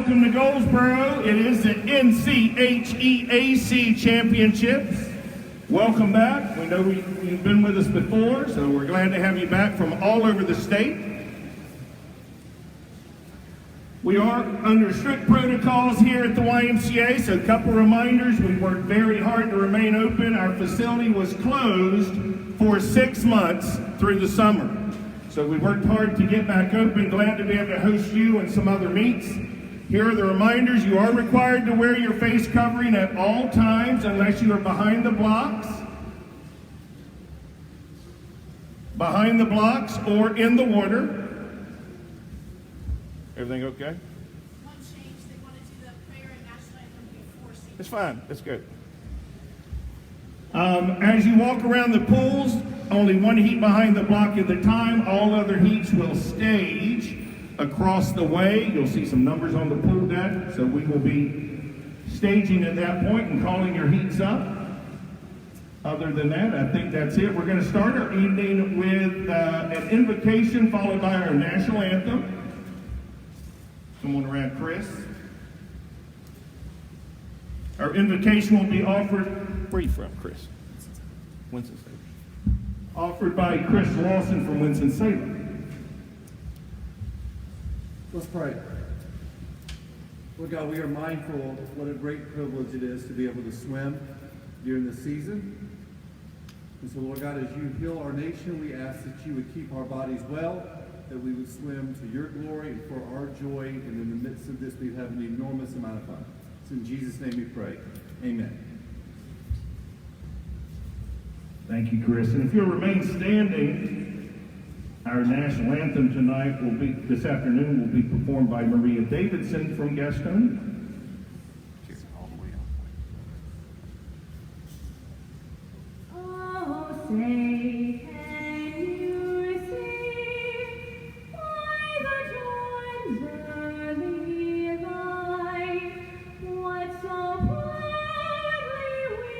welcome to Goldsboro. It is the NCHEAC Championships. Welcome back. We know you've been with us before, so we're glad to have you back from all over the state. We are under strict protocols here at the YMCA, so a couple reminders. We worked very hard to remain open. Our facility was closed for 6 months through the summer. So we worked hard to get back open. Glad to be able to host you and some other meets. Here are the reminders. You are required to wear your face covering at all times unless you are behind the blocks. Behind the blocks or in the water. Everything okay? One change, they want to do the prayer and national anthem before singing. It's fine. It's good. As you walk around the pools, only one heat behind the block at a time. All other heats will stage across the way. You'll see some numbers on the pool deck, so we will be staging at that point and calling your heats up. Other than that, I think that's it. We're going to start our evening with an invocation followed by our national anthem. Someone around Chris. Our invocation will be offered. Where are you from, Chris? Winston-Salem. Offered by Chris Lawson from Winston-Salem. Let's pray. Lord God, we are mindful of what a great privilege it is to be able to swim during the season. And so, Lord God, as you heal our nation, we ask that you would keep our bodies well, that we would swim to your glory and for our joy, and in the midst of this, we'd have an enormous amount of fun. So in Jesus' name we pray. Amen. Thank you, Chris. And if you'll remain standing, our national anthem tonight this afternoon will be performed by Maria Davidson from Gastonia. Oh, say, can you see why the joys early light, what so proudly we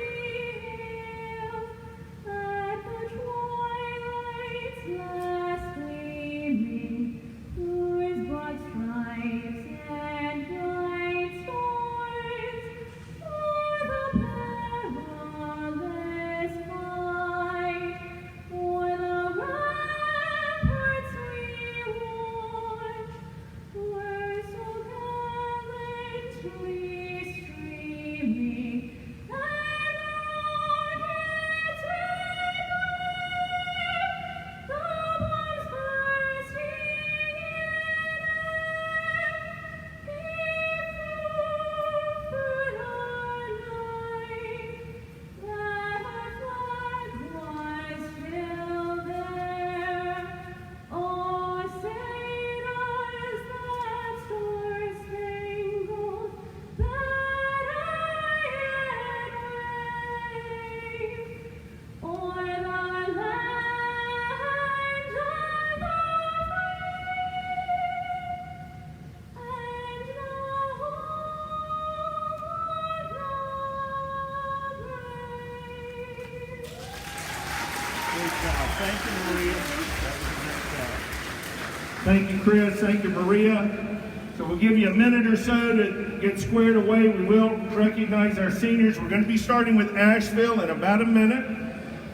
hail at the twilight's last gleaming, whose broad stripes and bright stars for the perilous fight, for the ramparts we watch, were so gallantly streaming, and the rockets red glare, the bombs bursting in air, through the night, that our flag was still there. Oh, say does that star-spangled banner yet wave o'er the land of the free and the home of the brave? Great job. Thank you, Maria. That was a great job. Thank you, Chris. Thank you, Maria. So we'll give you a minute or so to get squared away. We will recognize our seniors. We're going to be starting with Asheville in about a minute.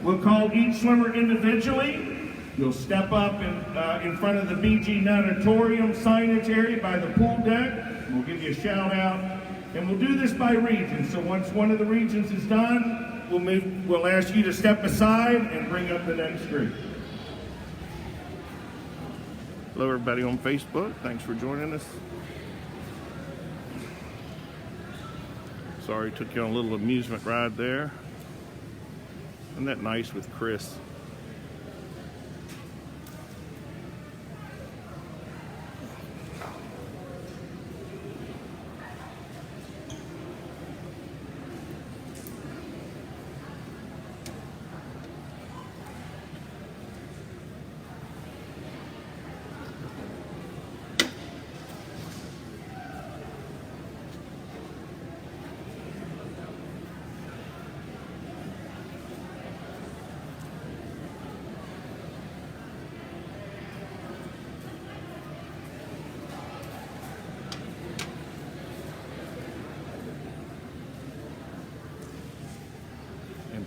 We'll call each swimmer individually. You'll step up in front of the BG Natatorium signage area by the pool deck. We'll give you a shout out. And we'll do this by region. So once one of the regions is done, we'll ask you to step aside and bring up the next group. Hello, everybody on Facebook. Thanks for joining us. Sorry, took you on a little amusement ride there. Isn't that nice with Chris?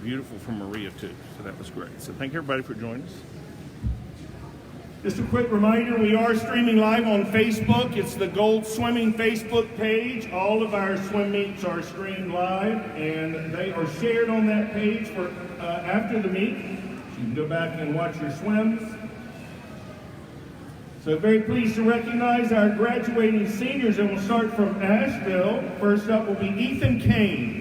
beautiful from Maria too. So that was great. So thank everybody for joining us. Just a quick reminder, we are streaming live on Facebook. It's the Gold Swimming Facebook page. All of our swim meets are streamed live, and they are shared on that page for after the meet. So you can go back and watch your swims. So very pleased to recognize our graduating seniors, and we'll start from Asheville. First up will be Ethan Kane.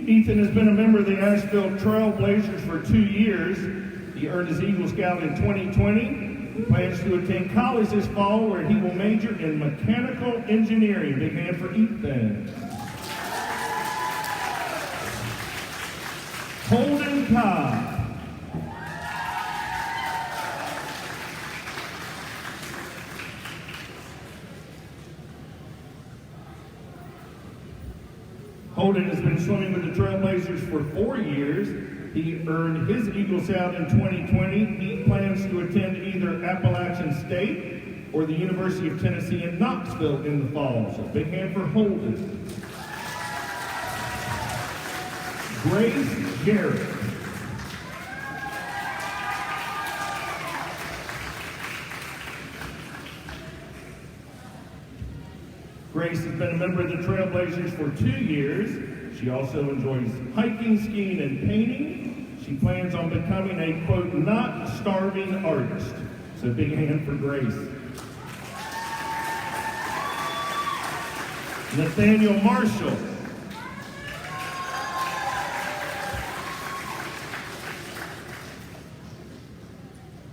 Ethan has been a member of the Asheville Trailblazers for 2 years. He earned his Eagle Scout in 2020. He plans to attend college this fall where he will major in mechanical engineering. Big hand for Ethan. Holden Cobb. Holden has been swimming with the Trailblazers for 4 years. He earned his Eagle Scout in 2020. He plans to attend either Appalachian State or the University of Tennessee in Knoxville in the fall. So big hand for Holden. Grace Garrett. Grace has been a member of the Trailblazers for 2 years. She also enjoys hiking, skiing, and painting. She plans on becoming a, quote, not starving artist. So big hand for Grace. Nathaniel Marshall.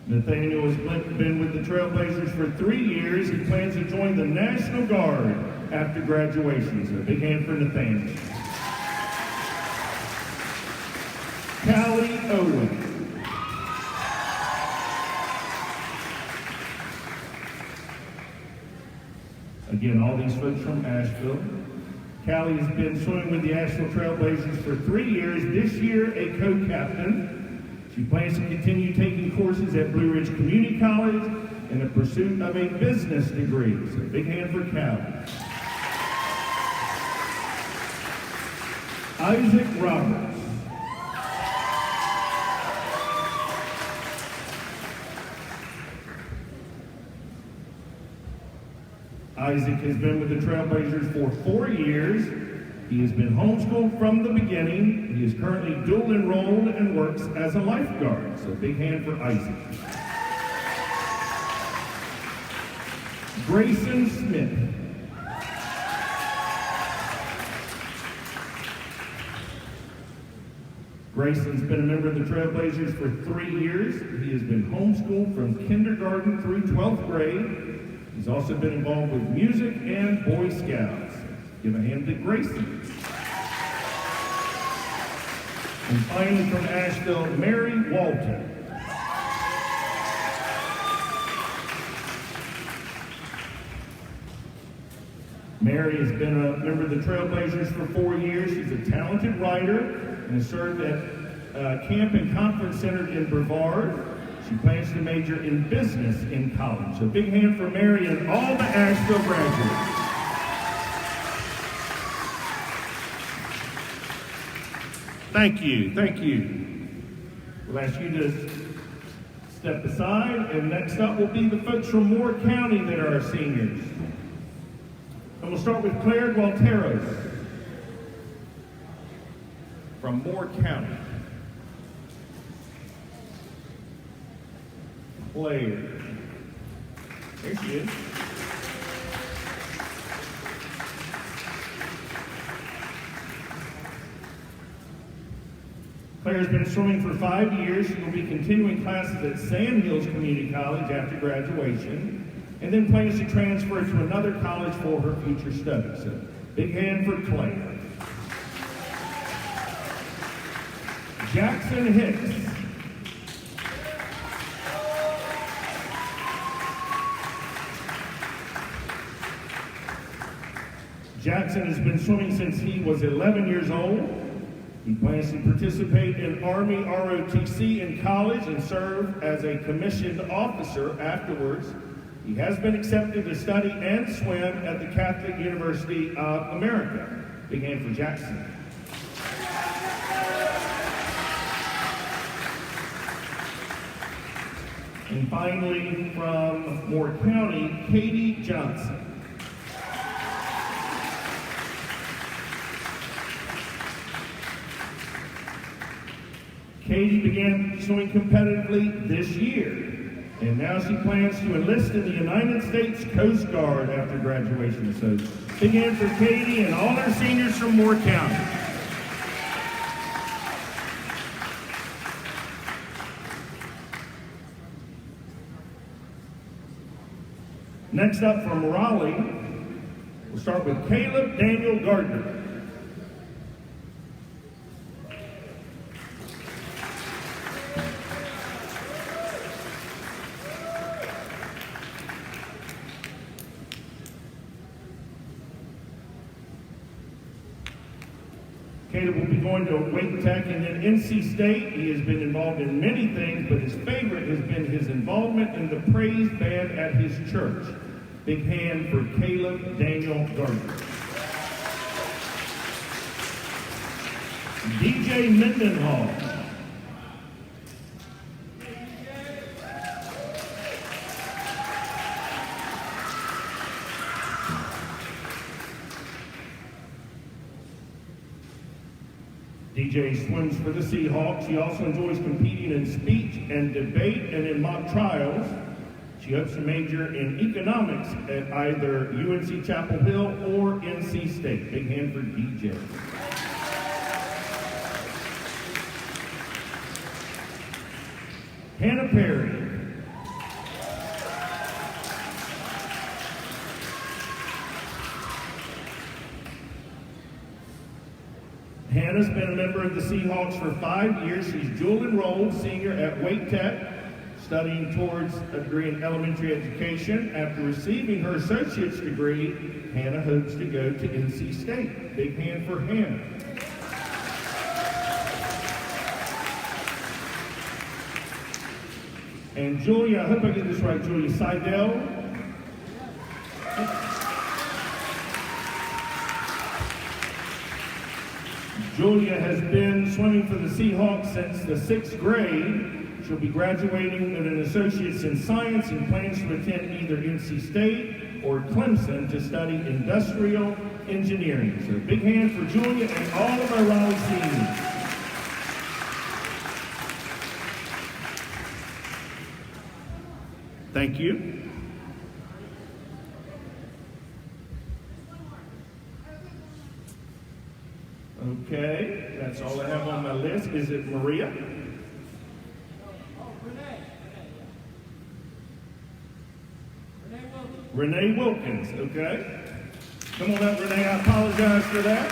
Nathaniel has been with the Trailblazers for 3 years. He plans to join the National Guard after graduation. So big hand for Nathaniel. Callie Owen. Again, all these folks from Asheville. Callie has been swimming with the Asheville Trailblazers for 3 years. This year, a co-captain. She plans to continue taking courses at Blue Ridge Community College in the pursuit of a business degree. So big hand for Callie. Isaac Roberts. Isaac has been with the Trailblazers for 4 years. He has been homeschooled from the beginning. He is currently dual enrolled and works as a lifeguard. So big hand for Isaac. Grayson Smith. Grayson's been a member of the Trailblazers for 3 years. He has been homeschooled from kindergarten through 12th grade. He's also been involved with music and Boy Scouts. Give a hand to Grayson. And finally from Asheville, Mary Walton. Mary has been a member of the Trailblazers for 4 years. She's a talented writer and has served at Camp and Conference Center in Brevard. She plans to major in business in college. So big hand for Mary and all the Asheville graduates. Thank you, thank you. We'll ask you to step aside, and next up will be the folks from Moore County that are our seniors. And we'll start with Claire Gualteros from Moore County. Claire. There she is. Claire has been swimming for 5 years. She will be continuing classes at Sand Hills Community College after graduation, and then plans to transfer to another college for her future studies. So, big hand for Claire. Jackson Hicks. Jackson has been swimming since he was 11 years old. He plans to participate in Army ROTC in college and serve as a commissioned officer afterwards. He has been accepted to study and swim at the Catholic University of America. Big hand for Jackson. And finally, from Moore County, Katie Johnson. Katie began swimming competitively this year, and now she plans to enlist in the United States Coast Guard after graduation. So big hand for Katie and all our seniors from Moore County. Next up from Raleigh, we'll start with Caleb Daniel Gardner. Caleb will be going to Wake Tech and then NC State. He has been involved in many things, but his favorite has been his involvement in the praise band at his church. Big hand for Caleb Daniel Gardner. DJ Mendenhall. DJ swims for the Seahawks. She also enjoys competing in speech and debate and in mock trials. She hopes to major in economics at either UNC Chapel Hill or NC State. Big hand for DJ. Hannah Perry. Hannah's been a member of the Seahawks for 5 years. She's dual enrolled senior at Wake Tech, studying towards a degree in elementary education. After receiving her associate's degree, Hannah hopes to go to NC State. Big hand for Hannah. And Julia, I hope I get this right, Julia Seidel. Julia has been swimming for the Seahawks since the 6th grade. She'll be graduating with an associate's in science and plans to attend either NC State or Clemson to study industrial engineering. So big hand for Julia and all of our Raleigh seniors. Thank you. Okay, that's all I have on my list. Is it Maria? Renee Wilkins, okay. Come on up, Renee. I apologize for that.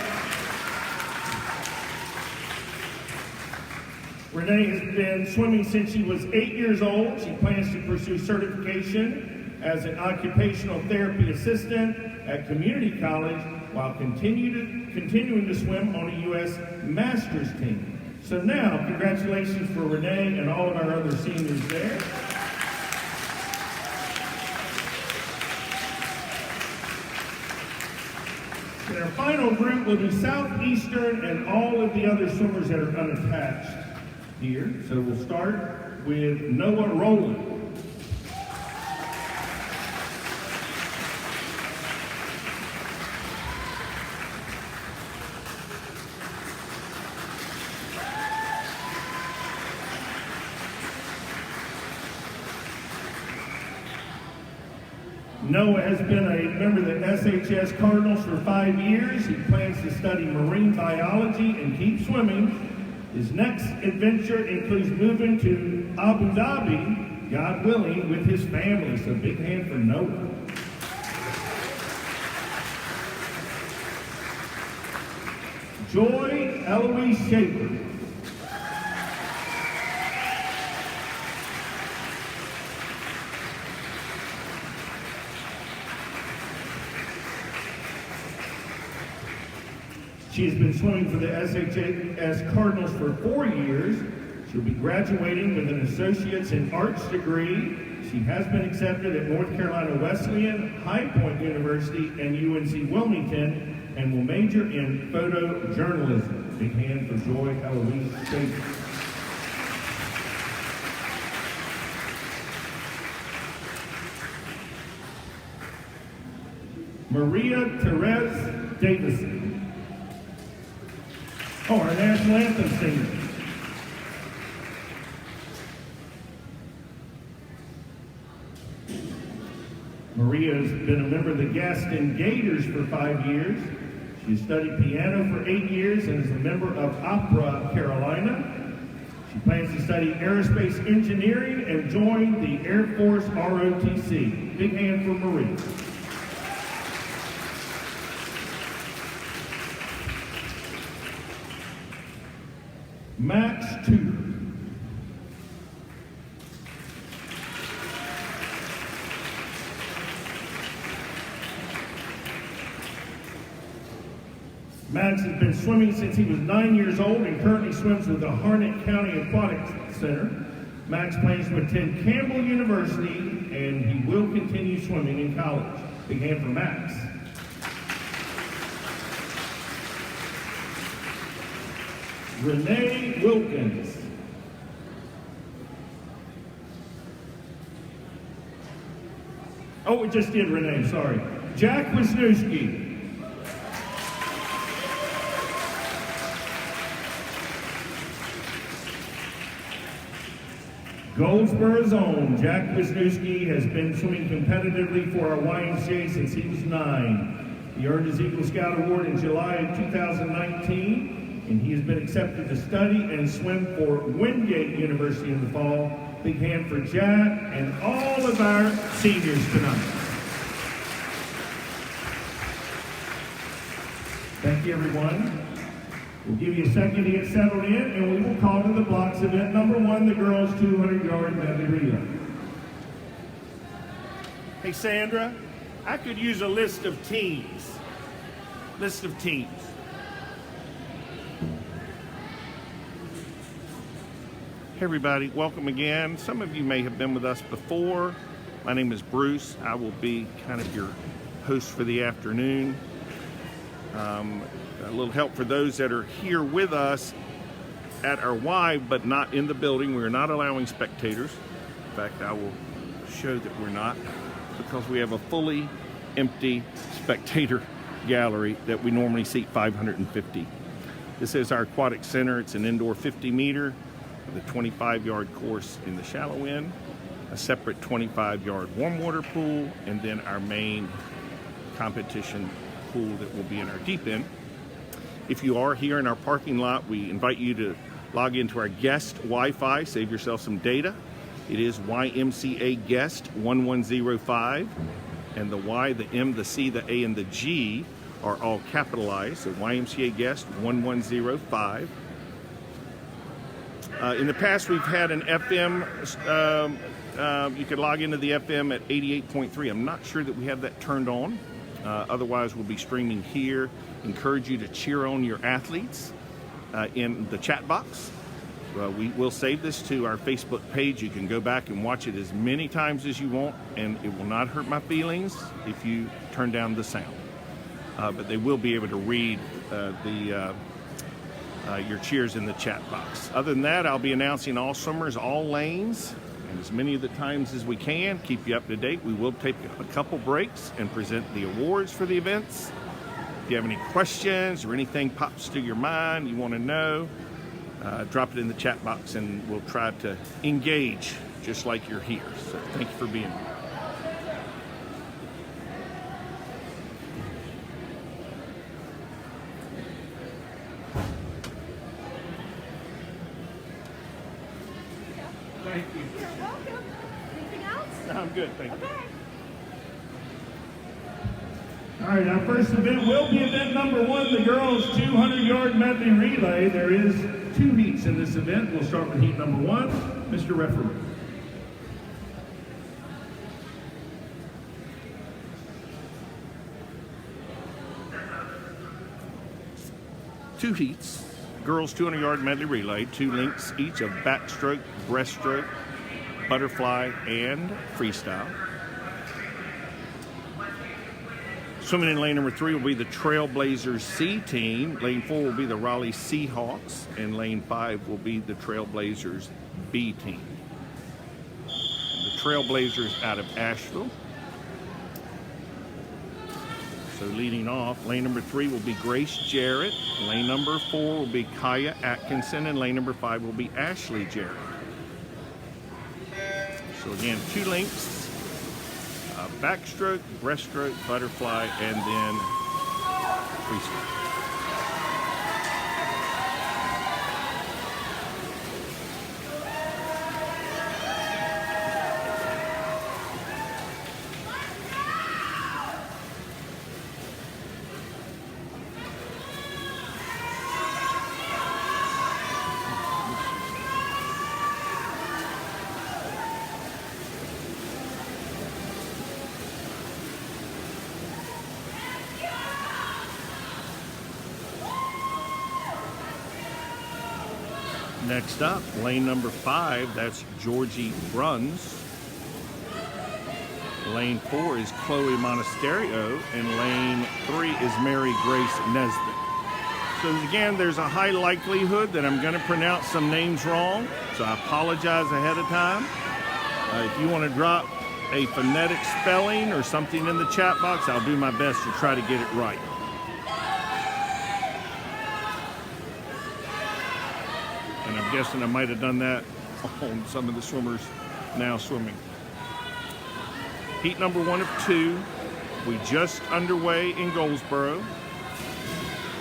Renee has been swimming since she was 8 years old. She plans to pursue certification as an occupational therapy assistant at community college while continuing to swim on a U.S. Masters team. So now, congratulations for Renee and all of our other seniors there. And our final group will be Southeastern and all of the other swimmers that are unattached here. So we'll start with Noah Rowland. Noah has been a member of the SHS Cardinals for 5 years. He plans to study marine biology and keep swimming. His next adventure includes moving to Abu Dhabi, God willing, with his family. So big hand for Noah. Joy Eloise Shaper. She has been swimming for the NCHEAC Cardinals for 4 years. She'll be graduating with an associate's in arts degree. She has been accepted at North Carolina Wesleyan, High Point University, and UNC Wilmington, and will major in photojournalism. Big hand for Joy Eloise Stacy. Maria Therese Davison. Oh, our national anthem singer. Maria has been a member of the Gaston Gators for 5 years. She has studied piano for 8 years and is a member of Opera Carolina. She plans to study aerospace engineering and join the Air Force ROTC. Big hand for Maria. Max Tudor. Max has been swimming since he was 9 years old and currently swims with the Harnett County Aquatic Center. Max plans to attend Campbell University and he will continue swimming in college. Big hand for Max. Renee Wilkins. Oh, we just did Renee, sorry. Jack Wisniewski. Goldsboro's own Jack Wisniewski has been swimming competitively for our YMCA since he was 9. He earned his Eagle Scout Award in July of 2019, and he has been accepted to study and swim for Wingate University in the fall. Big hand for Jack and all of our seniors tonight. Thank you, everyone. We'll give you a second to get settled in, and we will call to the blocks event number 1, the girls' 200-yard medley relay. Hey, Sandra, I could use a list of teams. List of teams. Hey, everybody, welcome again. Some of you may have been with us before. My name is Bruce. I will be kind of your host for the afternoon. A little help for those that are here with us at our Y, but not in the building. We're not allowing spectators. In fact, I will show that we're not, because we have a fully empty spectator gallery that we normally seat 550. This is our aquatic center. It's an indoor 50-meter with a 25-yard course in the shallow end, a separate 25-yard warm water pool, and then our main competition pool that will be in our deep end. If you are here in our parking lot, we invite you to log into our guest Wi-Fi, save yourself some data. It is YMCA Guest 1105, and the Y, the M, the C, the A, and the G are all capitalized, so YMCA Guest 1105. In the past, we've had an FM, you could log into the FM at 88.3. I'm not sure that we have that turned on. Otherwise, we'll be streaming here. Encourage you to cheer on your athletes in the chat box. We will save this to our Facebook page. You can go back and watch it as many times as you want, and it will not hurt my feelings if you turn down the sound. But they will be able to read your cheers in the chat box. Other than that, I'll be announcing all swimmers, all lanes, and as many of the times as we can, keep you up to date. We will take a couple breaks and present the awards for the events. If you have any questions or anything pops to your mind you want to know, drop it in the chat box and we'll try to engage just like you're here. So thank you for being here. Thank you. You're welcome. Anything else? I'm good, thank you. Okay. All right, our first event will be event number 1, the girls' 200-yard medley relay. There is 2 heats in this event. We'll start with heat number 1. Mr. Referee. 2 heats. Girls 200-yard medley relay, 2 lengths each of backstroke, breaststroke, butterfly, and freestyle. Swimming in lane number 3 will be the Trailblazers C team. Lane 4 will be the Raleigh Seahawks, and lane 5 will be the Trailblazers B team. And the Trailblazers out of Asheville. So leading off, lane number 3 will be Grace Jarrett. Lane number 4 will be Kaya Atkinson, and lane number 5 will be Ashley Jarrett. So again, 2 lengths. Backstroke, breaststroke, butterfly, and then freestyle. Next up, lane number 5, that's Georgie Bruns. Lane 4 is Chloe Monasterio, and lane 3 is Mary Grace Nesbitt. So again, there's a high likelihood that I'm going to pronounce some names wrong, so I apologize ahead of time. If you want to drop a phonetic spelling or something in the chat box, I'll do my best to try to get it right. And I'm guessing I might have done that on some of the swimmers now swimming. Heat number 1 of 2. We just underway in Goldsboro.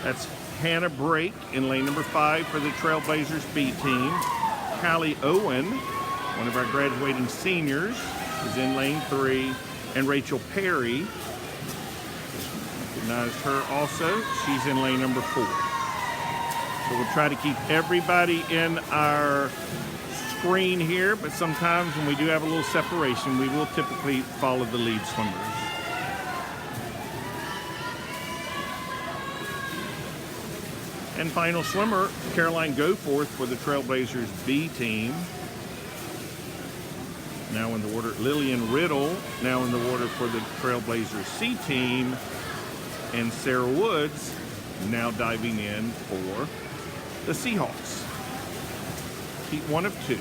That's Hannah Brake in lane number 5 for the Trailblazers B team. Callie Owen, one of our graduating seniors, is in lane 3. And Rachel Perry, recognize her also, she's in lane number 4. So we'll try to keep everybody in our screen here, but sometimes when we do have a little separation, we will typically follow the lead swimmers. And final swimmer, Caroline Goforth for the Trailblazers B team. Now in the water, Lillian Riddle, now in the water for the Trailblazers C team. And Sarah Woods, now diving in for the Seahawks. Heat 1 of 2.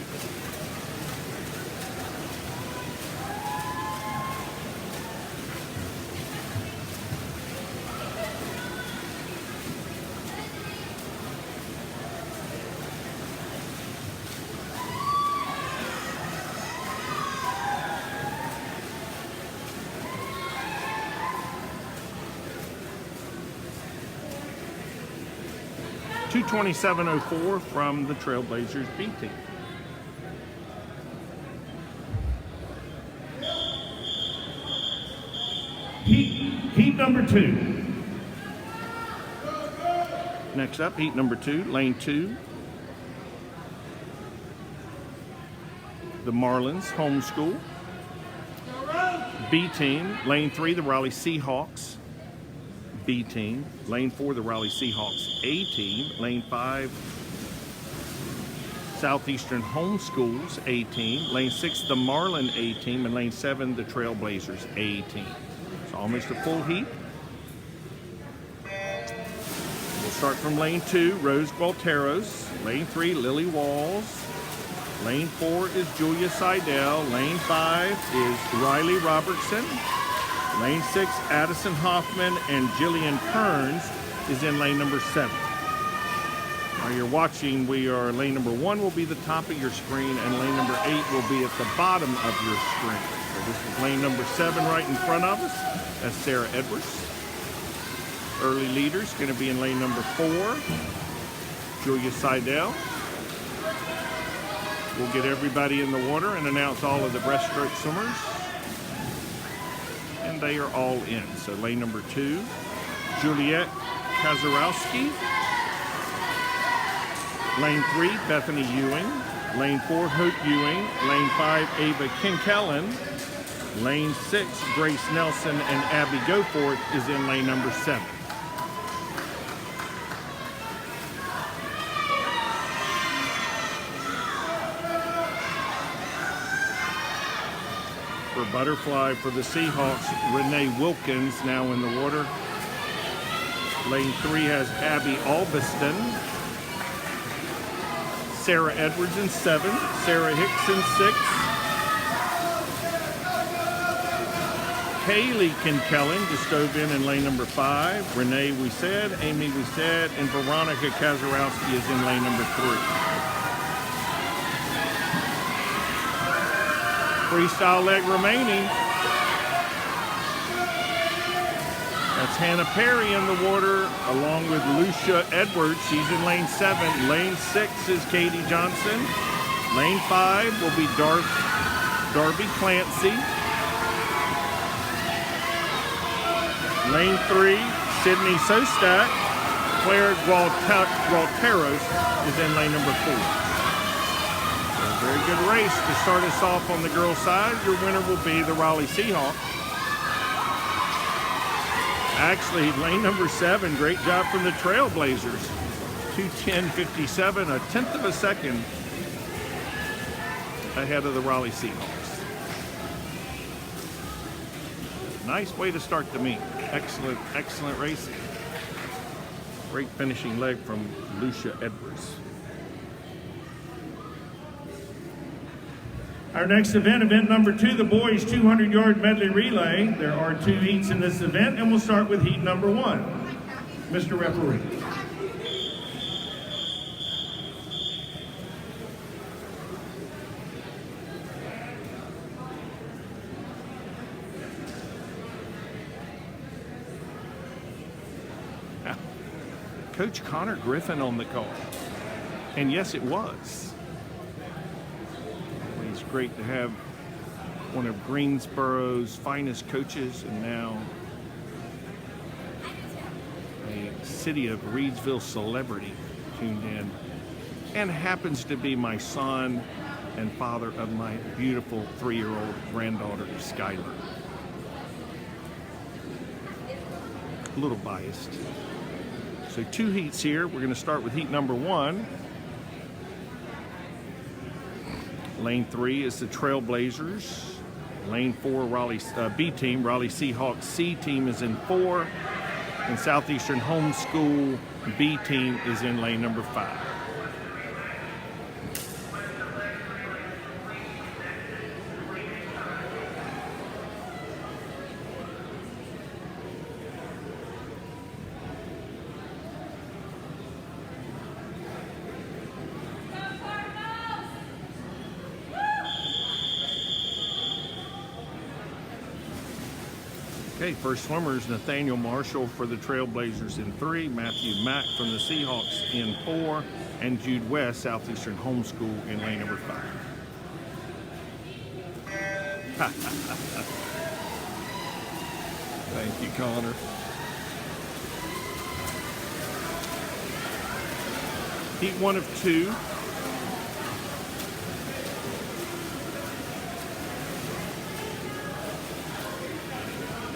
.227.04 from the Trailblazers B team. Heat number 2. Next up, heat number 2, lane 2. The Marlins Homeschool. B team, lane 3, the Raleigh Seahawks B team. Lane 4, the Raleigh Seahawks A team. Lane 5, Southeastern Homeschools A team. Lane 6, the Marlin A team. And lane 7, the Trailblazers A team. It's almost a full heat. We'll start from lane 2, Rose Gualteros. Lane 3, Lily Walls. Lane 4 is Julia Seidel. Lane 5 is Riley Robertson. Lane 6, Addison Hoffman, and Jillian Kearns is in lane number 7. While you're watching, lane number 1 will be the top of your screen, and lane number 8 will be at the bottom of your screen. So this is lane number 7 right in front of us. That's Sarah Edwards. Early leaders going to be in lane number 4, Julia Seidel. We'll get everybody in the water and announce all of the breaststroke swimmers. And they are all in. So lane number 2, Juliet Kazarowski. Lane 3, Bethany Ewing. Lane 4, Hope Ewing. Lane 5, Ava Kinkellen. Lane 6, Grace Nelson, and Abby Goforth is in lane number 7. for butterfly for the Seahawks, Renee Wilkins now in the water. Lane 3 has Abby Albiston. Sarah Edwards in 7. Sarah Hicks in 6. Kaylee Kinkellen just dove in lane number 5. Renee, we said. Amy, we said. And Veronica Kazarowski is in lane number 3. Freestyle leg remaining. That's Hannah Perry in the water, along with Lucia Edwards. She's in lane 7. Lane 6 is Katie Johnson. Lane 5 will be Darby Clancy. Lane 3, Sydney Sostak. Claire Gualteros is in lane number 4. So a very good race to start us off on the girls' side. Your winner will be the Raleigh Seahawks. Actually, lane number 7, great job from the Trailblazers. 2:10.57, a tenth of a second ahead of the Raleigh Seahawks. Nice way to start the meet. Excellent, excellent racing. Great finishing leg from Lucia Edwards. Our next event, event number 2, the boys 200-yard medley relay. There are 2 heats in this event, and we'll start with heat number 1. Mr. Referee. Coach Connor Griffin on the call. And yes, it was. It's great to have one of Greensboro's finest coaches and now a city of Reidsville celebrity tuned in, and happens to be my son and father of my beautiful 3-year-old granddaughter, Skylar. A little biased. So 2 heats here. We're going to start with heat number 1. Lane 3 is the Trailblazers. Lane 4, Raleigh B team. Raleigh Seahawks C team is in 4. And Southeastern Homeschool B team is in lane number 5. Okay, first swimmer is Nathaniel Marshall for the Trailblazers in 3, Matthew Mack from the Seahawks in 4, and Jude West, Southeastern Homeschool, in lane number 5. Thank you, Connor. Heat 1 of 2.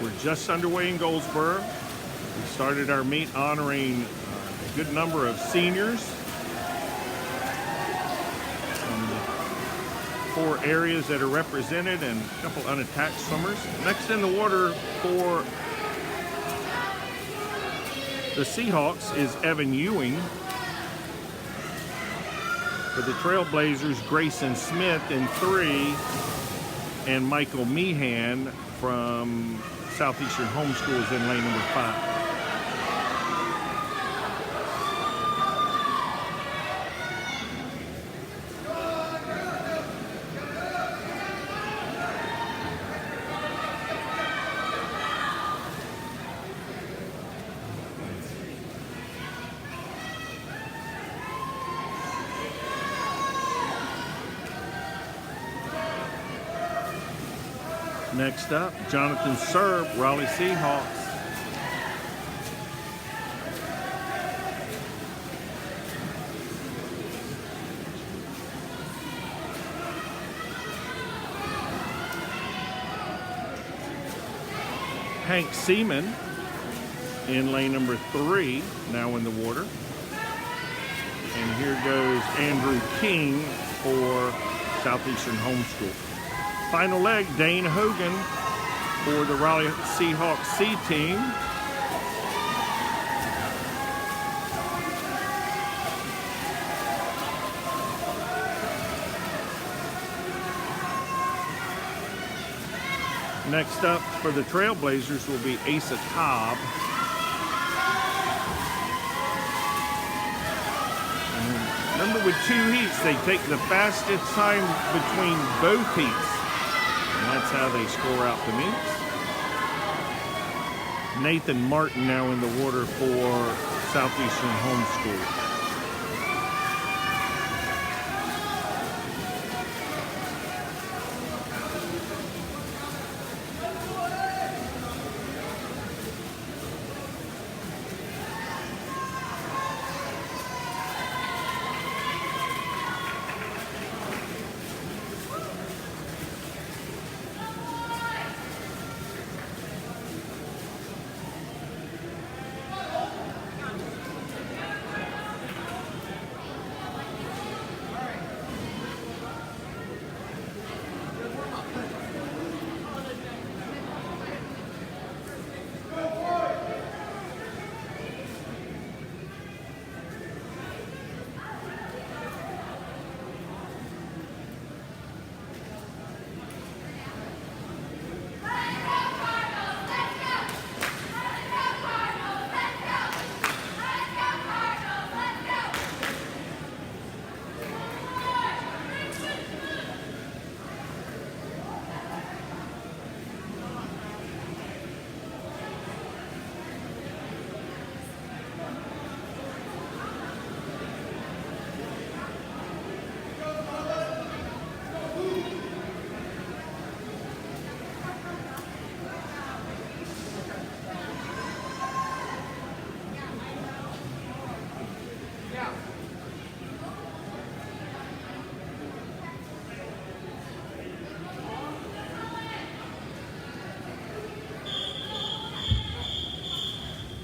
We're just underway in Goldsboro. We started our meet honoring a good number of seniors from the 4 areas that are represented and a couple unattached swimmers. Next in the water for the Seahawks is Evan Ewing. For the Trailblazers, Grayson Smith in 3, and Michael Meehan from Southeastern Homeschool is in lane number 5. Next up, Jonathan Serb, Raleigh Seahawks. Hank Seaman in lane number 3, now in the water. And here goes Andrew King for Southeastern Homeschool. Final leg, Dane Hogan for the Raleigh Seahawks C team. Next up for the Trailblazers will be Asa Cobb. And remember, with 2 heats, they take the fastest time between both heats. And that's how they score out the meets. Nathan Martin now in the water for Southeastern Homeschool.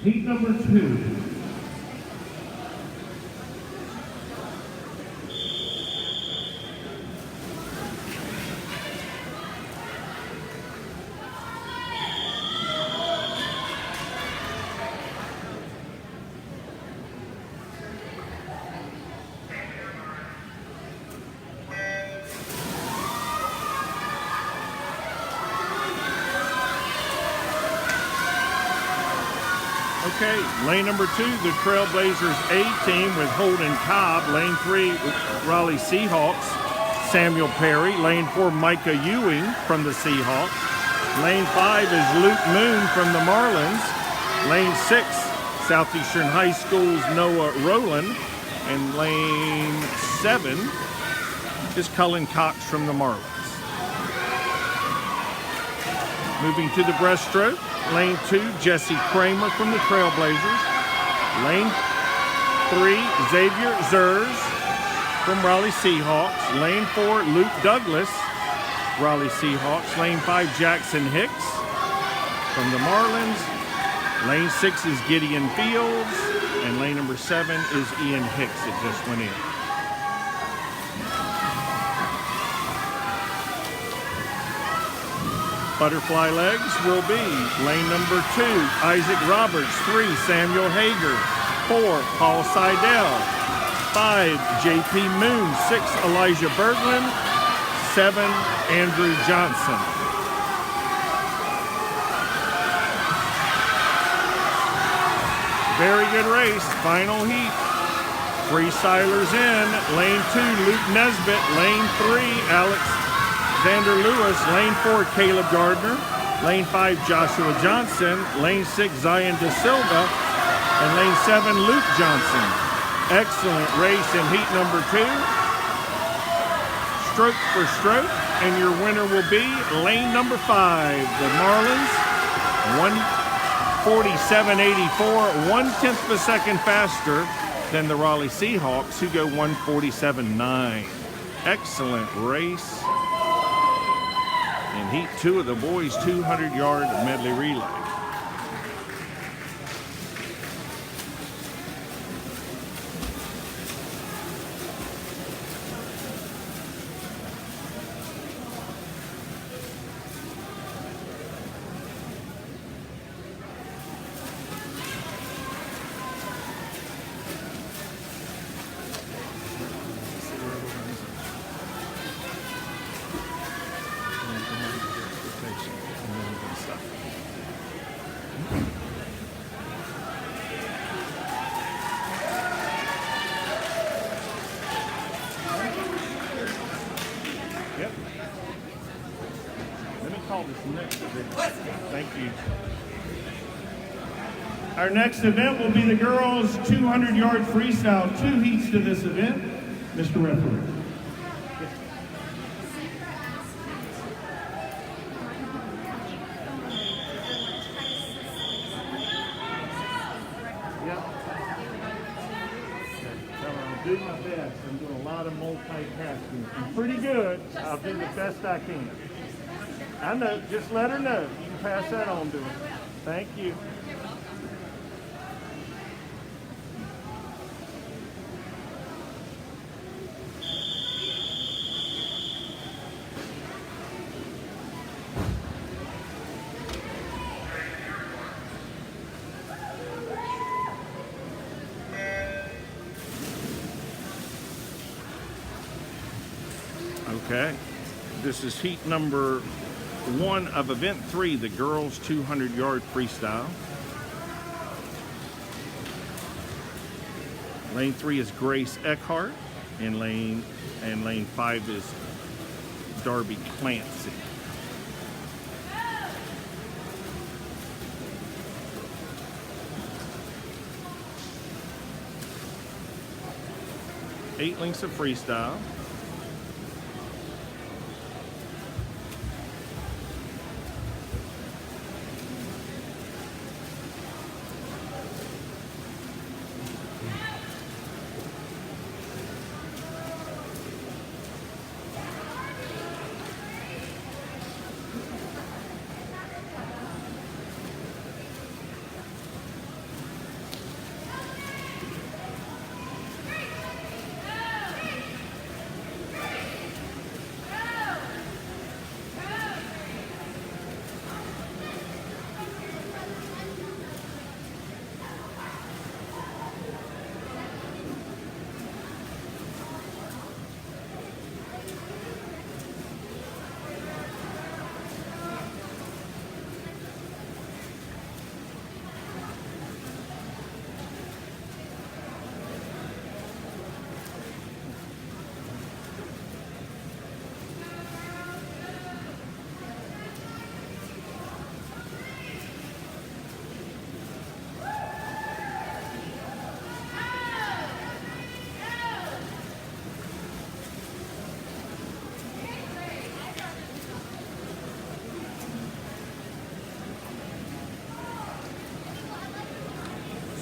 Heat number 2. Okay, lane number 2, the Trailblazers A team with Holden Cobb. Lane 3, Raleigh Seahawks, Samuel Perry. Lane 4, Micah Ewing from the Seahawks. Lane 5 is Luke Moon from the Marlins. Lane 6, Southeastern High School's Noah Rowland. And lane 7 is Cullen Cox from the Marlins. Moving to the breaststroke. Lane 2, Jesse Kramer from the Trailblazers. Lane 3, Xavier Zers from Raleigh Seahawks. Lane 4, Luke Douglas, Raleigh Seahawks. Lane 5, Jackson Hicks from the Marlins. Lane 6 is Gideon Fields. And lane number 7 is Ian Hicks that just went in. Butterfly legs will be lane number 2, Isaac Roberts. 3, Samuel Hager. 4, Paul Seidel. 5, J.P. Moon. 6, Elijah Berglund. 7, Andrew Johnson. Very good race. Final heat. Freestylers in. Lane 2, Luke Nesbitt. Lane 3, Alex Xander Lewis. Lane 4, Caleb Gardner. Lane 5, Joshua Johnson. Lane 6, Zion Da Silva. And lane 7, Luke Johnson. Excellent race in heat number 2. Stroke for stroke. And your winner will be lane number 5, the Marlins. 1:47.84, 1/10 of a second faster than the Raleigh Seahawks, who go 1:47.9. Excellent race. In heat 2 of the boys' 200-yard medley relay. call this next event? Thank you. Our next event will be the girls' 200-yard freestyle. 2 heats to this event. Mr. Referee. I'll do my best. I'm doing a lot of multitasking. I'm pretty good. I'll do the best I can. I know. Just let her know. You can pass that on to her. Thank you. Okay, this is heat number 1 of event 3, the girls 200-yard freestyle. Lane 3 is Grace Eckhart, and lane 5 is Darby Clancy. Eight lengths of freestyle.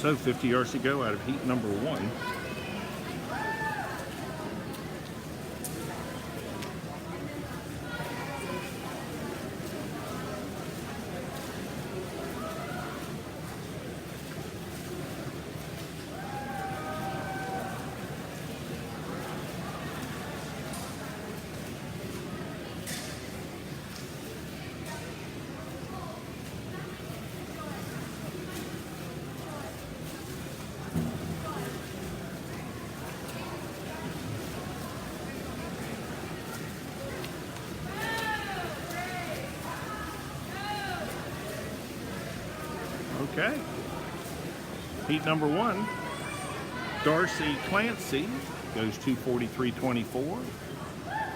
So 50 yards to go out of heat number 1. Okay. Heat number 1, Darcy Clancy goes 2:43.24,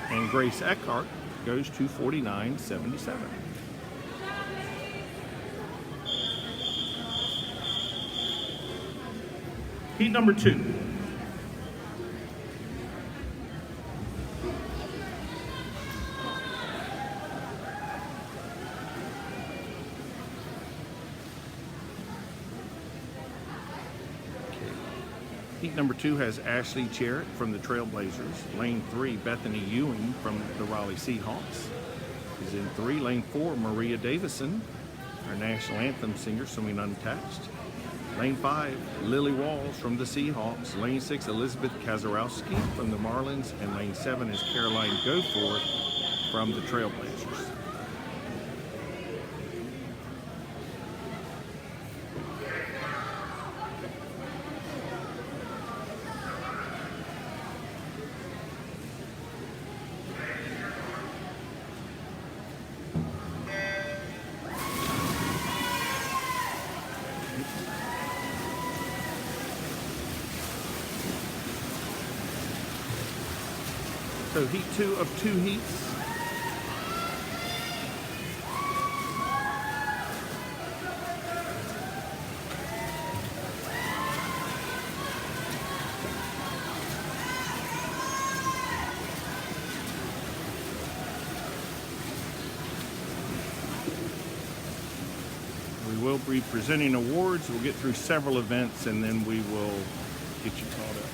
and Grace Eckhart goes 2:49.77. Heat number 2. Heat number 2 has Ashley Charrett from the Trailblazers. Lane 3, Bethany Ewing from the Raleigh Seahawks is in 3. Lane 4, Maria Davison, our national anthem singer, swimming unattached. Lane 5, Lily Walls from the Seahawks. Lane 6, Elizabeth Kazarowski from the Marlins. And lane 7 is Caroline Goforth from the Trailblazers. So heat 2 of 2 heats. will be presenting awards. We'll get through several events and then we will get you caught up.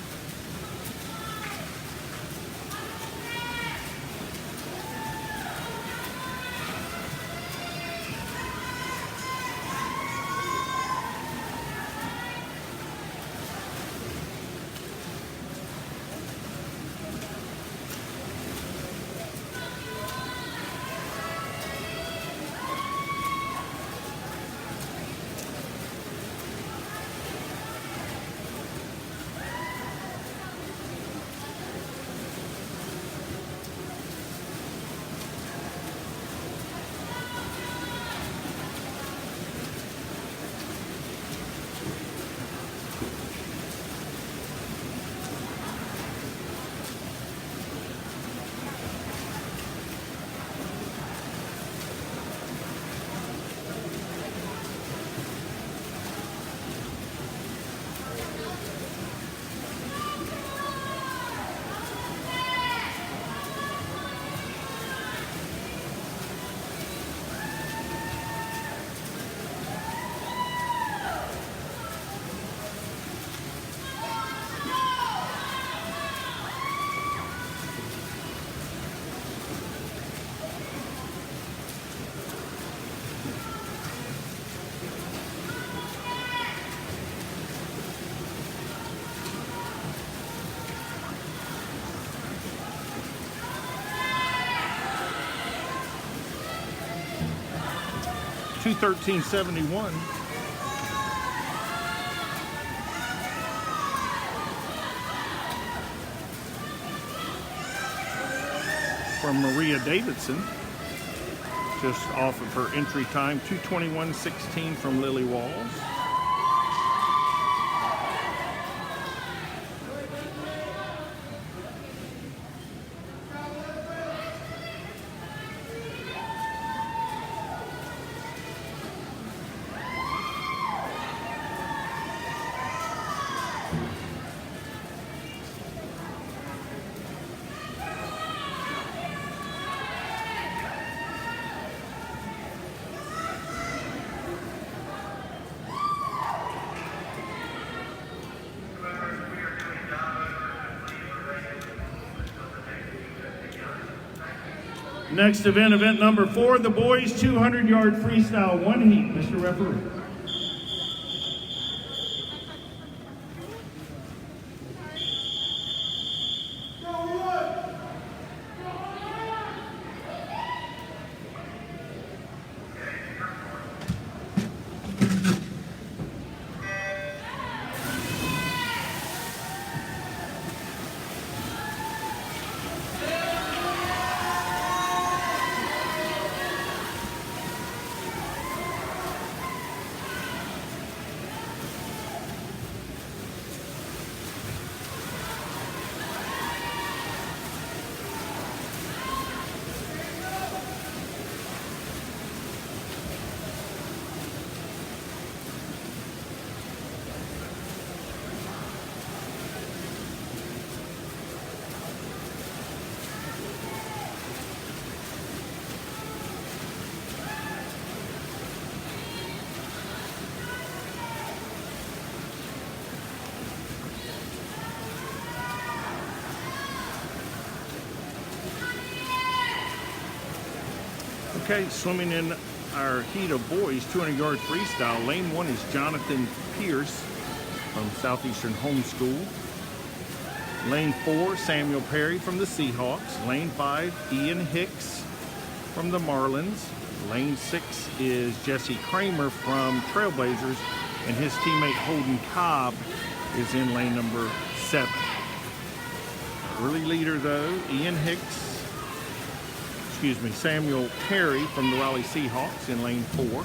$213.71. From Maria Davidson, just off of her entry time. 221.16 from Lily Walls. Next event, event number 4, the boys 200-yard freestyle one heat. Mr. Referee. Okay, swimming in our heat of boys 200-yard freestyle. Lane 1 is Jonathan Pierce from Southeastern Homeschool. Lane 4, Samuel Perry from the Seahawks. Lane 5, Ian Hicks from the Marlins. Lane 6 is Jesse Kramer from Trailblazers, and his teammate Holden Cobb is in lane number 7. Early leader though, Samuel Perry from the Raleigh Seahawks in lane 4.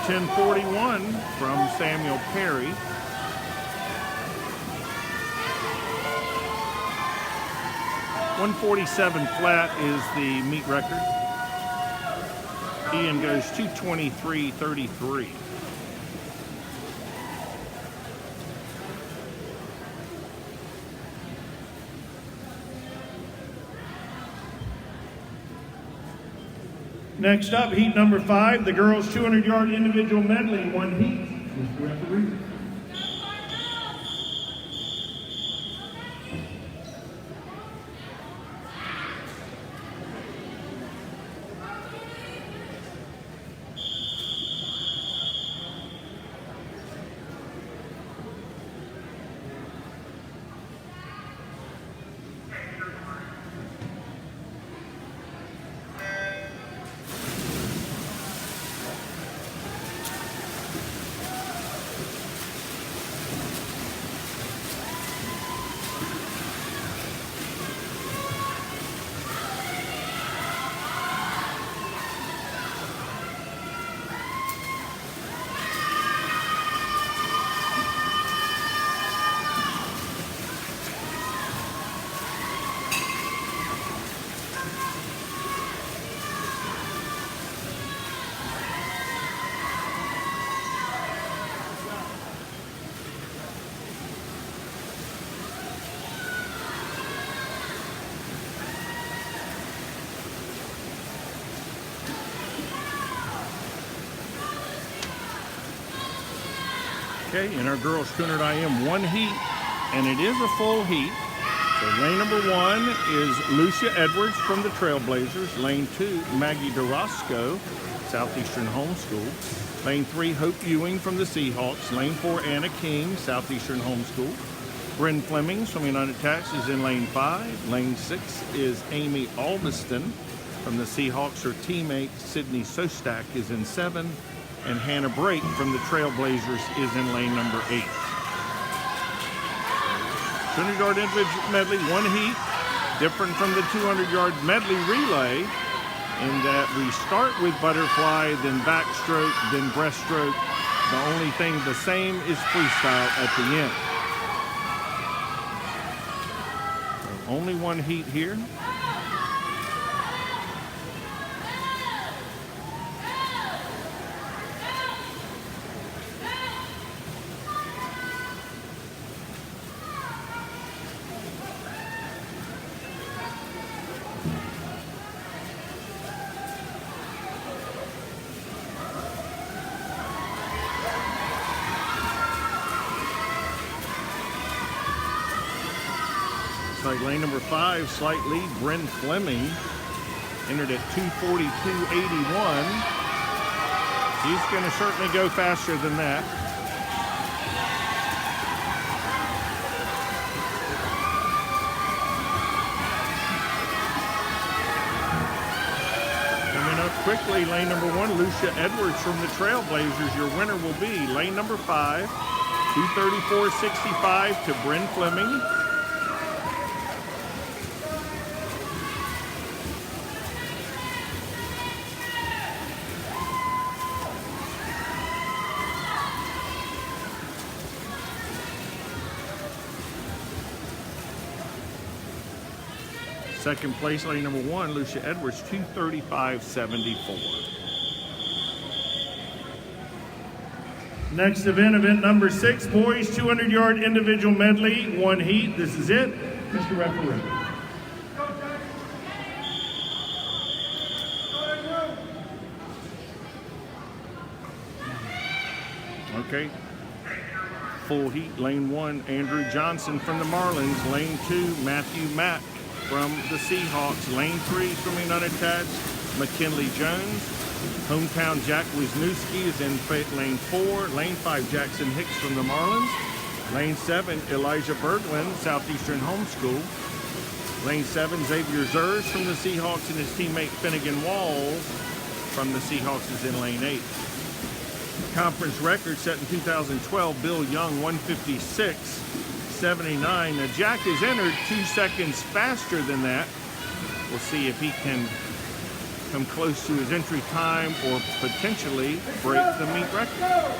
1041 from Samuel Perry. .147 flat is the meet record. Ian goes 2:23.33. Next up, heat number 5, the girls' 200-yard individual medley, one heat. Mr. Referee. Okay, in our girls 200 IM, one heat, and it is a full heat. So lane number 1 is Lucia Edwards from the Trailblazers. Lane 2, Maggie DeRosco, Southeastern Homeschool. Lane 3, Hope Ewing from the Seahawks. Lane 4, Anna King, Southeastern Homeschool. Bryn Flemings from United Tax is in lane 5. Lane 6 is Amy Aldiston from the Seahawks. Her teammate, Sydney Sostak, is in 7. And Hannah Brake from the Trailblazers is in lane number 8. 200-yard individual medley, one heat, different from the 200-yard medley relay in that we start with butterfly, then backstroke, then breaststroke. The only thing the same is freestyle at the end. So only one heat here. Like lane number 5, slight lead, Bryn Fleming, entered at 2:42.81. He's going to certainly go faster than that. Coming up quickly, lane number 1, Lucia Edwards from the Trailblazers. Your winner will be lane number 5, 2:34.65 to Bryn Fleming. Second place, lane number 1, Lucia Edwards, 2:35.74. Next event number 6, boys 200-yard individual medley, one heat. This is it, Mr. Referee. Okay, full heat, lane 1, Andrew Johnson from the Marlins. Lane 2, Matthew Mack from the Seahawks. Lane 3 from United Tads, McKinley Jones. Hometown Jack Wisniewski is in lane 4. Lane 5, Jackson Hicks from the Marlins. Lane 7, Elijah Berglund, Southeastern Homeschool. Lane 7, Xavier Zers from the Seahawks, and his teammate Finnegan Walls from the Seahawks is in lane 8. Conference record set in 2012, Bill Young, 156.79. Now Jack has entered 2 seconds faster than that. We'll see if he can come close to his entry time or potentially break the meet record.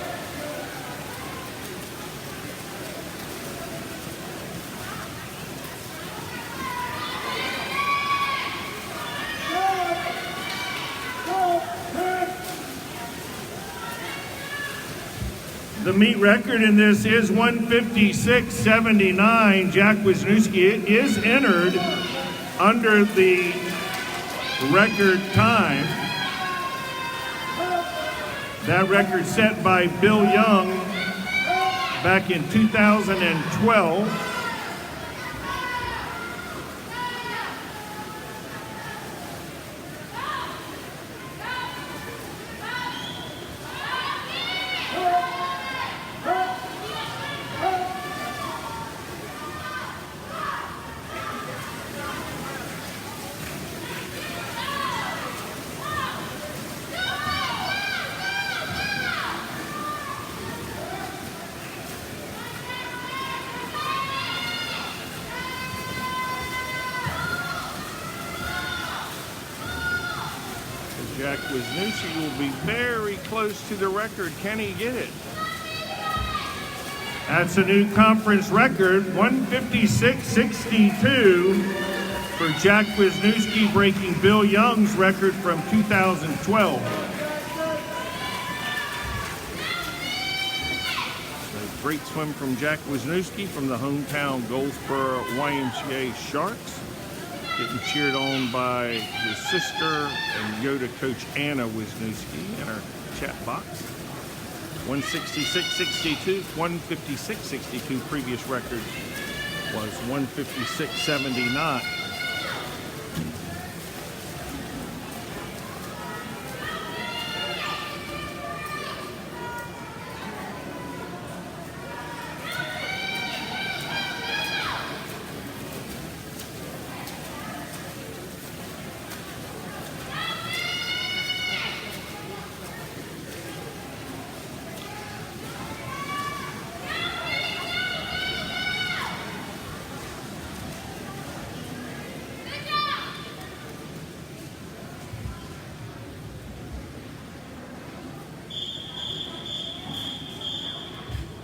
The meet record in this is 156.79. Jack Wisniewski is entered under the record time. That record set by Bill Young back in 2012. Jack Wisniewski will be very close to the record. Can he get it? That's a new conference record, 156.62 for Jack Wisniewski, breaking Bill Young's record from 2012. So great swim from Jack Wisniewski from the hometown Goldsboro YMCA Sharks. Getting cheered on by his sister and Yoda coach Anna Wisniewski in our chat box. 166.62, 156.62. Previous record was 156.79.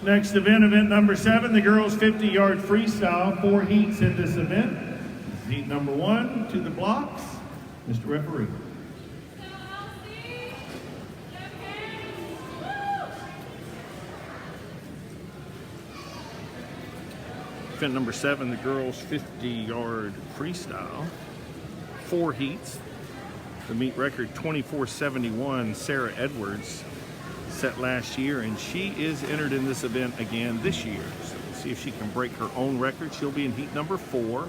Next event, event number 7, the girls 50-yard freestyle. 4 heats in this event. This is heat number 1 to the blocks. Mr. Referee. Event number 7, the girls 50-yard freestyle. 4 heats. The meet record 24.71, Sarah Edwards set last year, and she is entered in this event again this year. So we'll see if she can break her own record. She'll be in heat number 4.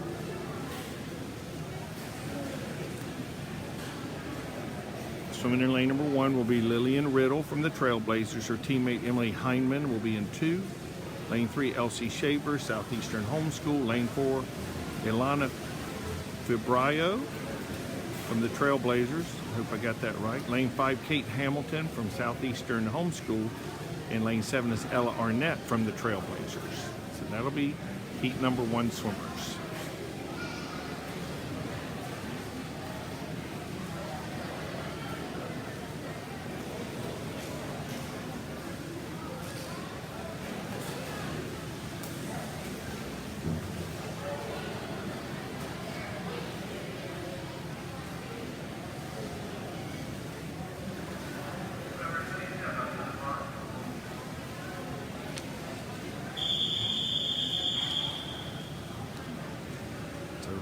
Swimming in lane number 1 will be Lillian Riddle from the Trailblazers. Her teammate Emily Heinman will be in 2. Lane 3, Elsie Shaver, Southeastern Homeschool. Lane 4, Ilana Fibrio from the Trailblazers. I hope I got that right. Lane 5, Kate Hamilton from Southeastern Homeschool. And lane 7 is Ella Arnett from the Trailblazers. So that'll be heat number 1 swimmers.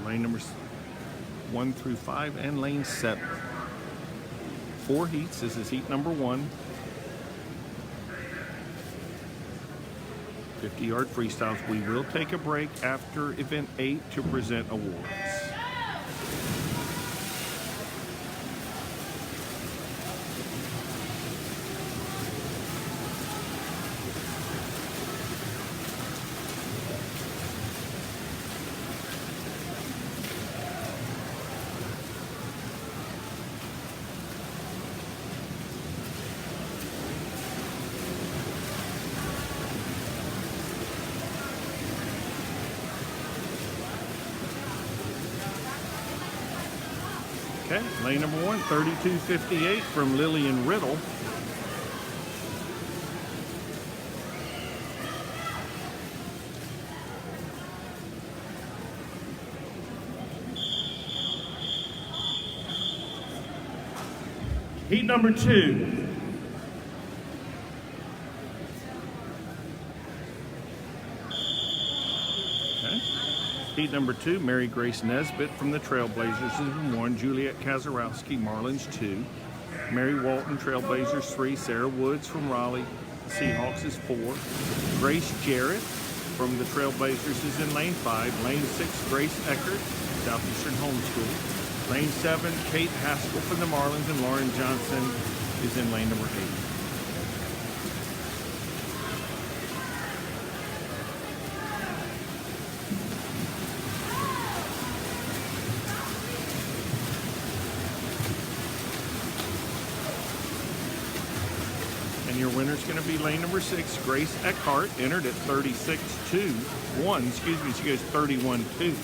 Lane numbers 1 through 5 and lane 7. 4 heats. This is heat number 1. 50-yard freestyles. We will take a break after event 8 to present awards. Okay, lane number 1, 32.58 from Lillian Riddle. Heat number 2. Okay. Heat number 2, Mary Grace Nesbitt from the Trailblazers is in 1, Juliet Kazarowski, Marlins 2, Mary Walton, Trailblazers 3, Sarah Woods from Raleigh, Seahawks is 4, Grace Jarrett from the Trailblazers is in lane 5, lane 6, Grace Eckert, Southeastern Homeschool, lane 7, Kate Haskell from the Marlins, and Lauren Johnson is in lane number 8. And your winner's going to be lane number 6, Grace Eckhart, entered at 36.2. Excuse me, she goes 31.2.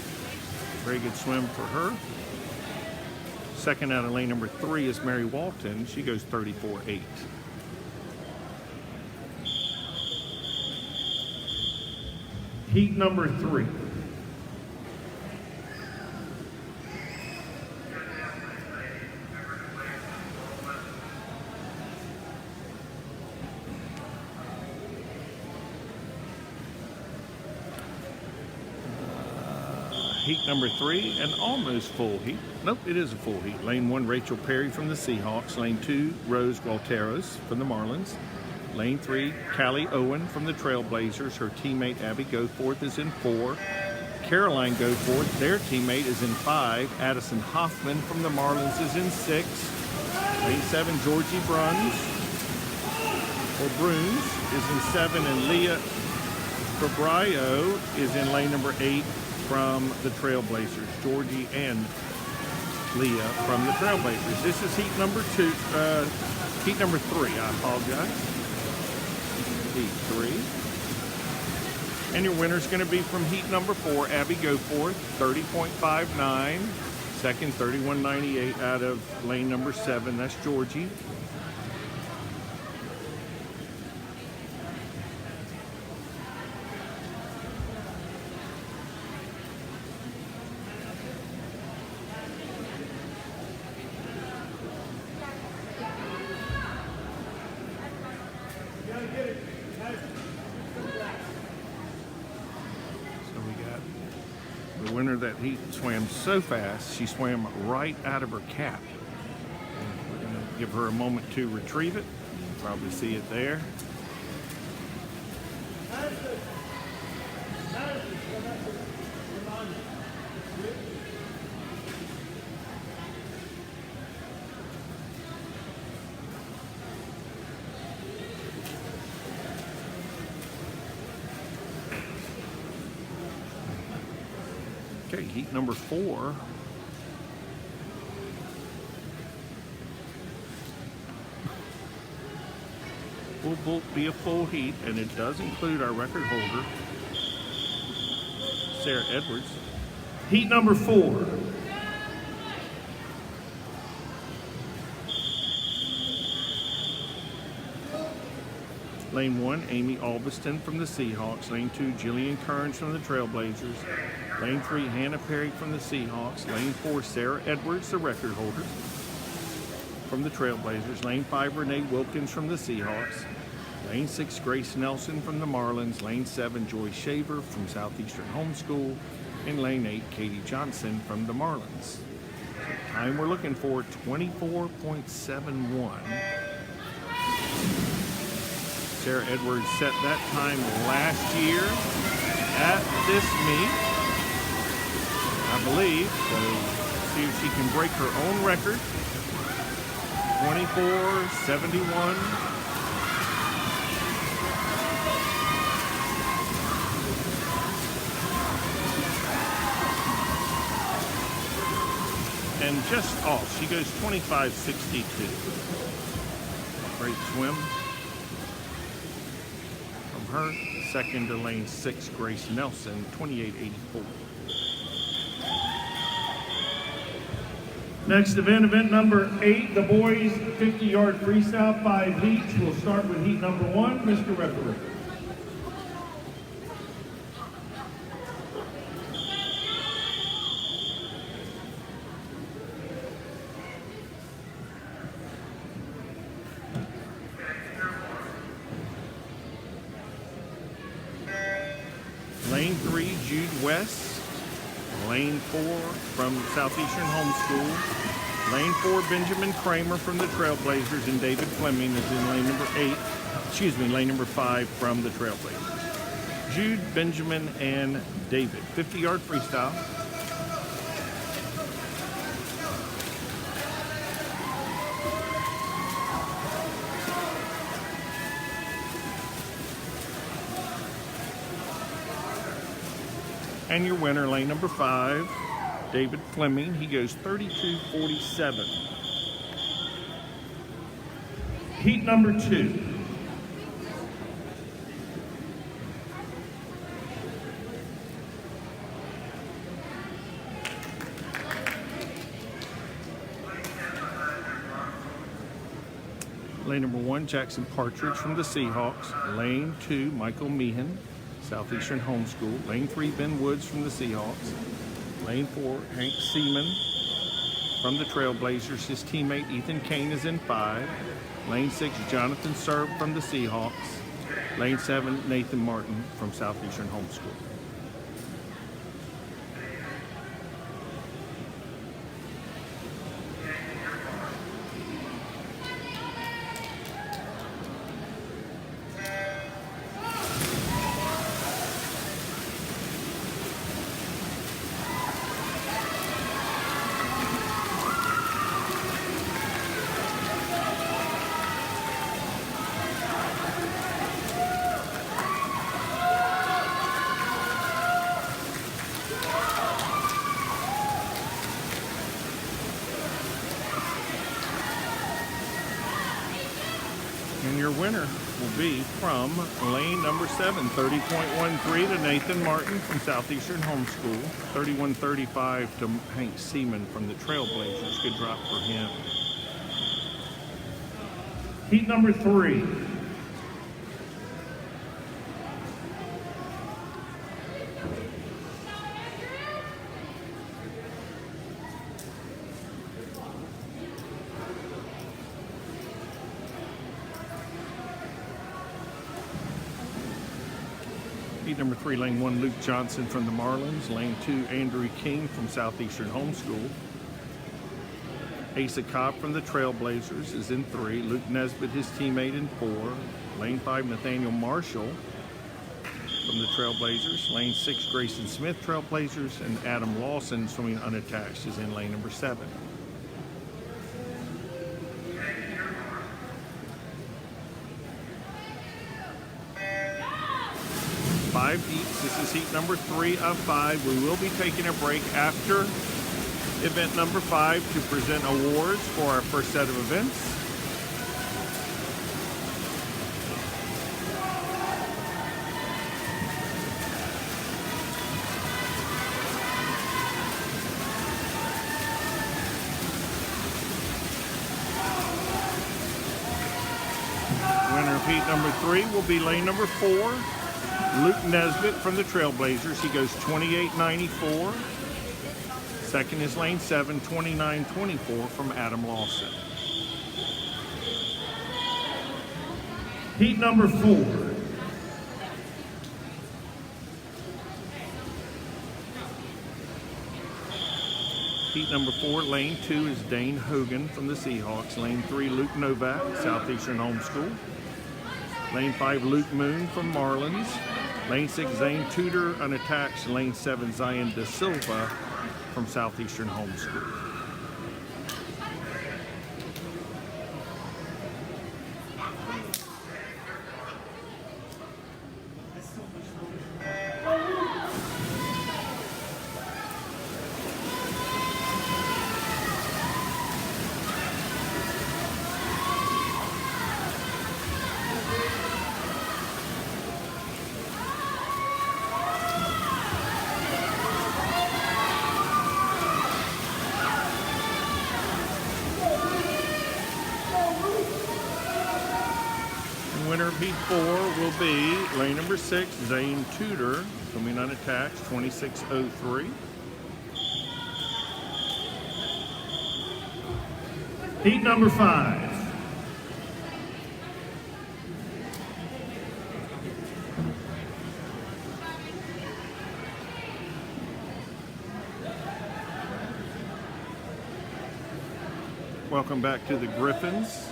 Very good swim for her. Second out of lane number 3 is Mary Walton. She goes 34.8. Heat number 3. Heat number 3, an almost full heat. Nope, it is a full heat. Lane 1, Rachel Perry from the Seahawks. Lane 2, Rose Gualteros from the Marlins. Lane 3, Callie Owen from the Trailblazers. Her teammate Abby Goforth is in 4. Caroline Goforth, their teammate, is in 5. Addison Hoffman from the Marlins is in 6. Lane 7, Georgie Bruns is in 7, and Leah Fabrio is in lane number 8 from the Trailblazers. Georgie and Leah from the Trailblazers. This is heat number 3, I apologize. Heat 3. And your winner's going to be from heat number 4, Abby Goforth, 30.59. Second, 31.98 out of lane number 7. That's Georgie. The winner of that heat swam so fast, she swam right out of her cap. And we're going to give her a moment to retrieve it. You can probably see it there. Okay, heat number 4. Will be a full heat, and it does include our record holder, Sarah Edwards. Heat number 4. Lane 1, Amy Albiston from the Seahawks. Lane 2, Jillian Kearns from the Trailblazers. Lane 3, Hannah Perry from the Seahawks. Lane 4, Sarah Edwards, the record holder from the Trailblazers. Lane 5, Renee Wilkins from the Seahawks. Lane 6, Grace Nelson from the Marlins. Lane 7, Joy Shaver from Southeastern Homeschool. And Lane 8, Katie Johnson from the Marlins. So time we're looking for, 24.71. Sarah Edwards set that time last year at this meet, I believe. So see if she can break her own record. 24.71. And just off, she goes 25.62. Great swim from her. Second to lane 6, Grace Nelson, 28.84. Next event, event number 8, the boys 50-yard freestyle, 5 heats. We'll start with heat number 1, Mr. Referee. Lane 3, Jude West. Lane 4 from Southeastern Homeschool. Lane 4, Benjamin Kramer from the Trailblazers, and David Fleming is in lane number lane number 5 from the Trailblazers. Jude, Benjamin, and David. 50-yard freestyle. And your winner, lane number 5, David Fleming. He goes 32:47. Heat number 2. Lane number 1, Jackson Partridge from the Seahawks. Lane 2, Michael Meehan, Southeastern Homeschool. Lane 3, Ben Woods from the Seahawks. Lane 4, Hank Seaman from the Trailblazers. His teammate Ethan Kane is in 5. Lane 6, Jonathan Serb from the Seahawks. Lane 7, Nathan Martin from Southeastern Homeschool. And your winner will be from lane number 7, 30.13 to Nathan Martin from Southeastern Homeschool. 31:35 to Hank Seaman from the Trailblazers. Good drop for him. Heat number 3. Heat number 3, lane 1, Luke Johnson from the Marlins. Lane 2, Andrew King from Southeastern Homeschool. Asa Cobb from the Trailblazers is in 3. Luke Nesbitt, his teammate, in 4. Lane 5, Nathaniel Marshall from the Trailblazers. Lane 6, Grayson Smith, Trailblazers. And Adam Lawson, swimming unattached, is in lane number 7. Five heats. This is heat number 3 of 5. We will be taking a break after event number 5 to present awards for our first set of events. Winner of heat number 3 will be lane number 4. Luke Nesbitt from the Trailblazers. He goes 28.94. Second is lane 7, 29.24 from Adam Lawson. Heat number 4. Heat number 4, lane 2 is Dane Hogan from the Seahawks. Lane 3, Luke Novak, Southeastern Homeschool. Lane 5, Luke Moon from Marlins. Lane 6, Zane Tudor, unattached. Lane 7, Zion De Silva from Southeastern Homeschool. winner of heat 4 will be lane number 6, Zane Tudor, coming unattached, 26.03. Heat number 5. Welcome back to the Griffins.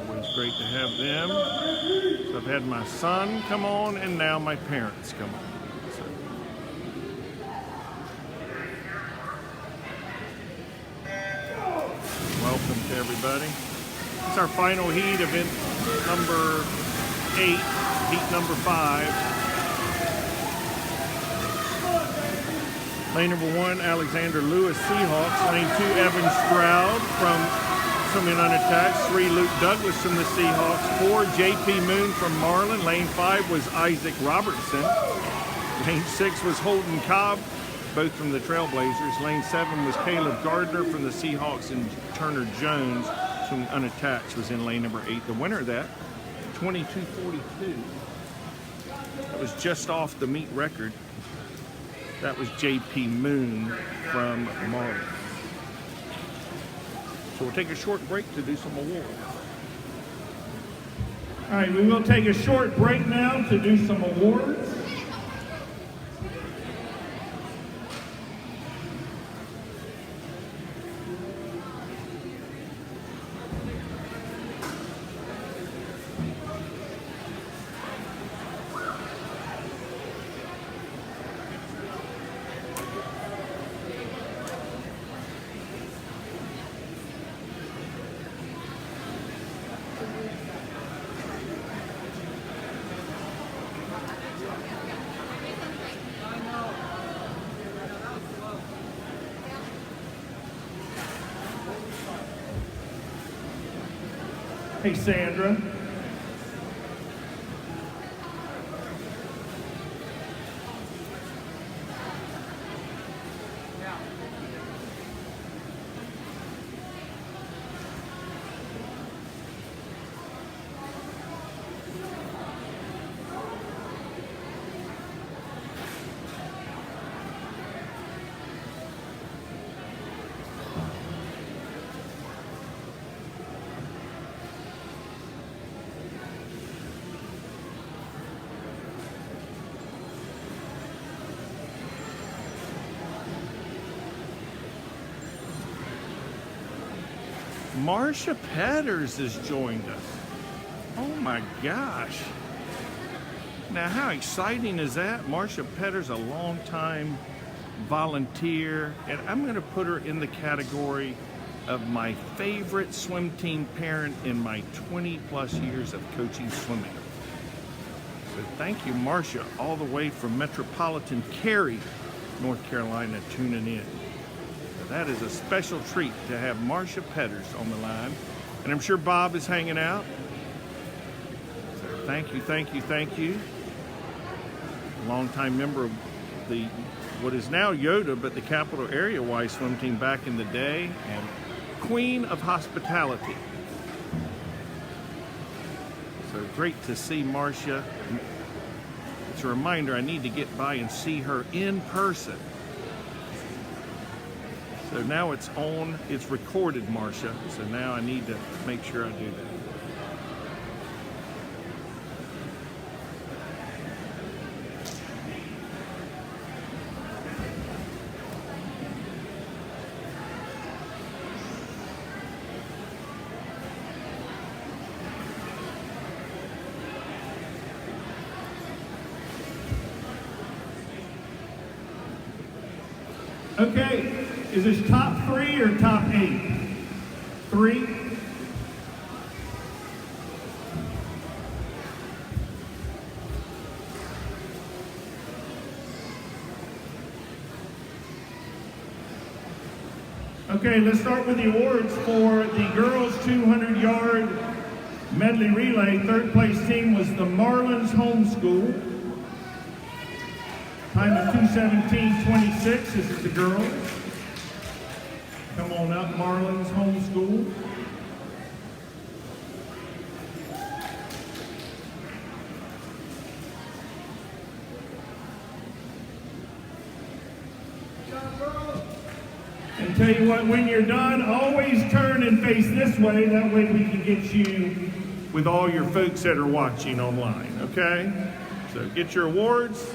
Always great to have them. So I've had my son come on and now my parents come on. So. Welcome to everybody. It's our final heat, event number 8, heat number 5. Lane number 1, Alexander Lewis Seahawks. Lane 2, Evan Stroud from swimming unattached. 3, Luke Douglas from the Seahawks. 4, J.P. Moon from Marlin. Lane 5 was Isaac Robertson. Lane 6 was Holden Cobb, both from the Trailblazers. Lane 7 was Caleb Gardner from the Seahawks, and Turner Jones from unattached was in lane number 8. The winner of that, 22.42. That was just off the meet record. That was J.P. Moon from Marlin. So we'll take a short break to do some awards. All right, we will take a short break now to do some awards. Hey, Sandra. Marsha Petters has joined us. Oh my gosh. Now how exciting is that? Marsha Petters, a longtime volunteer, and I'm going to put her in the category of my favorite swim team parent in my 20 plus years of coaching swimming. So thank you, Marsha, all the way from metropolitan Cary, North Carolina, tuning in. That is a special treat to have Marsha Petters on the line. And I'm sure Bob is hanging out. So thank you, thank you, thank you. Longtime member of the, what is now Yoda, but the Capital Area Y swim team back in the day, and Queen of Hospitality. So great to see Marsha. It's a reminder I need to get by and see her in person. So now it's on, it's recorded, Marsha. So now I need to make sure I do that. Okay. Is this top 3 or top 8? 3? Okay, let's start with the awards for the girls 200-yard medley relay. Third place team was the Marlins Homeschool. Time of 2:17.26. This is the girls. Come on up, Marlins Homeschool. And tell you what, when you're done, always turn and face this way. That way we can get you with all your folks that are watching online, okay? So get your awards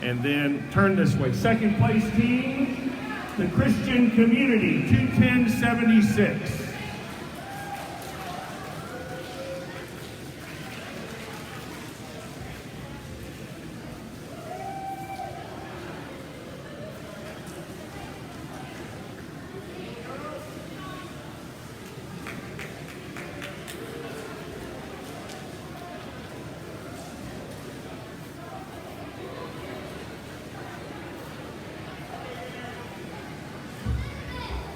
and then turn this way. Second place team, the Christian Community, 210.76.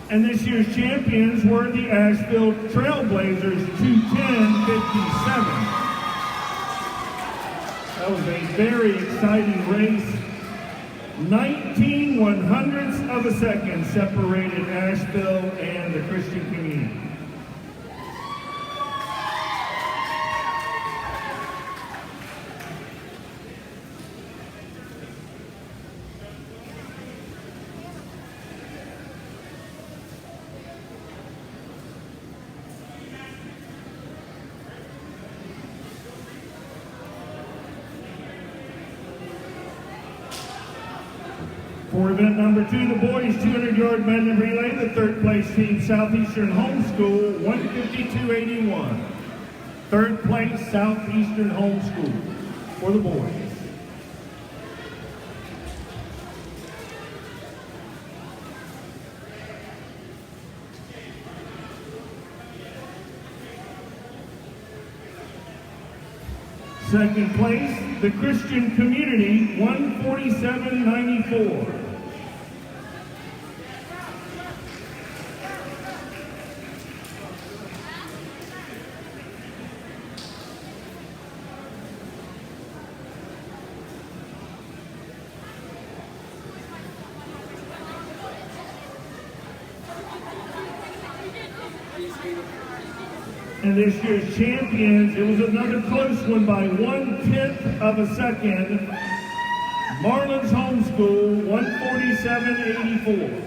And this year's champions were the Asheville Trailblazers, 210.57. That was a very exciting race. 19/100ths of a second separated Asheville and the Christian Community. For event number 2, the boys 200-yard medley relay, the third place team, Southeastern Homeschool, 152.81. Third place, Southeastern Homeschool for the boys. Second place, the Christian Community, 147.94. And this year's champions, it was another close one by 1/10 of a second. Marlins Homeschool, 147.84.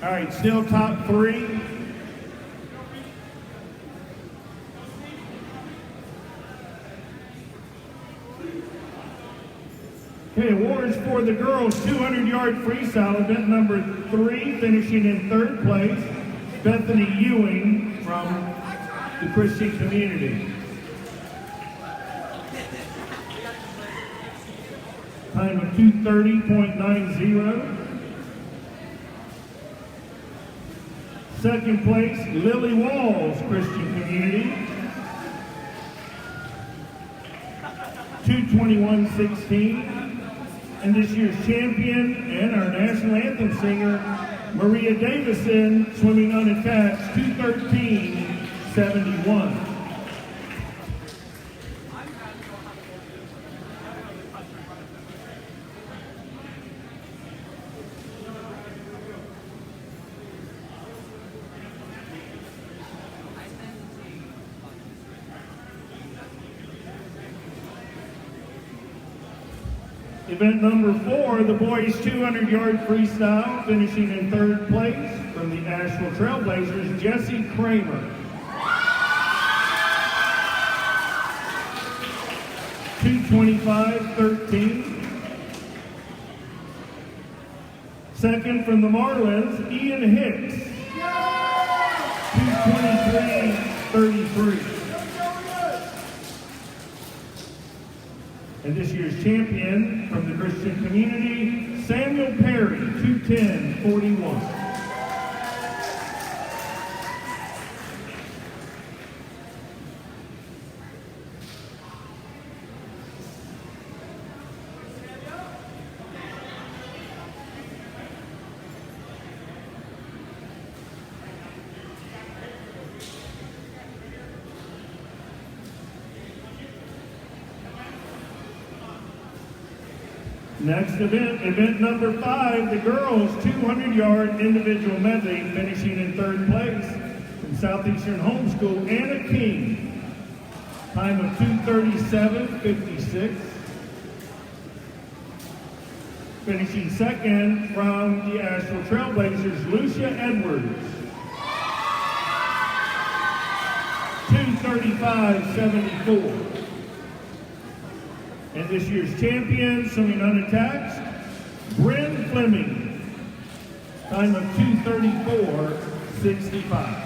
All right, still top 3. Okay, awards for the girls 200-yard freestyle, event number 3, finishing in third place, Bethany Ewing from the Christian Community. Time of 2:30.90. Second place, Lily Walls, Christian Community, 2:21.16. And this year's champion and our national anthem singer, Maria Davison, swimming unattached, 2:13.71. Event number 4, the boys 200-yard freestyle, finishing in third place from the Asheville Trailblazers, Jesse Kramer. 2:25.13. Second from the Marlins, Ian Hicks. 2:23.33. And this year's champion from the Christian Community, Samuel Perry, 2:10.41. Next event number 5, the girls 200-yard individual medley, finishing in 3rd place from Southeastern Homeschool, Anna King, time of 2:37.56. Finishing 2nd from the Asheville Trailblazers, Lucia Edwards, 2:35.74. And this year's champion, swimming unattached, Bryn Fleming, time of 2:34.65.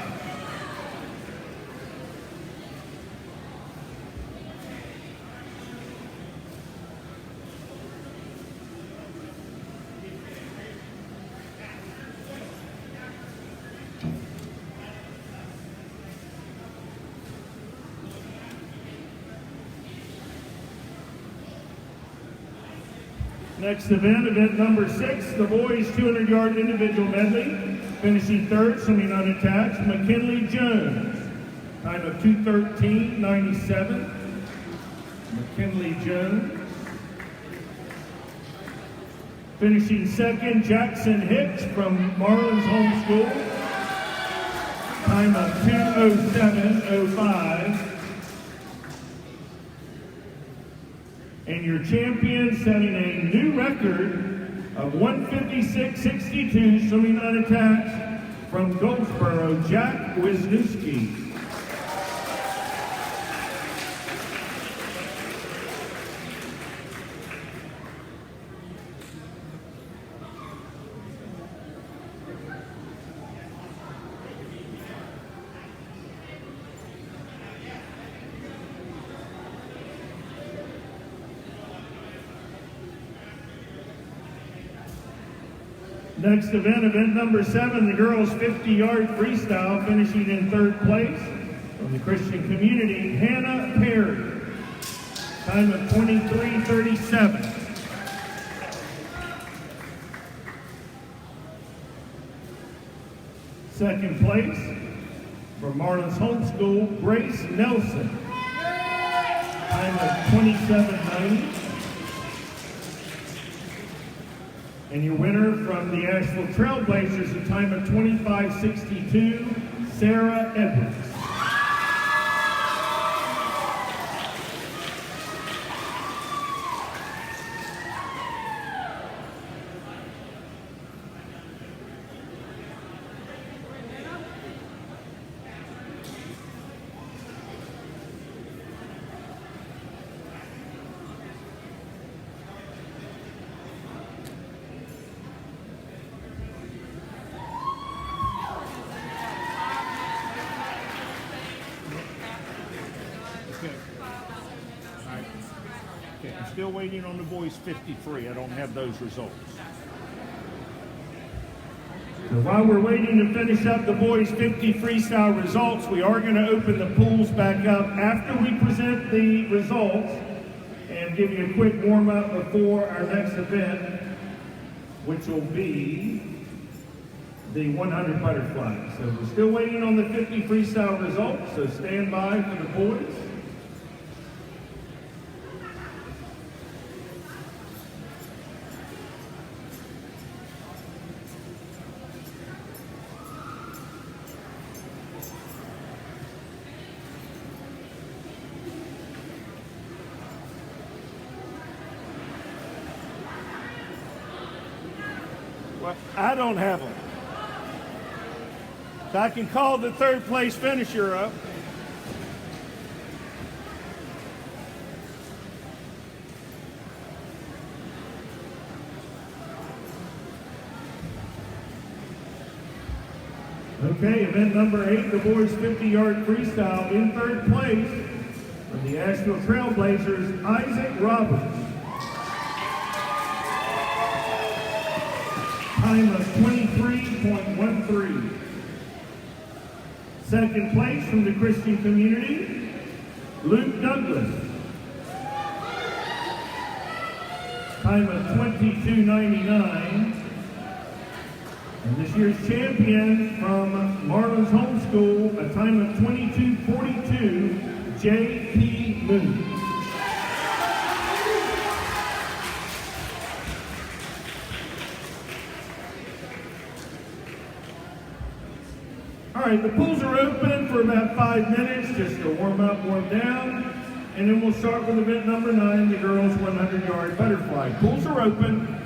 Next event number 6, the boys 200-yard individual medley, finishing 3rd, swimming unattached, McKinley Jones, time of 2:13.97. McKinley Jones. Finishing 2nd, Jackson Hicks from Marlins Homeschool, time of 2:07.05. And your champion, setting a new record of 156.62, swimming unattached, from Goldsboro, Jack Wisniewski. Next event number 7, the girls 50-yard freestyle, finishing in 3rd place from the Christian community, Hannah Perry, time of 23:37. Second place from Marlins Homeschool, Grace Nelson, time of 27:90. And your winner from the Asheville Trailblazers, a time of 25:62, Sarah Edwards. Okay, I'm still waiting on the boys 53. I don't have those results. So while we're waiting to finish up the boys 50 freestyle results, we are going to open the pools back up after we present the results and give you a quick warm-up before our next event, which will be the 100 butterfly. So we're still waiting on the 50 freestyle results, so stand by for the boys. Well, I don't have them. So I can call the 3rd place finisher up. Okay, event number 8, the boys 50-yard freestyle, in 3rd place from the Asheville Trailblazers, Isaac Roberts. Time of 23.13. Second place from the Christian community, Luke Douglas. Time of 22.99. And this year's champion from Marlins Homeschool, a time of 22:42, J.P. Moon. right, the pools are open for about 5 minutes, just to warm up, warm down. And then we'll start with event number 9, the girls 100-yard butterfly. Pools are open.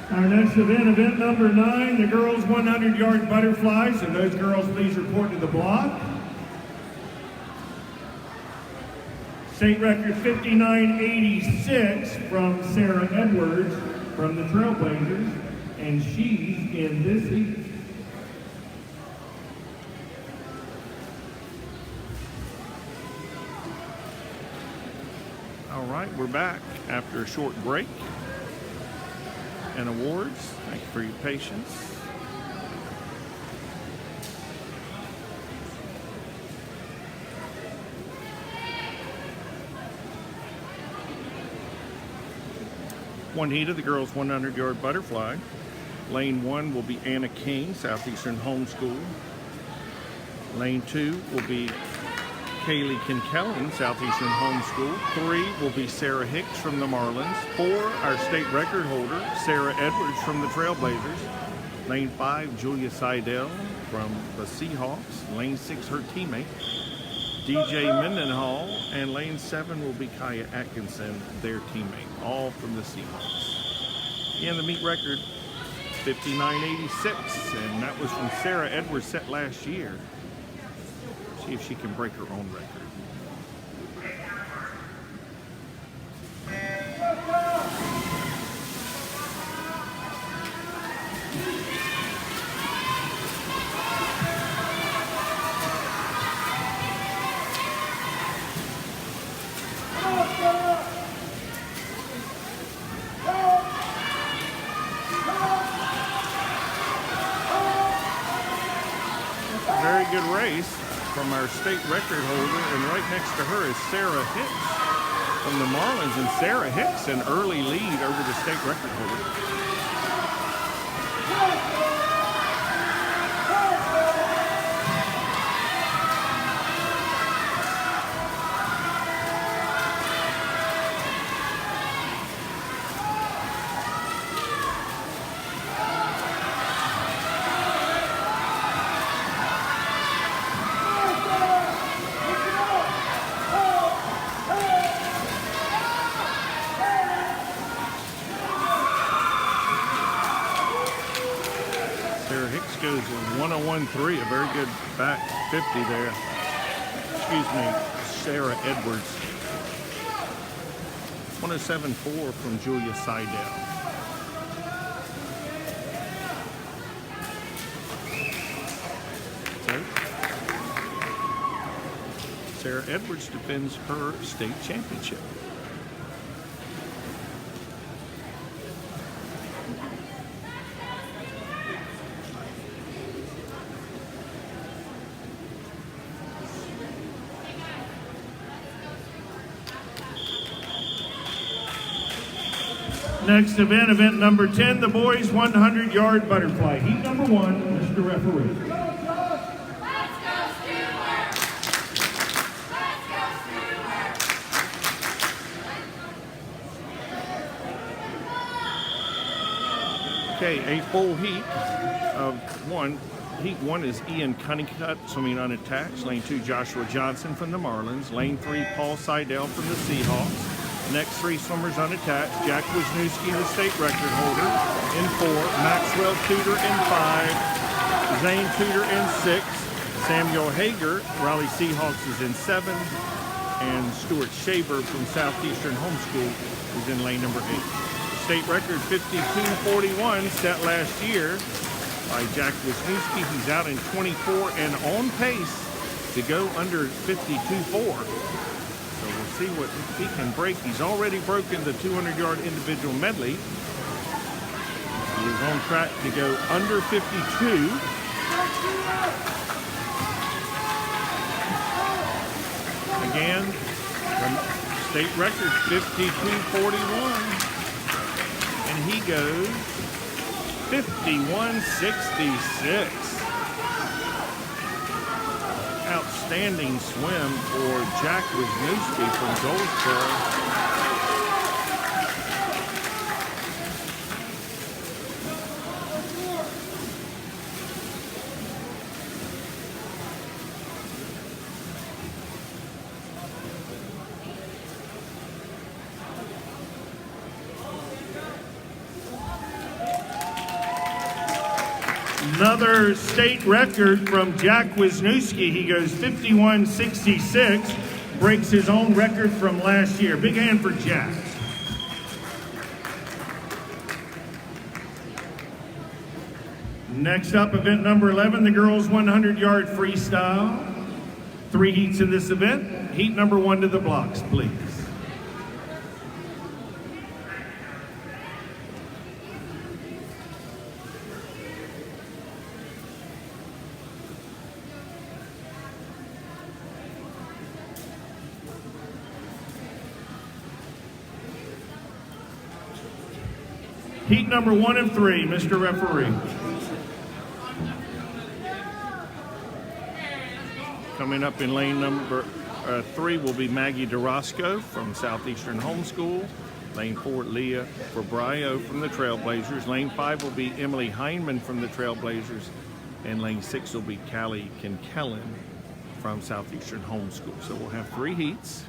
Our next event, event number 9, the girls 100-yard butterfly. So those girls, please report to the block. State record 59.86 from Sarah Edwards from the Trailblazers, and she's in this heat. All right, we're back after a short break and awards. Thank you for your patience. One heat of the girls 100-yard butterfly. Lane 1 will be Anna King, Southeastern Homeschool. Lane 2 will be Kaylee Kinkellen, Southeastern Homeschool. 3 will be Sarah Hicks from the Marlins. 4, our state record holder, Sarah Edwards from the Trailblazers. Lane 5, Julia Seidel from the Seahawks. Lane 6, her teammate, DJ Mendenhall. And lane 7 will be Kaya Atkinson, their teammate, all from the Seahawks. Again, the meet record, 59.86, and that was from Sarah Edwards, set last year. See if she can break her own record. Very good race from our state record holder, and right next to her is Sarah Hicks from the Marlins, and Sarah Hicks an early lead over the state record holder. Sarah Hicks goes 101.3, a very good back 50 there. Excuse me, Sarah Edwards. 107.4 from Julia Seidel. So, Sarah Edwards defends her state championship. Next event, event number 10, the boys 100-yard butterfly. Heat number 1, Mr. Referee. Let's go, Stewart! Let's go, Stewart! Okay, a full heat of 1. Heat 1 is Ian Cunningham swimming unattached. Lane 2, Joshua Johnson from the Marlins. Lane 3, Paul Seidel from the Seahawks. Next 3 swimmers unattached. Jack Wisniewski, the state record holder, in 4. Maxwell Tudor in 5. Zane Tudor in 6. Samuel Hager, Raleigh Seahawks, is in 7. And Stuart Shaver from Southeastern Homeschool is in lane number 8. State record 52.41 set last year by Jack Wisniewski. He's out in 24 and on pace to go under 52.4. So we'll see what he can break. He's already broken the 200-yard individual medley. He is on track to go under 52. Again, the state record 52.41. And he goes 51.66. Outstanding swim for Jack Wisniewski from Goldsboro. Another state record from Jack Wisniewski. He goes 51.66, breaks his own record from last year. Big hand for Jack. Next up, event number 11, the girls 100-yard freestyle. 3 heats in this event. Heat number 1 to the blocks, please. Heat number 1 of 3, Mr. Referee. Coming up in lane number 3 will be Maggie DeRosco from Southeastern Homeschool. Lane 4, Leah Fabrio from the Trailblazers. Lane 5 will be Emily Heineman from the Trailblazers. And lane 6 will be Callie Kinkellen from Southeastern Homeschool. So we'll have 3 heats.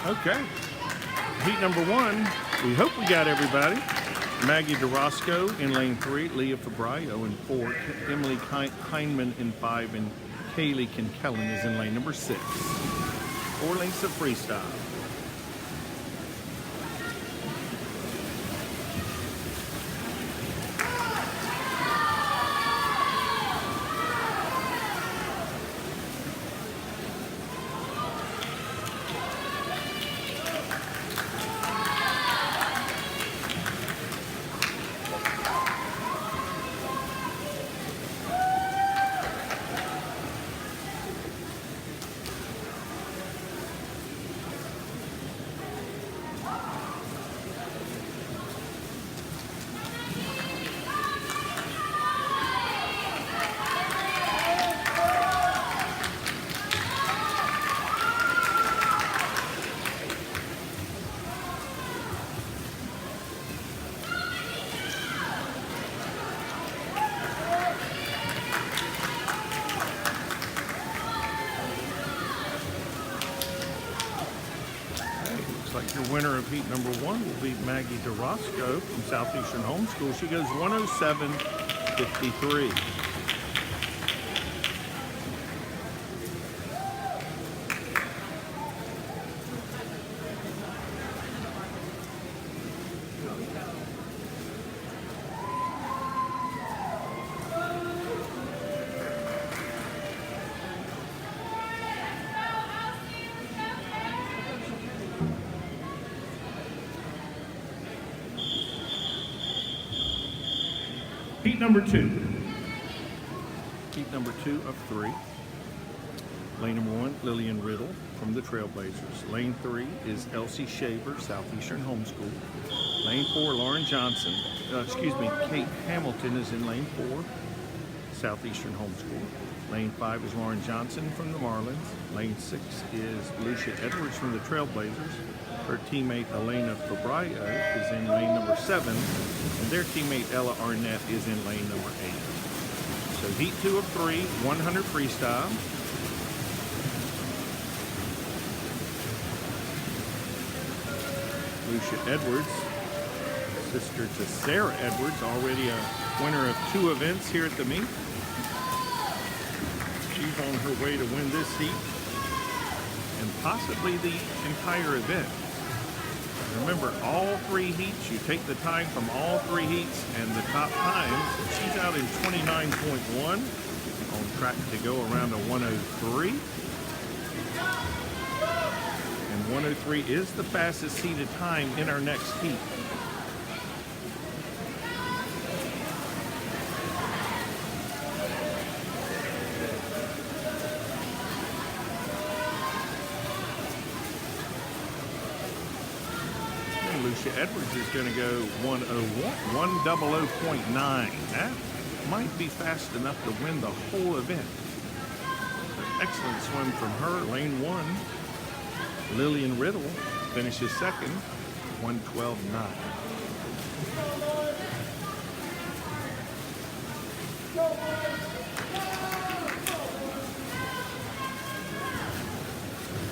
Okay. Heat number 1, we hope we got everybody. Maggie DeRosco in lane 3, Leah Fabrio in 4, Emily Heineman in 5, and Kaylee Kinkellen is in lane number 6. 4 lanes of freestyle. Looks like your winner of heat number 1 will be Maggie DeRosco from Southeastern Homeschool. She goes 107.53. Heat number 2. Heat number 2 of 3. Lane number 1, Lillian Riddle from the Trailblazers. Lane 3 is Elsie Shaver, Southeastern Homeschool. Lane 4, Lauren Johnson, Kate Hamilton is in lane 4, Southeastern Homeschool. Lane 5 is Lauren Johnson from the Marlins. Lane 6 is Lucia Edwards from the Trailblazers. Her teammate Elena Fabryo is in lane number 7, and their teammate Ella Arnett is in lane number 8. So heat 2 of 3, 100 freestyle. Lucia Edwards, sister to Sarah Edwards, already a winner of 2 events here at the meet. She's on her way to win this heat and possibly the entire event. Remember, all 3 heats, you take the time from all 3 heats and the top times. She's out in 29.1, on track to go around a 103. And 103 is the fastest seated time in our next heat. Lucia Edwards is going to go 100.9. That might be fast enough to win the whole event. An excellent swim from her. Lane 1, Lillian Riddle finishes second, 112.9.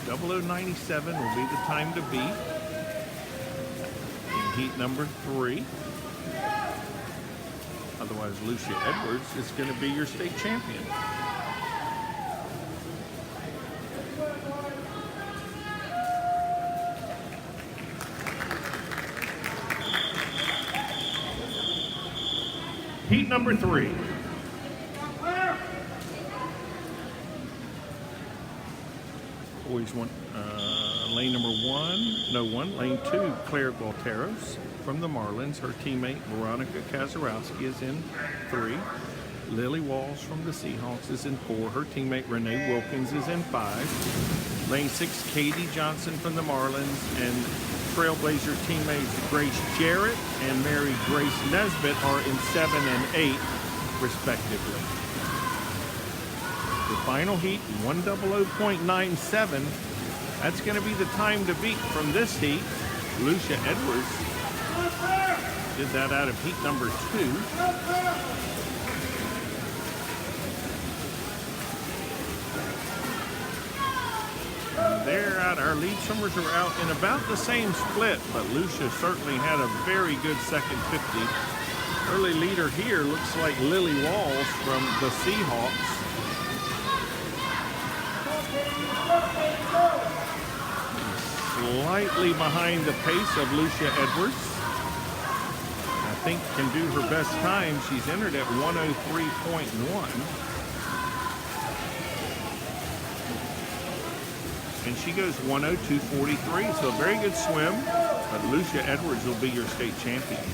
.0097 will be the time to beat. Heat number 3. Otherwise, Lucia Edwards is going to be your state champion. Heat number 3. Boys want lane number 1, lane 2, Claire Gualteros from the Marlins. Her teammate Veronica Kazarowski is in 3. Lily Walls from the Seahawks is in 4. Her teammate Renee Wilkins is in 5. Lane 6, Katie Johnson from the Marlins, and Trailblazer teammates Grace Jarrett and Mary Grace Nesbitt are in 7 and 8, respectively. The final heat, 100.97. That's going to be the time to beat from this heat. Lucia Edwards did that out of heat number 2. And they're out. Our lead swimmers are out in about the same split, but Lucia certainly had a very good second 50. Early leader here looks like Lily Walls from the Seahawks. Slightly behind the pace of Lucia Edwards. I think can do her best time. She's entered at 103.1. And she goes 102.43, so a very good swim. But Lucia Edwards will be your state champion.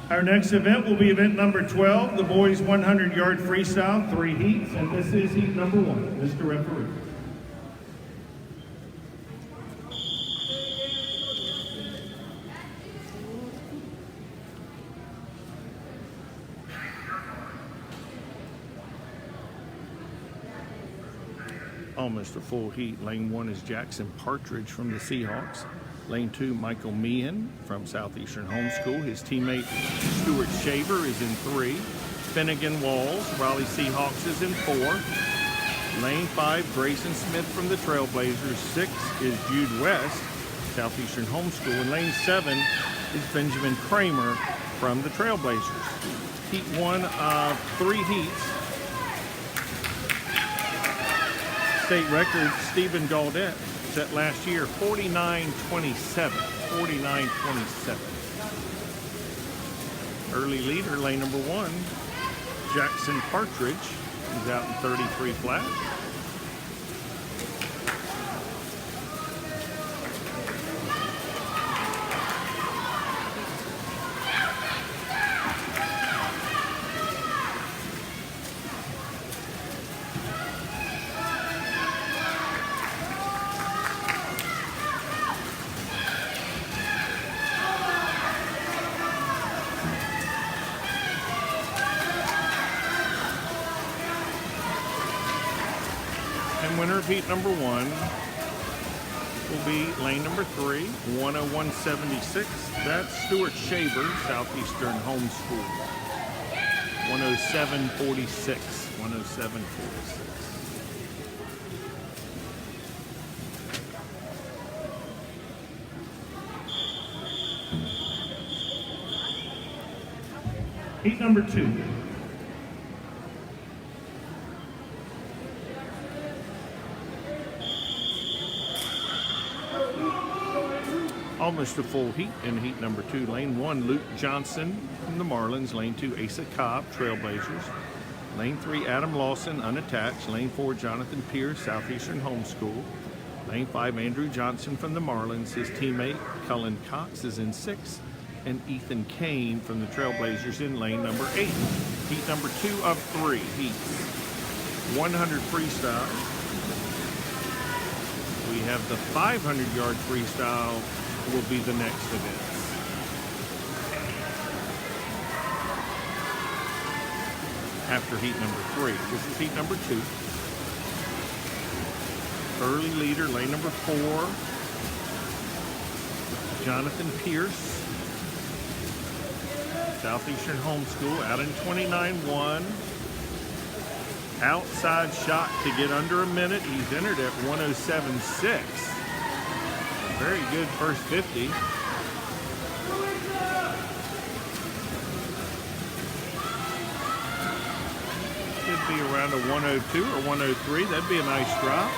Our next event will be event number 12, the boys 100-yard freestyle, 3 heats, and this is heat number 1. Mr. Referee. Almost a full heat. Lane 1 is Jackson Partridge from the Seahawks. Lane 2, Michael Meehan from Southeastern Homeschool. His teammate Stuart Shaver is in 3. Finnegan Walls, Raleigh Seahawks, is in 4. Lane 5, Grayson Smith from the Trailblazers. 6 is Jude West, Southeastern Homeschool. And lane 7 is Benjamin Kramer from the Trailblazers. Heat 1 of 3 heats. state record Stephen Gaudette set last year, 49.27. 49.27. Early leader, lane number 1, Jackson Partridge. He's out in 33 flat. And winner of heat number 1 will be lane number 3, 101.76. That's Stuart Shaver, Southeastern Homeschool. 107.46. 107.46. Heat number 2. Almost a full heat in heat number 2. Lane 1, Luke Johnson from the Marlins. Lane 2, Asa Cobb, Trailblazers. Lane 3, Adam Lawson, unattached. Lane 4, Jonathan Pierce, Southeastern Homeschool. Lane 5, Andrew Johnson from the Marlins. His teammate, Cullen Cox, is in 6th. And Ethan Kane from the Trailblazers in lane number 8. Heat number 2 of 3 heats. 100 freestyle. We have the 500-yard freestyle will be the next event. After heat number 3. This is heat number 2. Early leader, lane number 4. Jonathan Pierce, Southeastern Homeschool, out in 29.1. Outside shot to get under a minute. He's entered at 107.6. Very good first 50. Could be around a 102 or 103. That'd be a nice drop.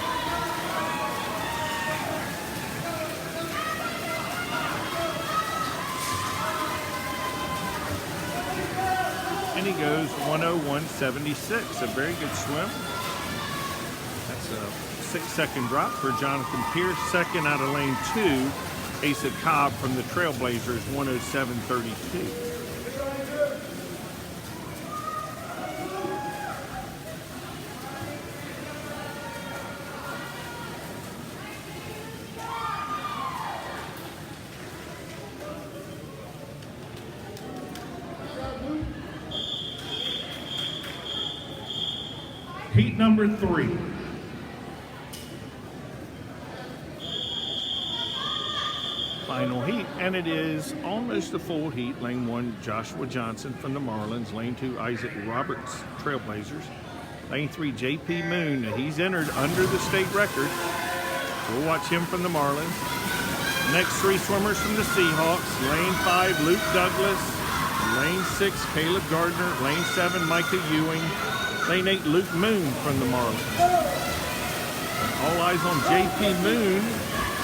And he goes 101.76, a very good swim. That's a 6-second drop for Jonathan Pierce. Second out of lane 2, Asa Cobb from the Trailblazers, 107.32. Heat number 3. Final heat, and it is almost a full heat. Lane 1, Joshua Johnson from the Marlins. Lane 2, Isaac Roberts, Trailblazers. Lane 3, J.P. Moon. He's entered under the state record. We'll watch him from the Marlins. Next 3 swimmers from the Seahawks. Lane 5, Luke Douglas. Lane 6, Caleb Gardner. Lane 7, Micah Ewing. Lane 8, Luke Moon from the Marlins. All eyes on J.P. Moon,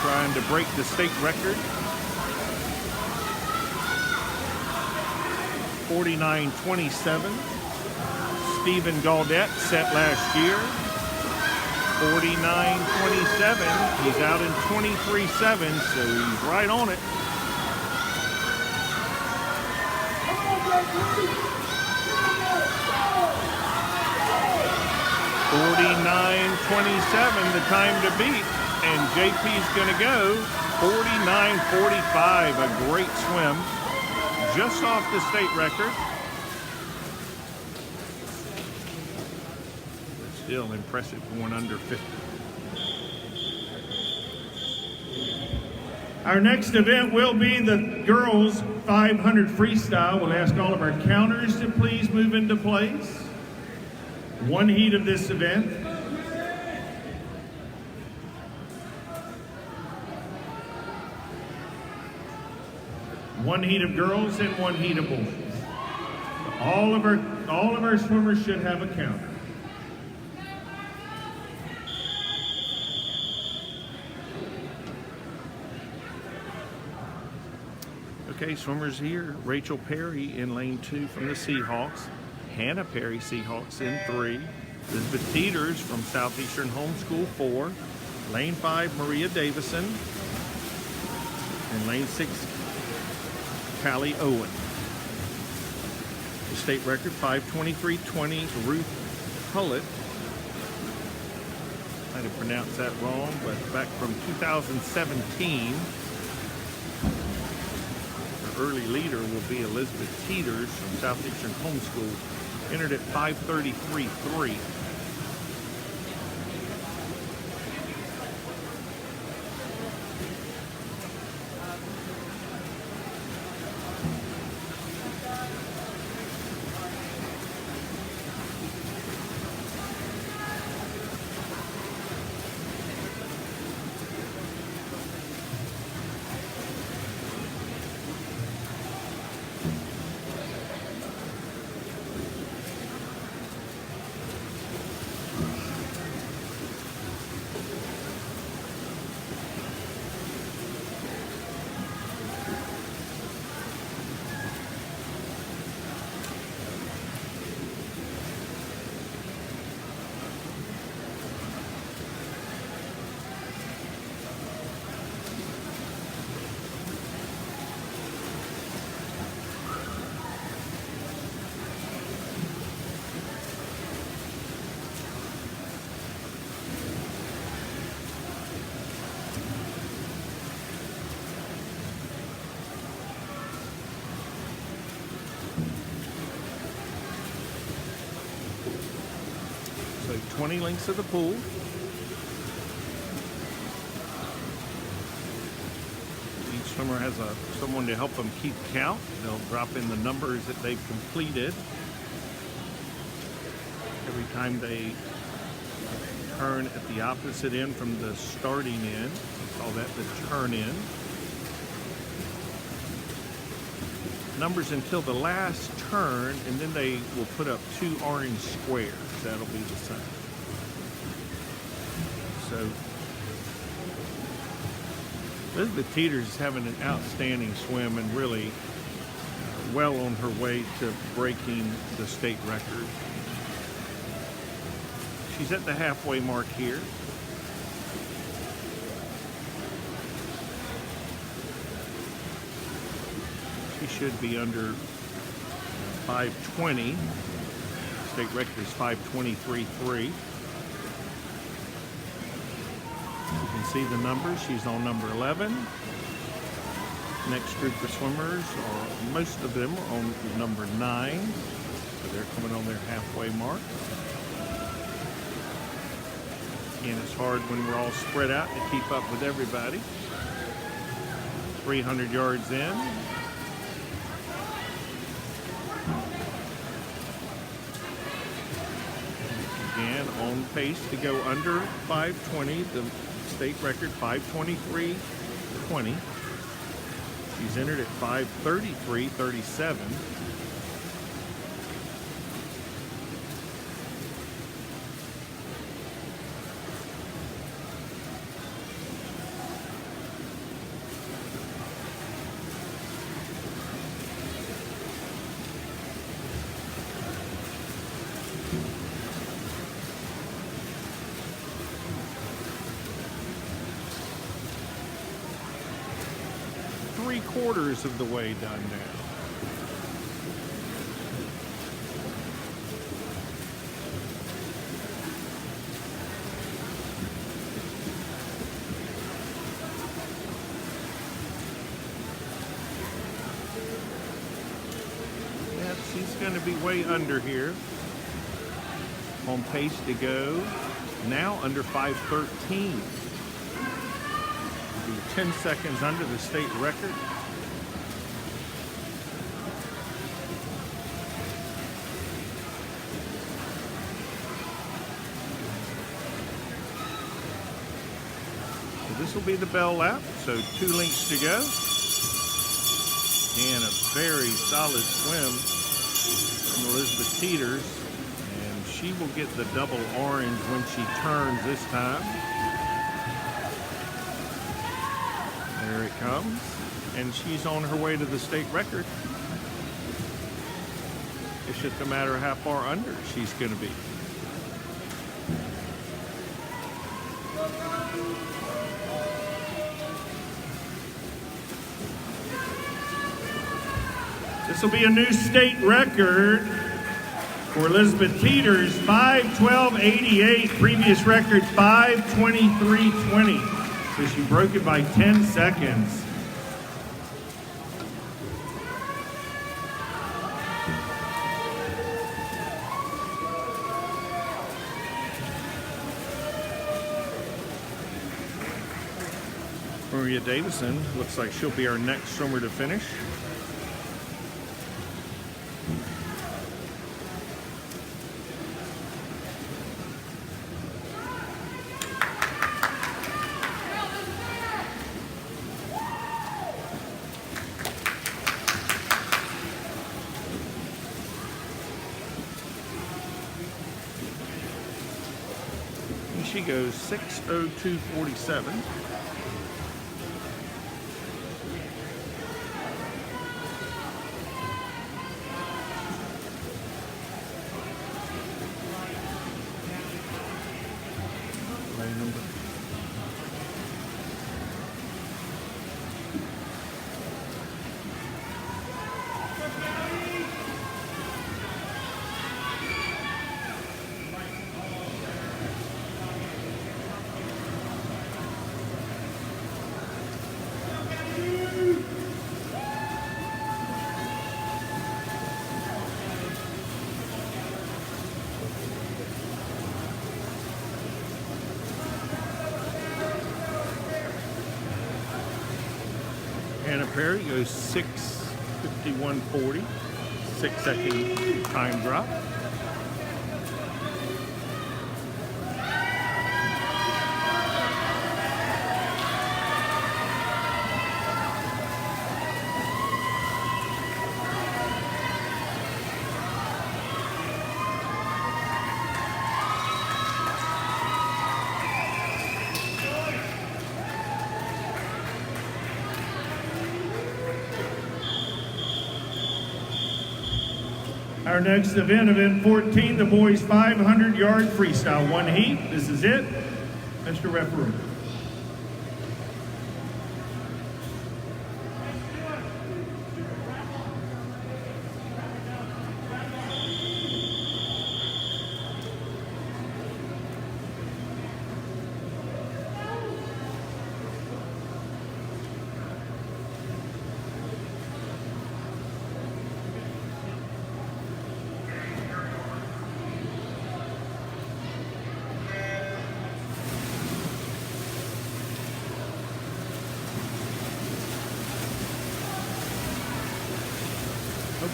trying to break the state record. 49.27. Stephen Gaudette set last year. 49.27. He's out in 23.7, so he's right on it. $49.27, the time to beat, and JP's going to go 49.45, a great swim, just off the state record. But still impressive going under 50. Our next event will be the girls 500 freestyle. We'll ask all of our counters to please move into place. One heat of this event. One heat of girls and one heat of boys. All of our swimmers should have a counter. Okay, swimmers here. Rachel Perry in lane 2 from the Seahawks. Hannah Perry, Seahawks in 3. Elizabeth Teeters from Southeastern Homeschool 4. Lane 5, Maria Davison. And lane 6, Callie Owen. The state record, 5:23:20, Ruth Hullett. Might have pronounced that wrong, but back from 2017. The early leader will be Elizabeth Teeters from Southeastern Homeschool. Entered at 5:33:3. So 20 lengths of the pool. Each swimmer has someone to help them keep count. They'll drop in the numbers that they've completed. Every time they turn at the opposite end from the starting end, we call that the turn in. Numbers until the last turn, and then they will put up 2 orange squares. That'll be the same. So Elizabeth Teeters is having an outstanding swim and really well on her way to breaking the state record. She's at the halfway mark here. She should be under 5:20. State record is 5:23:3. You can see the numbers. She's on number 11. Next group of swimmers, most of them are on number 9. So they're coming on their halfway mark. Again, it's hard when we're all spread out to keep up with everybody. 300 yards in. Again, on pace to go under 5:20, the state record 5:23:20. She's entered at 5:33:37. Three-quarters of the way done now. Yep, she's going to be way under here. On pace to go now under 5:13. 10 seconds under the state record. So this will be the bell lap. So 2 lengths to go. And a very solid swim from Elizabeth Teeters. And she will get the double orange when she turns this time. There it comes. and she's on her way to the state record. It's just a matter of how far under she's going to be. This will be a new state record for Elizabeth Teeters, 5:12.88. Previous record 5:23.20. So she broke it by 10 seconds. Maria Davison looks like she'll be our next swimmer to finish. And she goes 6:02.47. Hannah Perry goes 6:51.40, 6-second time drop. Our next event 14, the boys 500-yard freestyle. One heat. This is it. Mr. Referee.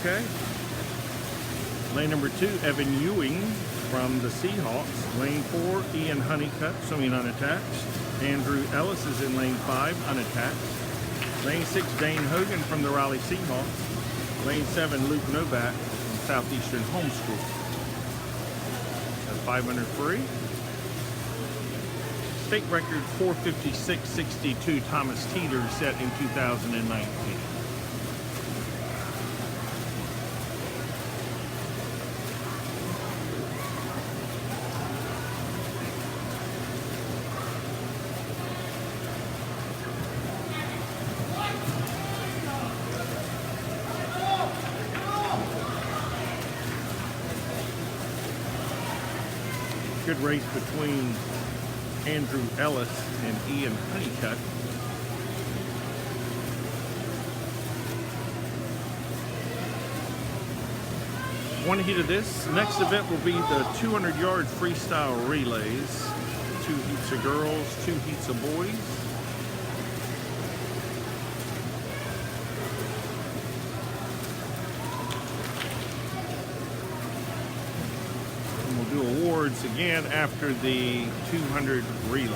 Okay. Lane number 2, Evan Ewing from the Seahawks. Lane 4, Ian Honeycutt, swimming unattached. Andrew Ellis is in lane 5, unattached. Lane 6, Dane Hogan from the Raleigh Seahawks. Lane 7, Luke Novak from Southeastern Homeschool. That's 500 free. State record 4:56.62, Thomas Teeter, set in 2019. Good race between Andrew Ellis and Ian Honeycutt. One heat of this. Next event will be the 200-yard freestyle relays. 2 heats of girls, 2 heats of boys. Do awards again after the 200 relays.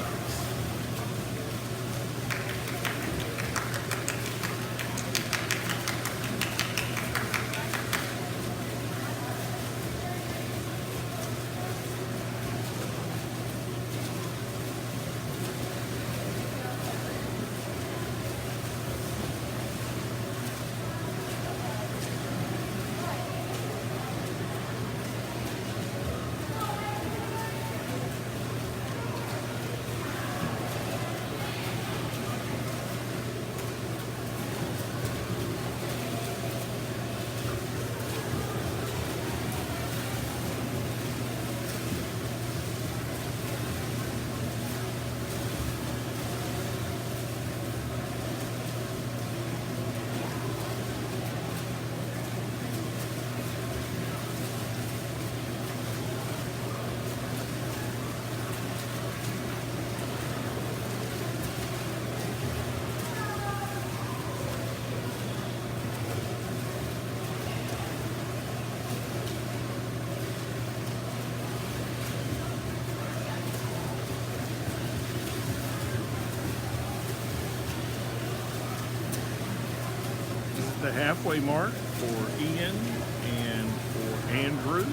the halfway mark for Ian and for Andrew.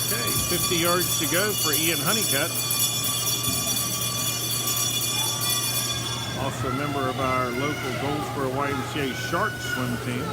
Okay, 50 yards to go for Ian Honeycutt. Also a member of our local Goldsboro YMCA Shark swim team.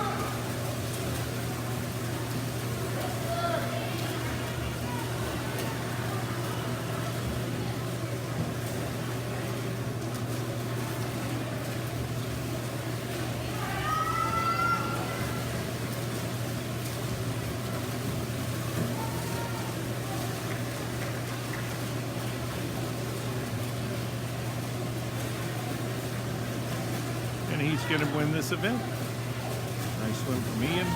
And he's going to win this event. Nice swim from Ian.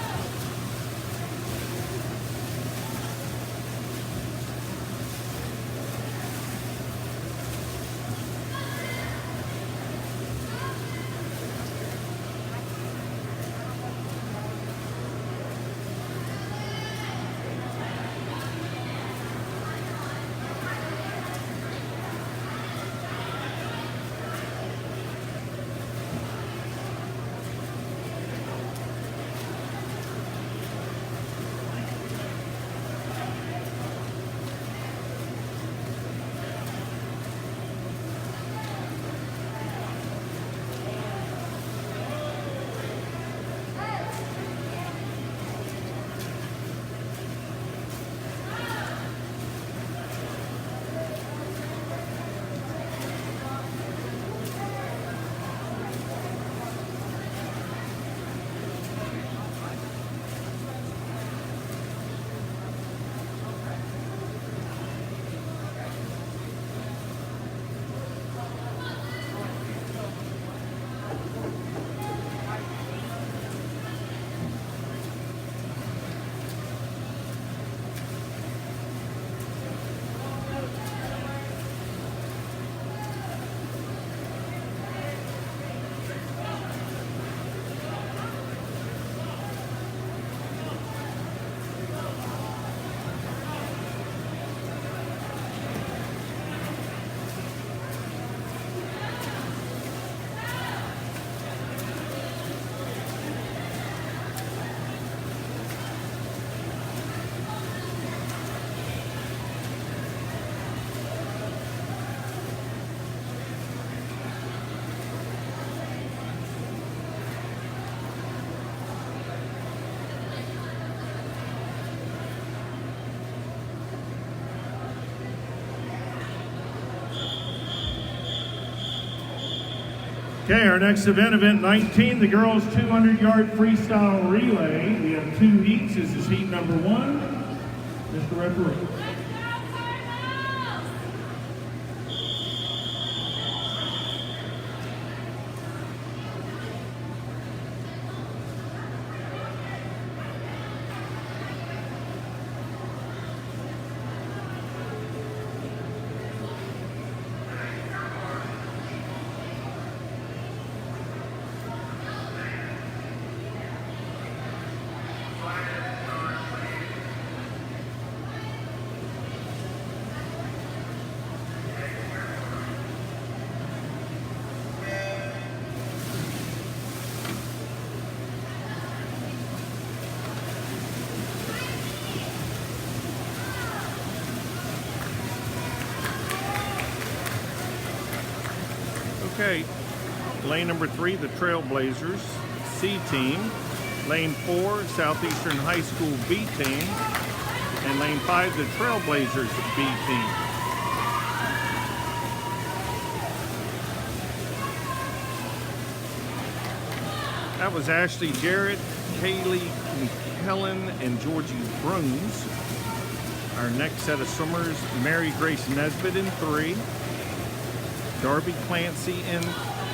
Okay, our next event 19, the girls 200-yard freestyle relay. We have 2 heats. This is heat number 1. Mr. Referee. Okay, lane number 3, the Trailblazers C team. Lane 4, Southeastern High School B team. And lane 5, the Trailblazers B team. That was Ashley Jarrett, Kaylee McKellen, and Georgie Bruns. Our next set of swimmers, Mary Grace Nesbitt in 3. Darby Clancy in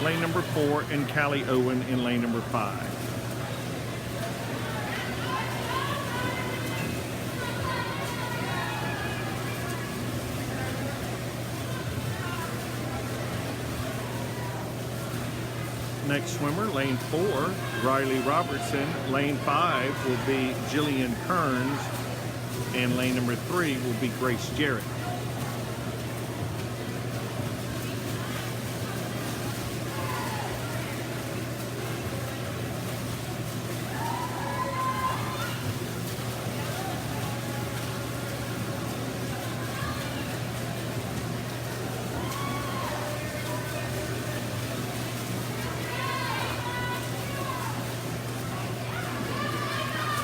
lane number 4, and Callie Owen in lane number 5. Next swimmer, lane 4, Riley Robertson. Lane 5 will be Jillian Kearns, and lane number 3 will be Grace Jarrett.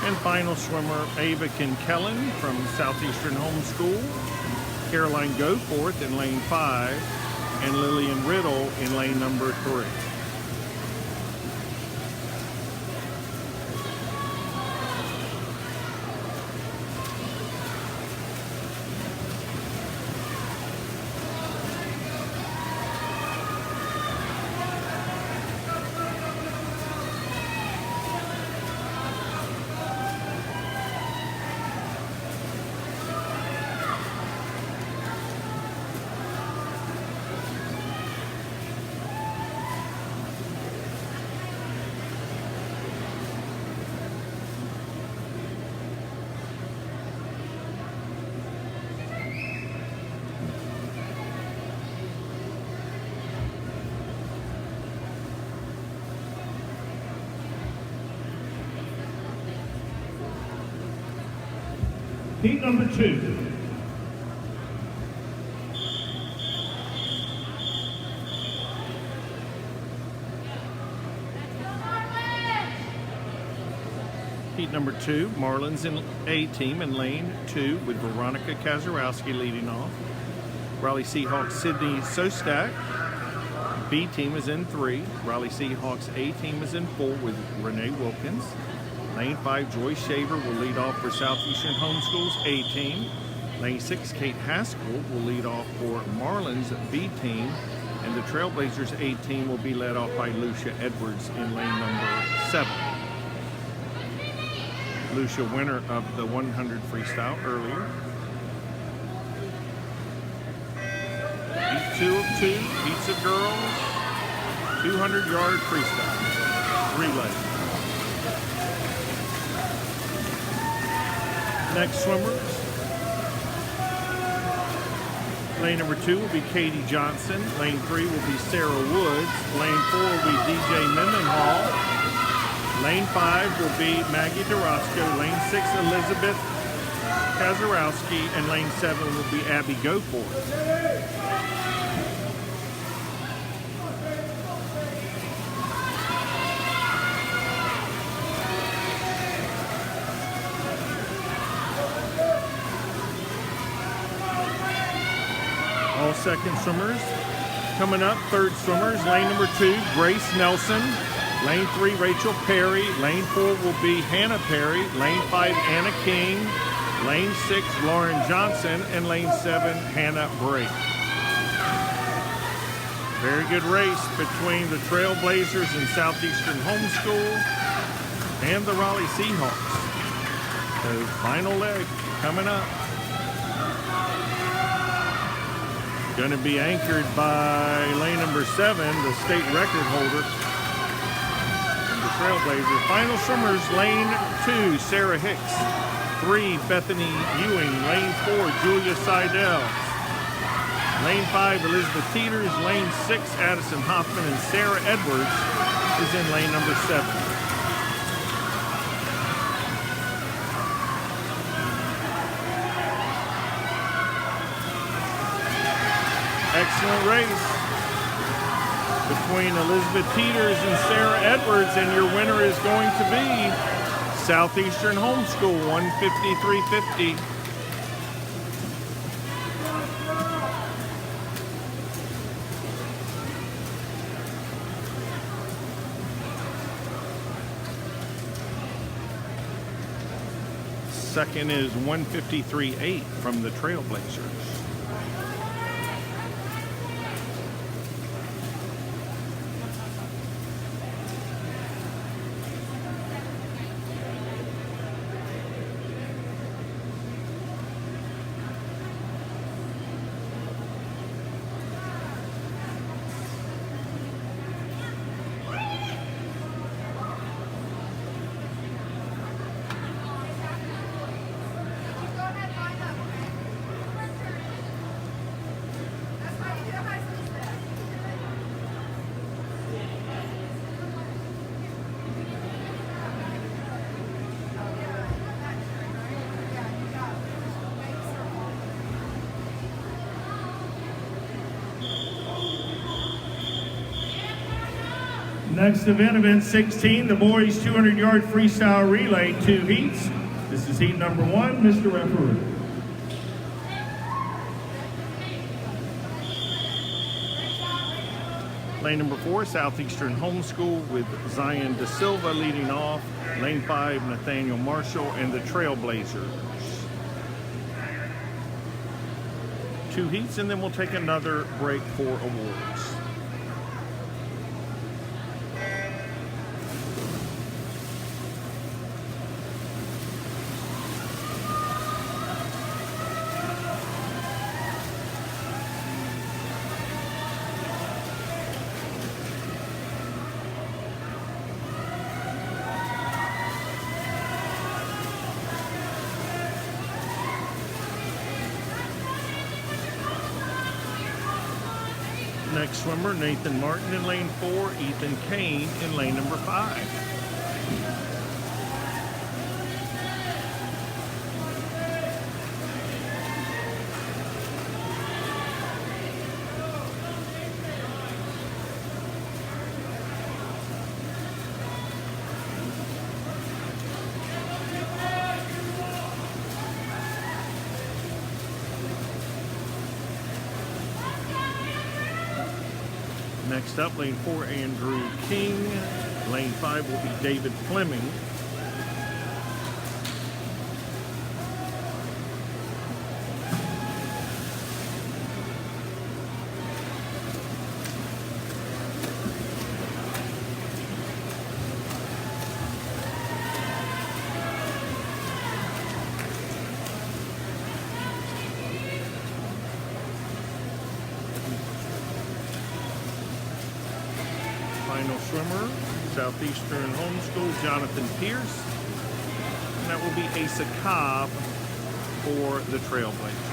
And final swimmer, Ava Kellen from Southeastern Homeschool. Caroline Goforth in lane 5, and Lillian Riddle in lane number 3. Heat number 2. Heat number 2, Marlins in A team in lane 2 with Veronica Kazarowski leading off. Raleigh Seahawks Sydney Sostak. B team is in 3. Raleigh Seahawks A team is in 4 with Renee Wilkins. Lane 5, Joyce Shaver will lead off for Southeastern Homeschool's A team. Lane 6, Kate Haskell will lead off for Marlins B team. And the Trailblazers A team will be led off by Lucia Edwards in lane number 7. Lucia, winner of the 100 freestyle earlier. Heat 2 of 2, heats of girls, 200-yard freestyle relay. Next swimmers. Lane number 2 will be Katie Johnson. Lane 3 will be Sarah Woods. Lane 4 will be DJ Mendenhall. Lane 5 will be Maggie DeRosco. Lane 6, Elizabeth Kazarowski. And lane 7 will be Abby Goforth. All second swimmers, coming up. Third swimmers, lane number 2, Grace Nelson. Lane 3, Rachel Perry. Lane 4 will be Hannah Perry. Lane 5, Anna King. Lane 6, Lauren Johnson. And lane 7, Hannah Brake. Very good race between the Trailblazers and Southeastern Homeschool and the Raleigh Seahawks. So final leg coming up. Going to be anchored by lane number 7, the state record holder, and the Trailblazers. Final swimmers, lane 2, Sarah Hicks. 3, Bethany Ewing. Lane 4, Julia Seidel. Lane 5, Elizabeth Teeters. Lane 6, Addison Hoffman. And Sarah Edwards is in lane number 7. Excellent race between Elizabeth Teeters and Sarah Edwards, and your winner is going to be Southeastern Homeschool, 153.50. Second is 153.8 from the Trailblazers. Next event 16, the boys 200-yard freestyle relay, 2 heats. This is heat number 1, Mr. Referee. Lane number 4, Southeastern Homeschool with Zion Da Silva leading off. Lane 5, Nathaniel Marshall and the Trailblazers. 2 heats, and then we'll take another break for awards. Next swimmer, Nathan Martin in lane 4, Ethan Kane in lane number 5. Next up, lane 4, Andrew King. Lane 5 will be David Fleming. Final swimmer, Southeastern Homeschool, Jonathan Pierce. And that will be Asa Cobb for the Trailblazers.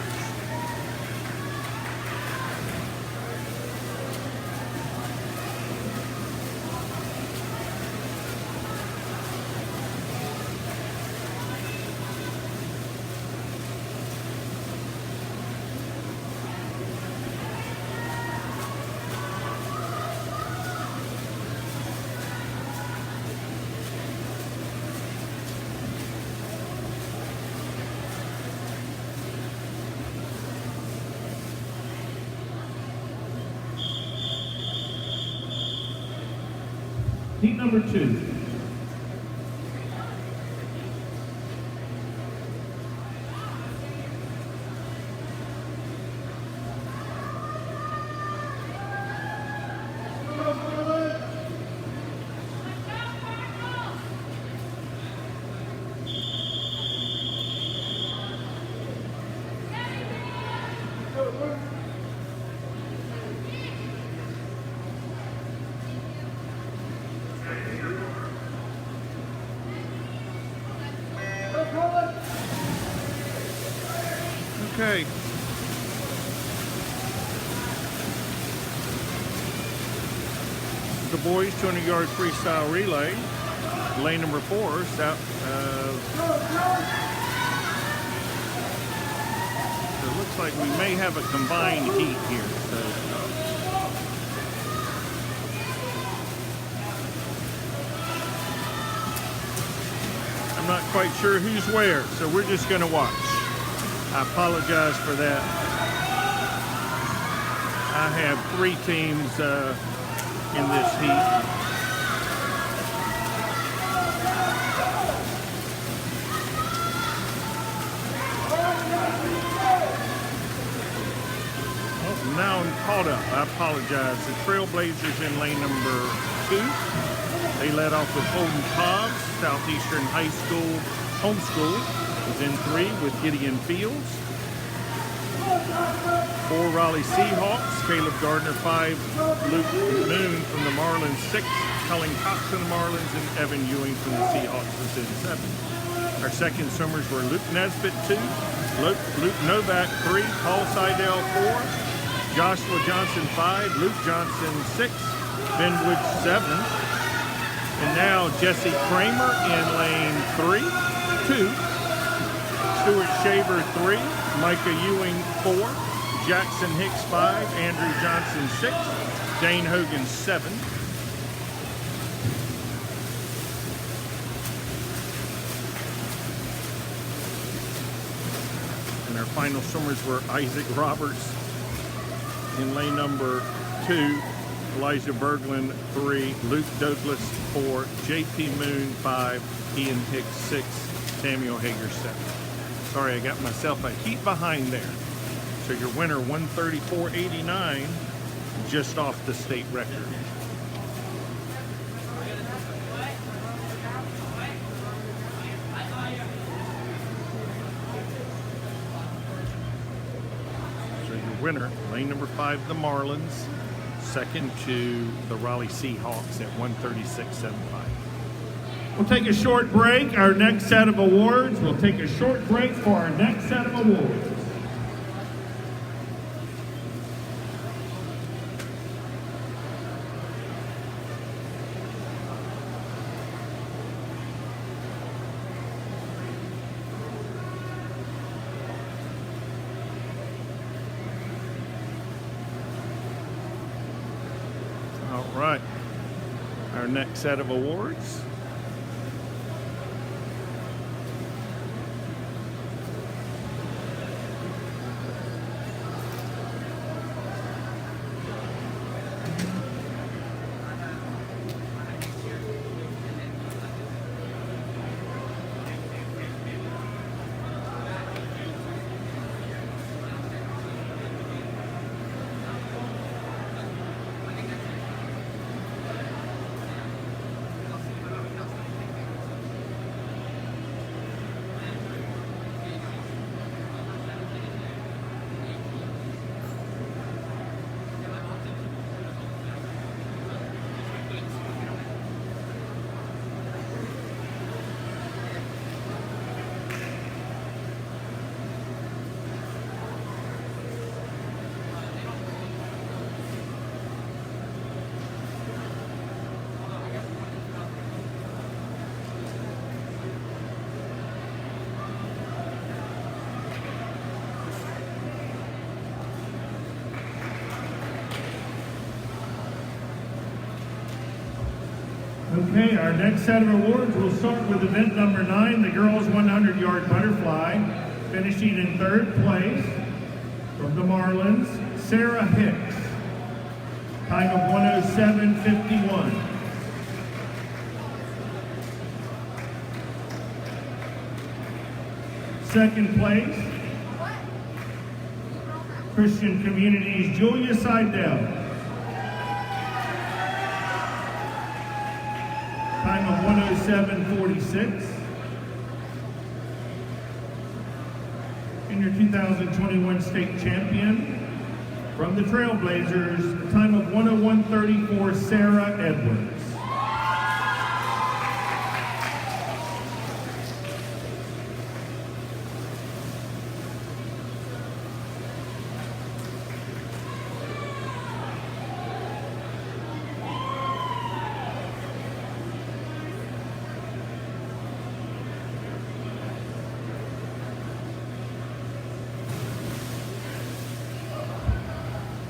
Heat number 2. Okay. The boys 200-yard freestyle relay, lane number 4, south. So it looks like we may have a combined heat here. So. I'm not quite sure who's where, so we're just going to watch. I apologize for that. I have 3 teams in this heat. Oh, now I'm caught up. I apologize. The Trailblazers in lane number 2. They led off with Holden Cobbs, Southeastern High School homeschool. Was in 3 with Gideon Fields. 4 Raleigh Seahawks, Caleb Gardner 5, Luke Moon from the Marlins 6, Cullen Cox from the Marlins, and Evan Ewing from the Seahawks was in 7. Our second swimmers were Luke Nesbitt 2, Luke Novak 3, Paul Seidel 4, Joshua Johnson 5, Luke Johnson 6, Ben Woods 7, and now Jesse Kramer in lane 3, 2. Stuart Shaver 3, Micah Ewing 4, Jackson Hicks 5, Andrew Johnson 6, Dane Hogan 7. And our final swimmers were Isaac Roberts in lane number 2, Elijah Berglund 3, Luke Douglas 4, JP Moon 5, Ian Hicks 6, Samuel Hager 7. Sorry, I got myself a heat behind there. So your winner, 134.89, just off the state record. So your winner, lane number 5, the Marlins. Second to the Raleigh Seahawks at 136.75. We'll take a short break. Our next set of awards. We'll take a short break for our next set of awards. All right. Our next set of awards. Okay, our next set of awards, we'll start with event number 9, the girls 100-yard butterfly. Finishing in 3rd place from the Marlins, Sarah Hicks. Time of 107.51. Second place, Christian Communities Julia Seidel. Time of 1:07:46. And your 2021 state champion from the Trailblazers, time of 1:01:34, Sarah Edwards.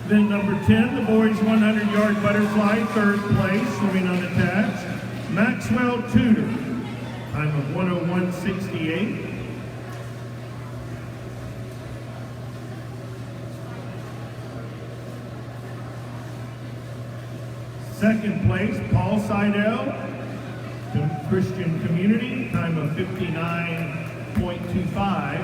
Then number 10, the boys 100-yard butterfly, third place, swimming unattached, Maxwell Tudor, time of 1:01:68. Second place, Paul Seidel, Christian Community, time of 59.25.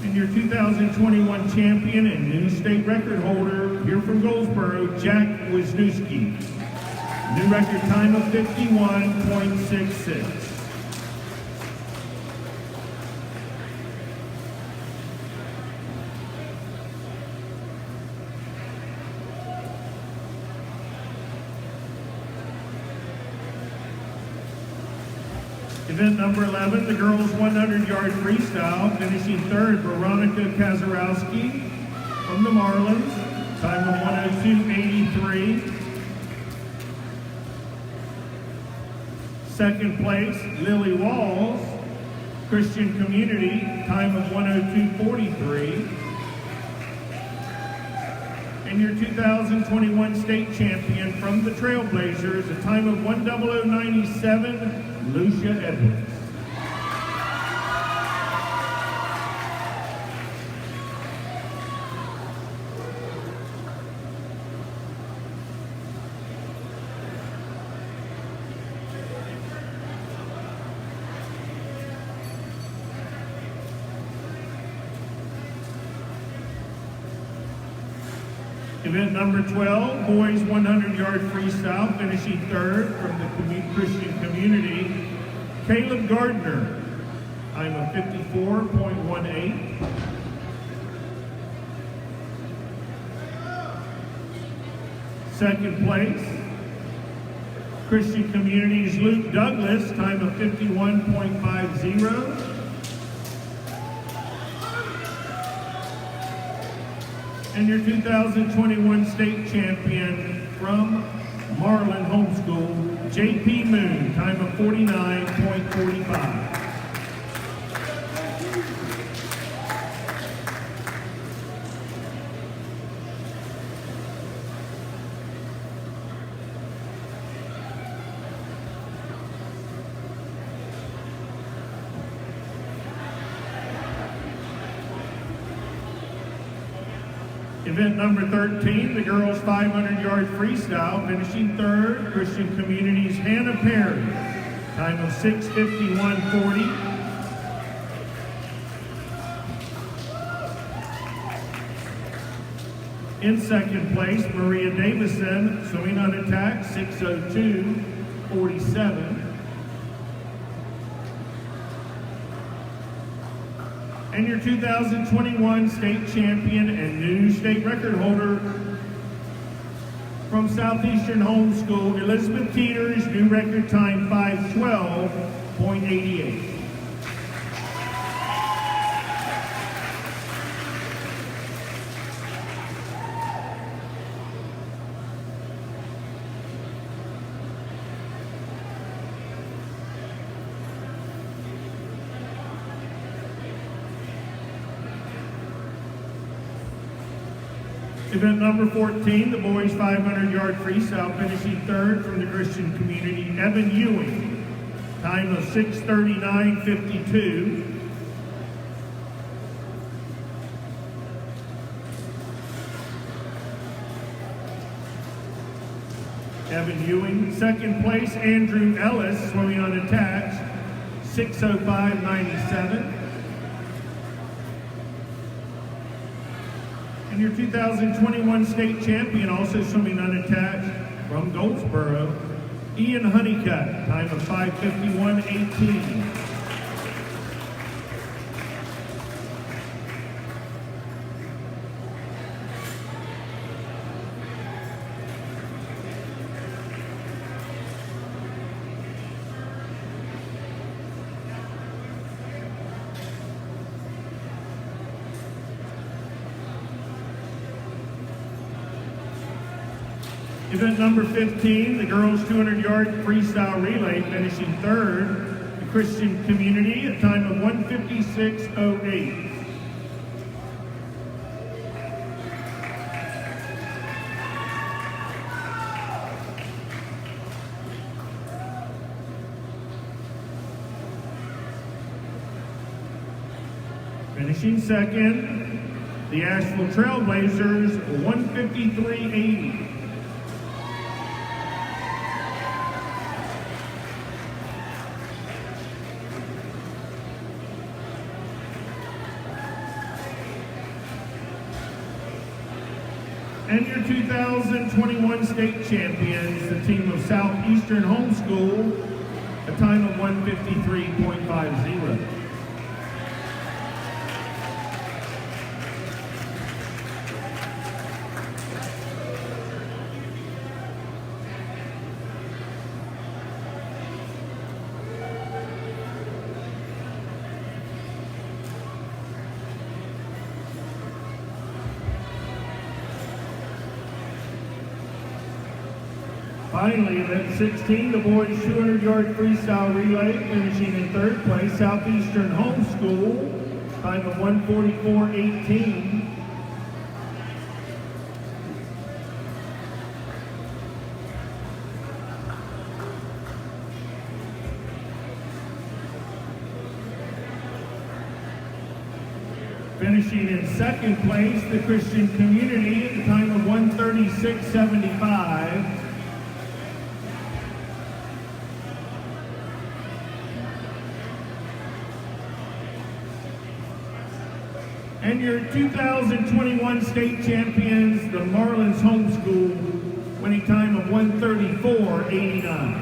And your 2021 champion and new state record holder here from Goldsboro, Jack Wisniewski. New record time of 51.66. Event number 11, the girls 100-yard freestyle, finishing third, Veronica Kazarowski from the Marlins, time of 1:02:83. Second place, Lily Walls, Christian Community, time of 1:02:43. And your 2021 state champion from the Trailblazers, a time of 1:00:97, Lucia Edwards. Event number 12, boys 100-yard freestyle, finishing third from the Christian Community, Caleb Gardner, time of 54.18. Second place, Christian Community's Luke Douglas, time of 51.50. And your 2021 state champion from Marlin Homeschool, J.P. Moon, time of 49.45. Event number 13, the girls 500-yard freestyle, finishing third, Christian Community's Hannah Perry, time of 6:51:40. In second place, Maria Davison, swimming unattacked, 6:02:47. And your 2021 state champion and new state record holder from Southeastern Homeschool, Elizabeth Teeters, new record time 5:12:88. Event number 14, the boys 500-yard freestyle, finishing third from the Christian Community, Evan Ewing, time of 6:39:52. Evan Ewing. Second place, Andrew Ellis, swimming unattached, 6:05.97. And your 2021 state champion, also swimming unattached from Goldsboro, Ian Honeycutt, time of 5:51.18. Event number 15, the girls 200-yard freestyle relay, finishing third, the Christian Community, a time of 1:56.08. Finishing second, the Asheville Trailblazers, 1:53.80. And your 2021 state champions, the team of Southeastern Homeschool, a time of 1:53.50. Finally, event 16, the boys 200-yard freestyle relay, finishing in third place, Southeastern Homeschool, time of 1:44.18. Finishing in second place, the Christian Community, at the time of 1:36.75. And your 2021 state champions, the Marlins Homeschool, winning time of 1:34.89.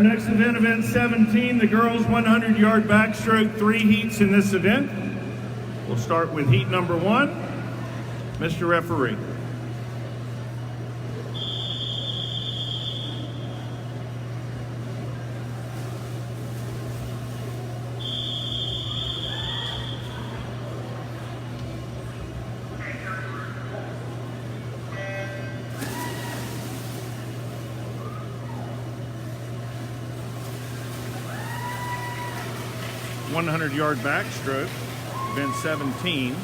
Our next event 17, the girls 100-yard backstroke, 3 heats in this event. We'll start with heat number 1. Mr. Referee. Yard backstroke, event 17.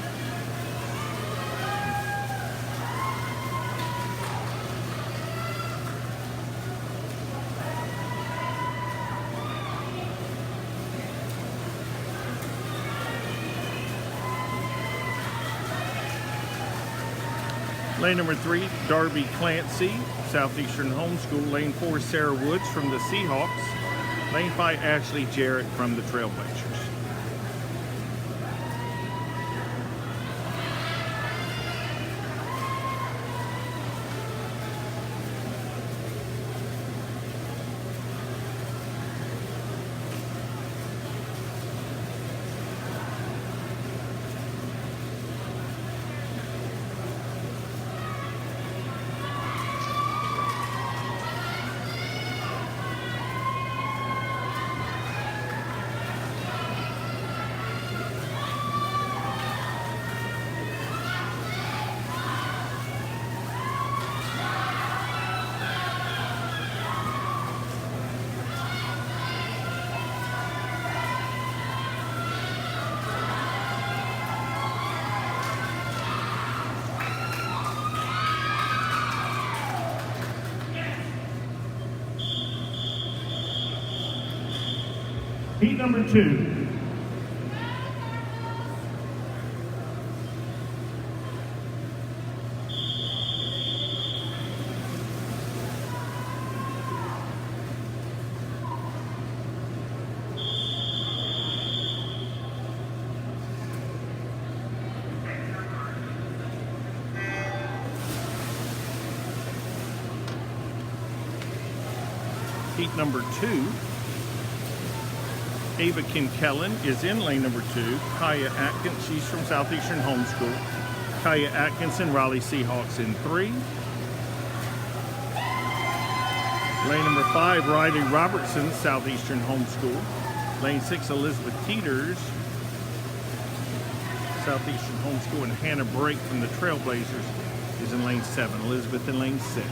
Lane number 3, Darby Clancy, Southeastern Homeschool. Lane 4, Sarah Woods from the Seahawks. Lane 5, Ashley Jarrett from the Trailblazers. Heat number 2. Heat number 2. Ava Kinkellen is in lane number 2. Kaya Atkins, she's from Southeastern Homeschool. Kaya Atkinson, Raleigh Seahawks in 3. Lane number 5, Riley Robertson, Southeastern Homeschool. Lane 6, Elizabeth Teeters, Southeastern Homeschool. And Hannah Brake from the Trailblazers is in lane 7. Elizabeth in lane 6.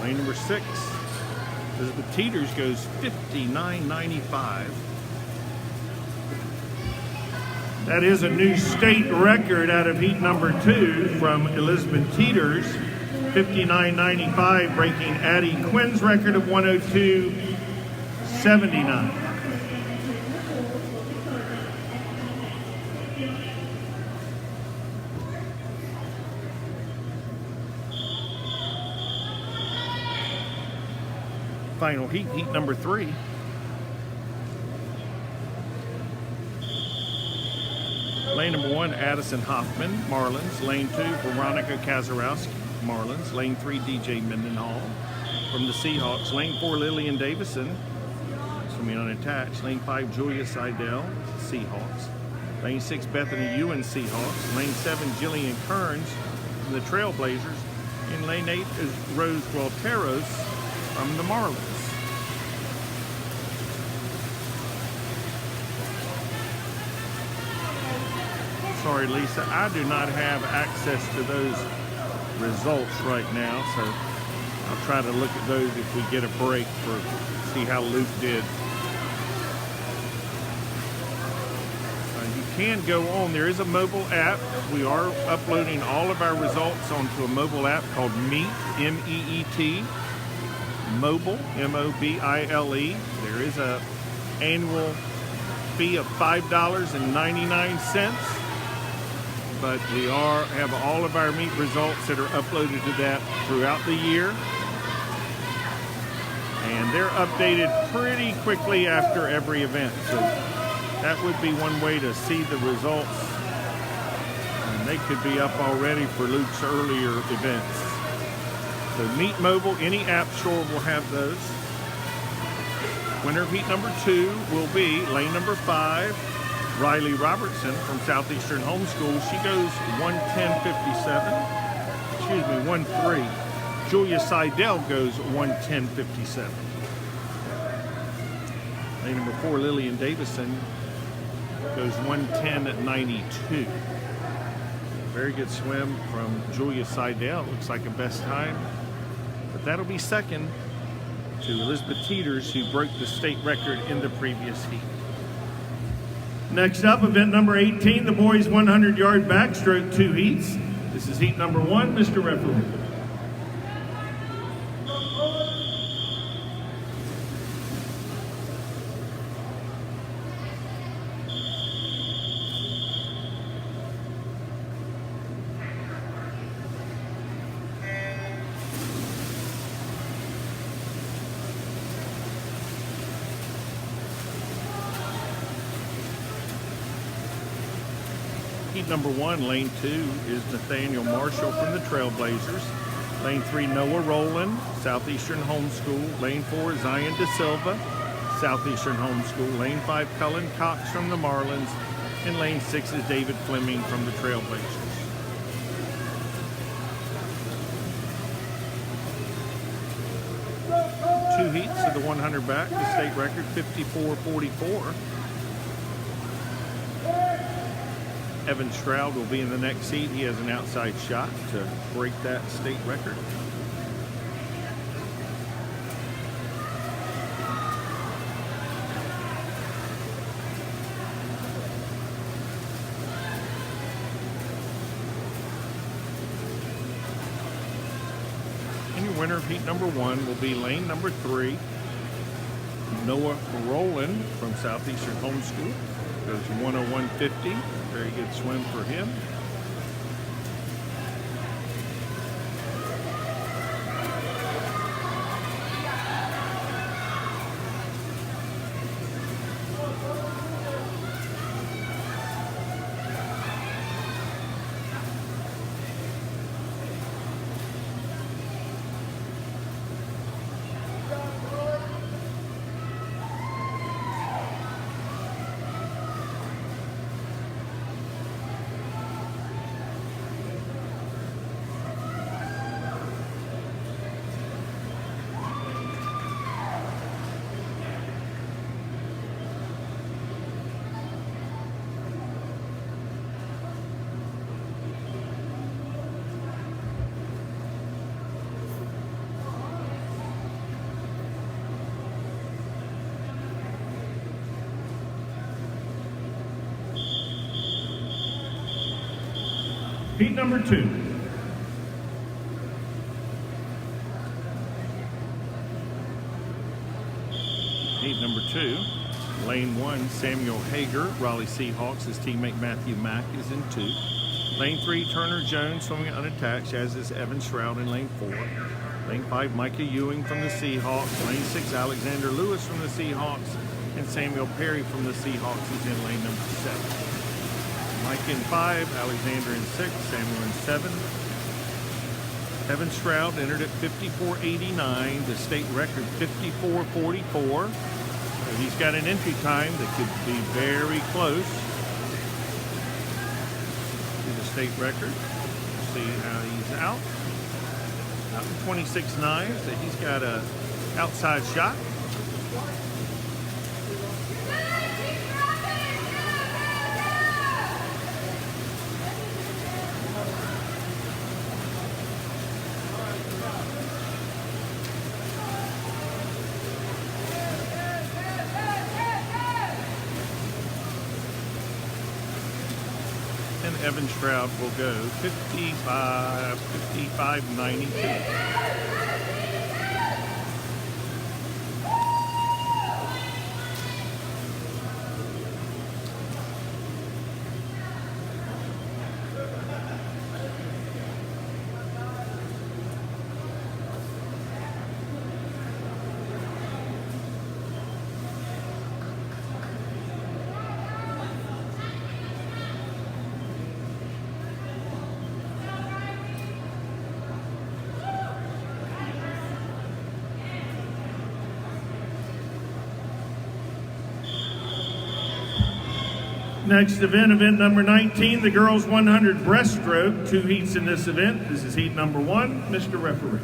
Lane number 6, Elizabeth Teeters goes 59.95. That is a new state record out of heat number 2 from Elizabeth Teeters, 59.95, breaking Addie Quinn's record of 102.79. Final heat, heat number 3. Lane number 1, Addison Hoffman, Marlins. Lane 2, Veronica Kazarowski, Marlins. Lane 3, DJ Mendenhall from the Seahawks. Lane 4, Lillian Davison, it's from the unattached. Lane 5, Julia Seidel, Seahawks. Lane 6, Bethany Ewan, Seahawks. Lane 7, Jillian Kearns from the Trailblazers. In lane 8 is Rose Gualteros from the Marlins. Sorry, Lisa, I do not have access to those results right now, so I'll try to look at those if we get a break for see how Luke did. You can go on. There is a mobile app. We are uploading all of our results onto a mobile app called Meet, M-E-E-T, Mobile, M-O-B-I-L-E. There is a annual fee of $5.99, but we have all of our meet results that are uploaded to that throughout the year. And they're updated pretty quickly after every event. So that would be one way to see the results. And they could be up already for Luke's earlier events. So Meet Mobile, any app store will have those. Winner of heat number 2 will be lane number 5, Riley Robertson from Southeastern Homeschool. She goes 1:10:57. 1:3. Julia Seidel goes 1:10:57. Lane number 4, Lillian Davison, goes 1:10:92. Very good swim from Julia Seidel. Looks like a best time. But that'll be second to Elizabeth Teeters, who broke the state record in the previous heat. Next up, event number 18, the boys 100-yard backstroke 2 heats. This is heat number 1, Mr. Referee. Heat number 1, lane 2, is Nathaniel Marshall from the Trailblazers. Lane 3, Noah Rowland, Southeastern Homeschool. Lane 4, Zion De Silva, Southeastern Homeschool. Lane 5, Cullen Cox from the Marlins. And lane 6 is David Fleming from the Trailblazers. Two heats of the 100 back, the state record 54:44. Evan Stroud will be in the next heat. He has an outside shot to break that state record. And your winner of heat number 1 will be lane number 3, Noah Rowland from Southeastern Homeschool. Goes 1:01:50. Very good swim for him. Heat number 2. Heat number 2, lane 1, Samuel Hager, Raleigh Seahawks. His teammate Matthew Mack is in 2. Lane 3, Turner Jones swimming unattached, as is Evan Stroud in lane 4. Lane 5, Micah Ewing from the Seahawks. Lane 6, Alexander Lewis from the Seahawks. And Samuel Perry from the Seahawks is in lane number 7. Mike in 5, Alexander in 6, Samuel in 7. Evan Stroud entered at 54:89, the state record 54:44. So he's got an entry time that could be very close to the state record. We'll see how he's out. Out in 26.9, so he's got a outside shot. Evan Stroud will go 55.92. Next event number 19, the girls 100 breaststroke. 2 heats in this event. This is heat number 1. Mr. Referee.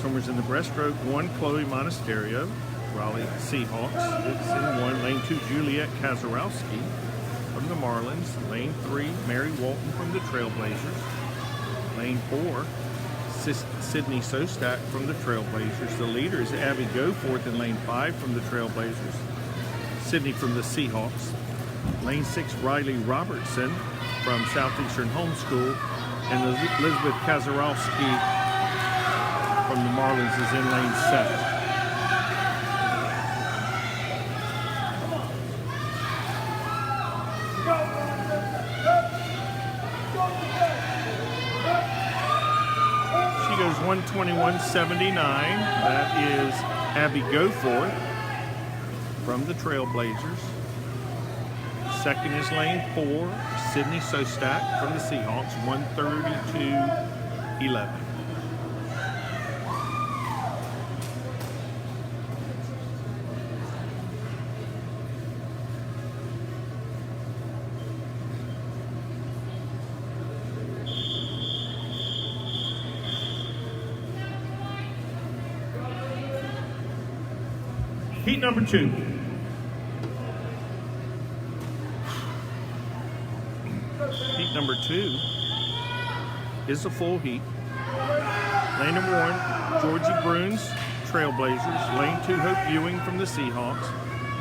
Swimmers in the breaststroke, 1, Chloe Monasterio, Raleigh Seahawks. It's in 1, lane 2, Juliet Kazarowski from the Marlins. Lane 3, Mary Walton from the Trailblazers. Lane 4, Sydney Sostak from the Trailblazers. The leader is Abby Goforth in lane 5 from the Trailblazers. Sydney from the Seahawks. Lane 6, Riley Robertson from Southeastern Homeschool. And Elizabeth Kazarowski from the Marlins is in lane 7. She goes 121.79. That is Abby Goforth from the Trailblazers. Second is lane 4, Sydney Sostak from the Seahawks, 132.11. Heat number 2. Heat number 2 is a full heat. Lane number 1, Georgie Bruins, Trailblazers. Lane 2, Hope Ewing from the Seahawks.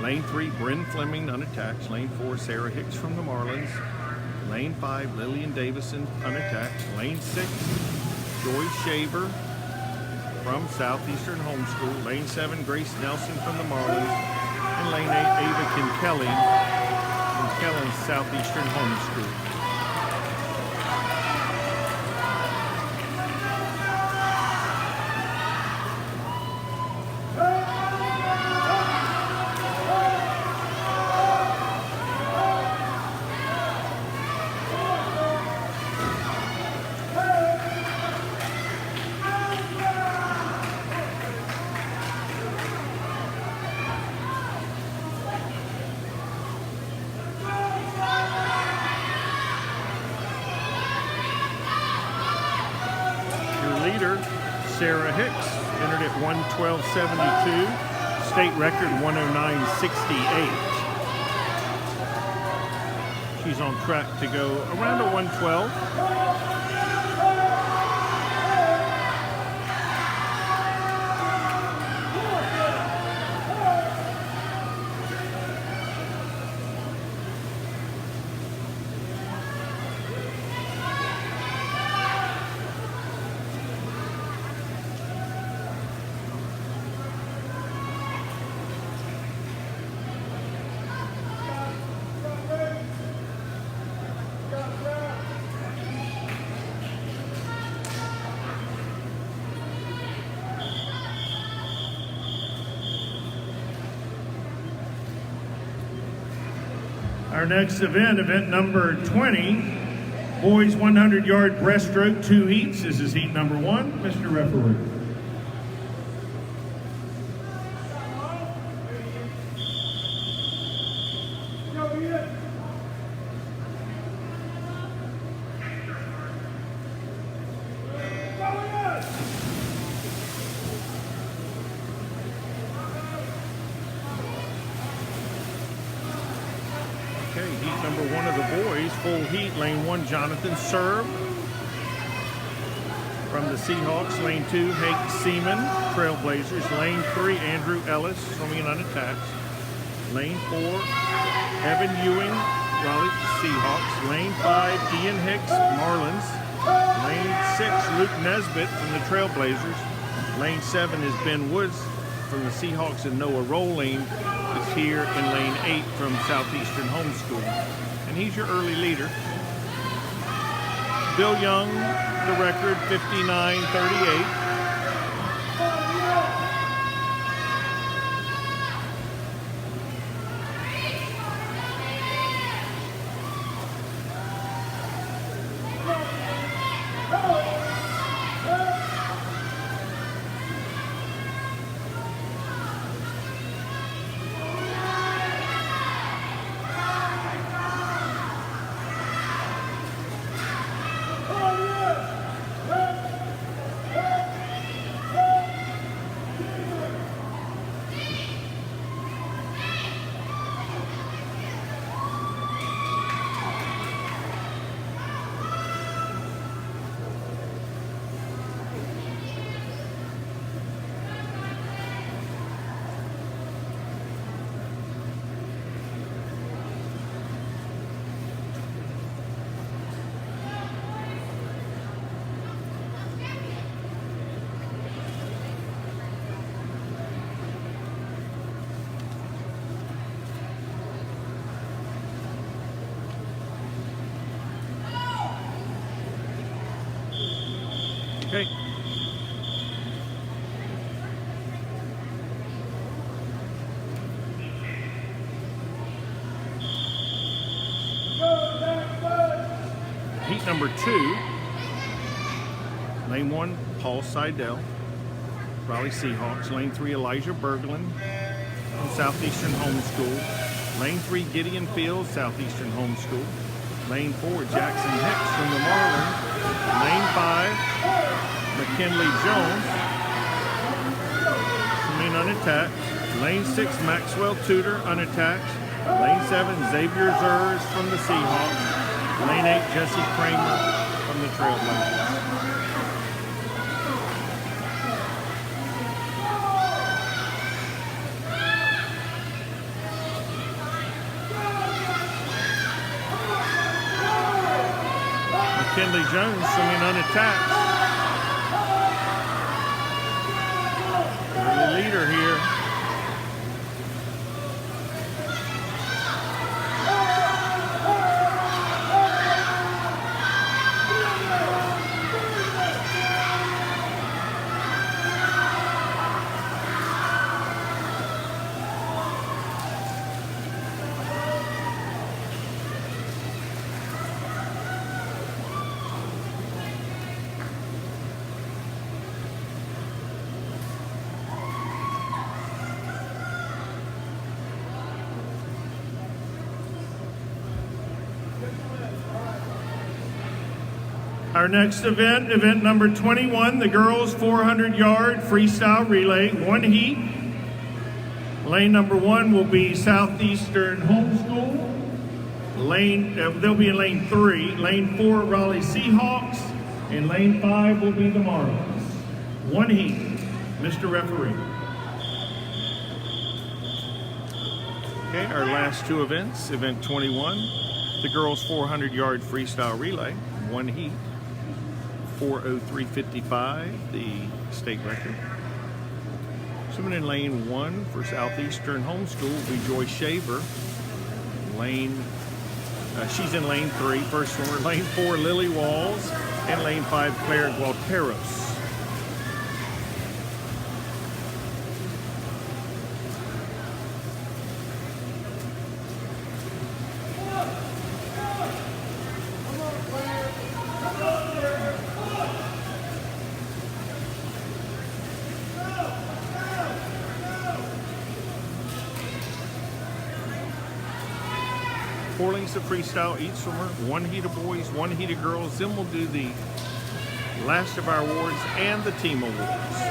Lane 3, Bryn Fleming, unattached. Lane 4, Sarah Hicks from the Marlins. Lane 5, Lillian Davison, unattached. Lane 6, Joy Shaver from Southeastern Homeschool. Lane 7, Grace Nelson from the Marlins. And lane 8, Ava Kinkelly from Kellen's Southeastern Homeschool. Sarah Hicks entered at 112.72, state record 109.68. She's on track to go around a 112. Our next event, event number 20, boys 100-yard breaststroke, 2 heats. This is heat number 1. Mr. Referee. Okay, heat number 1 of the boys, full heat, lane 1, Jonathan Serb. From the Seahawks, lane 2, Hank Seaman, Trailblazers. Lane 3, Andrew Ellis, swimming unattached. Lane 4, Evan Ewing, Raleigh Seahawks. Lane 5, Ian Hicks, Marlins. Lane 6, Luke Nesbitt from the Trailblazers. Lane 7 is Ben Woods from the Seahawks, and Noah Rolling is here in lane 8 from Southeastern Homeschool. And he's your early leader. Bill Young, the record, 59:38. Okay. Heat number 2, lane 1, Paul Seidel, Raleigh Seahawks. Lane 3, Elijah Berglund from Southeastern Homeschool. Lane 3, Gideon Fields, Southeastern Homeschool. Lane 4, Jackson Hicks from the Marlins. Lane 5, McKinley Jones, swimming unattached. Lane 6, Maxwell Tudor, unattached. Lane 7, Xavier Zers from the Seahawks. Lane 8, Jesse Kramer from the Trailblazers. McKinley Jones swimming unattached. Early leader here. Our next event, event number 21, the girls 400-yard freestyle relay, 1 heat. Lane number 1 will be Southeastern Homeschool. They'll be in lane 3. Lane 4, Raleigh Seahawks. And lane 5 will be the Marlins. 1 heat. Mr. Referee. Okay, our last 2 events. Event 21, the girls 400-yard freestyle relay, 1 heat. 4:03:55, the state record. Swimming in lane 1 for Southeastern Homeschool will be Joy Shaver. She's in lane 3, first swimmer. Lane 4, Lily Walls, and lane 5, Claire Gualteros. 4 lanes of freestyle, each swimmer, 1 heat of boys, 1 heat of girls. Then we'll do the last of our awards and the team awards.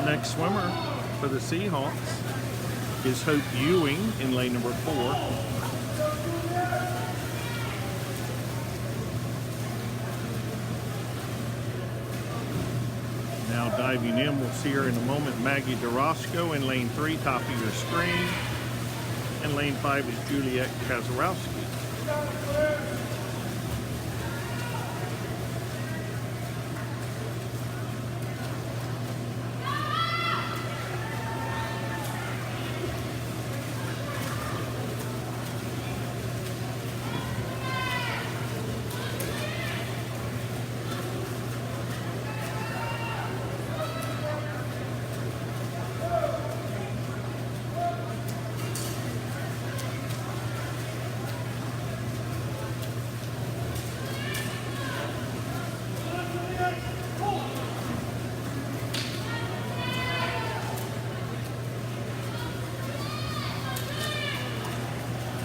Next swimmer for the Seahawks is Hope Ewing in lane number 4. Now diving in, we'll see her in a moment, Maggie DeRosco in lane 3, top of your screen. And lane 5 is Juliet Kazarowski.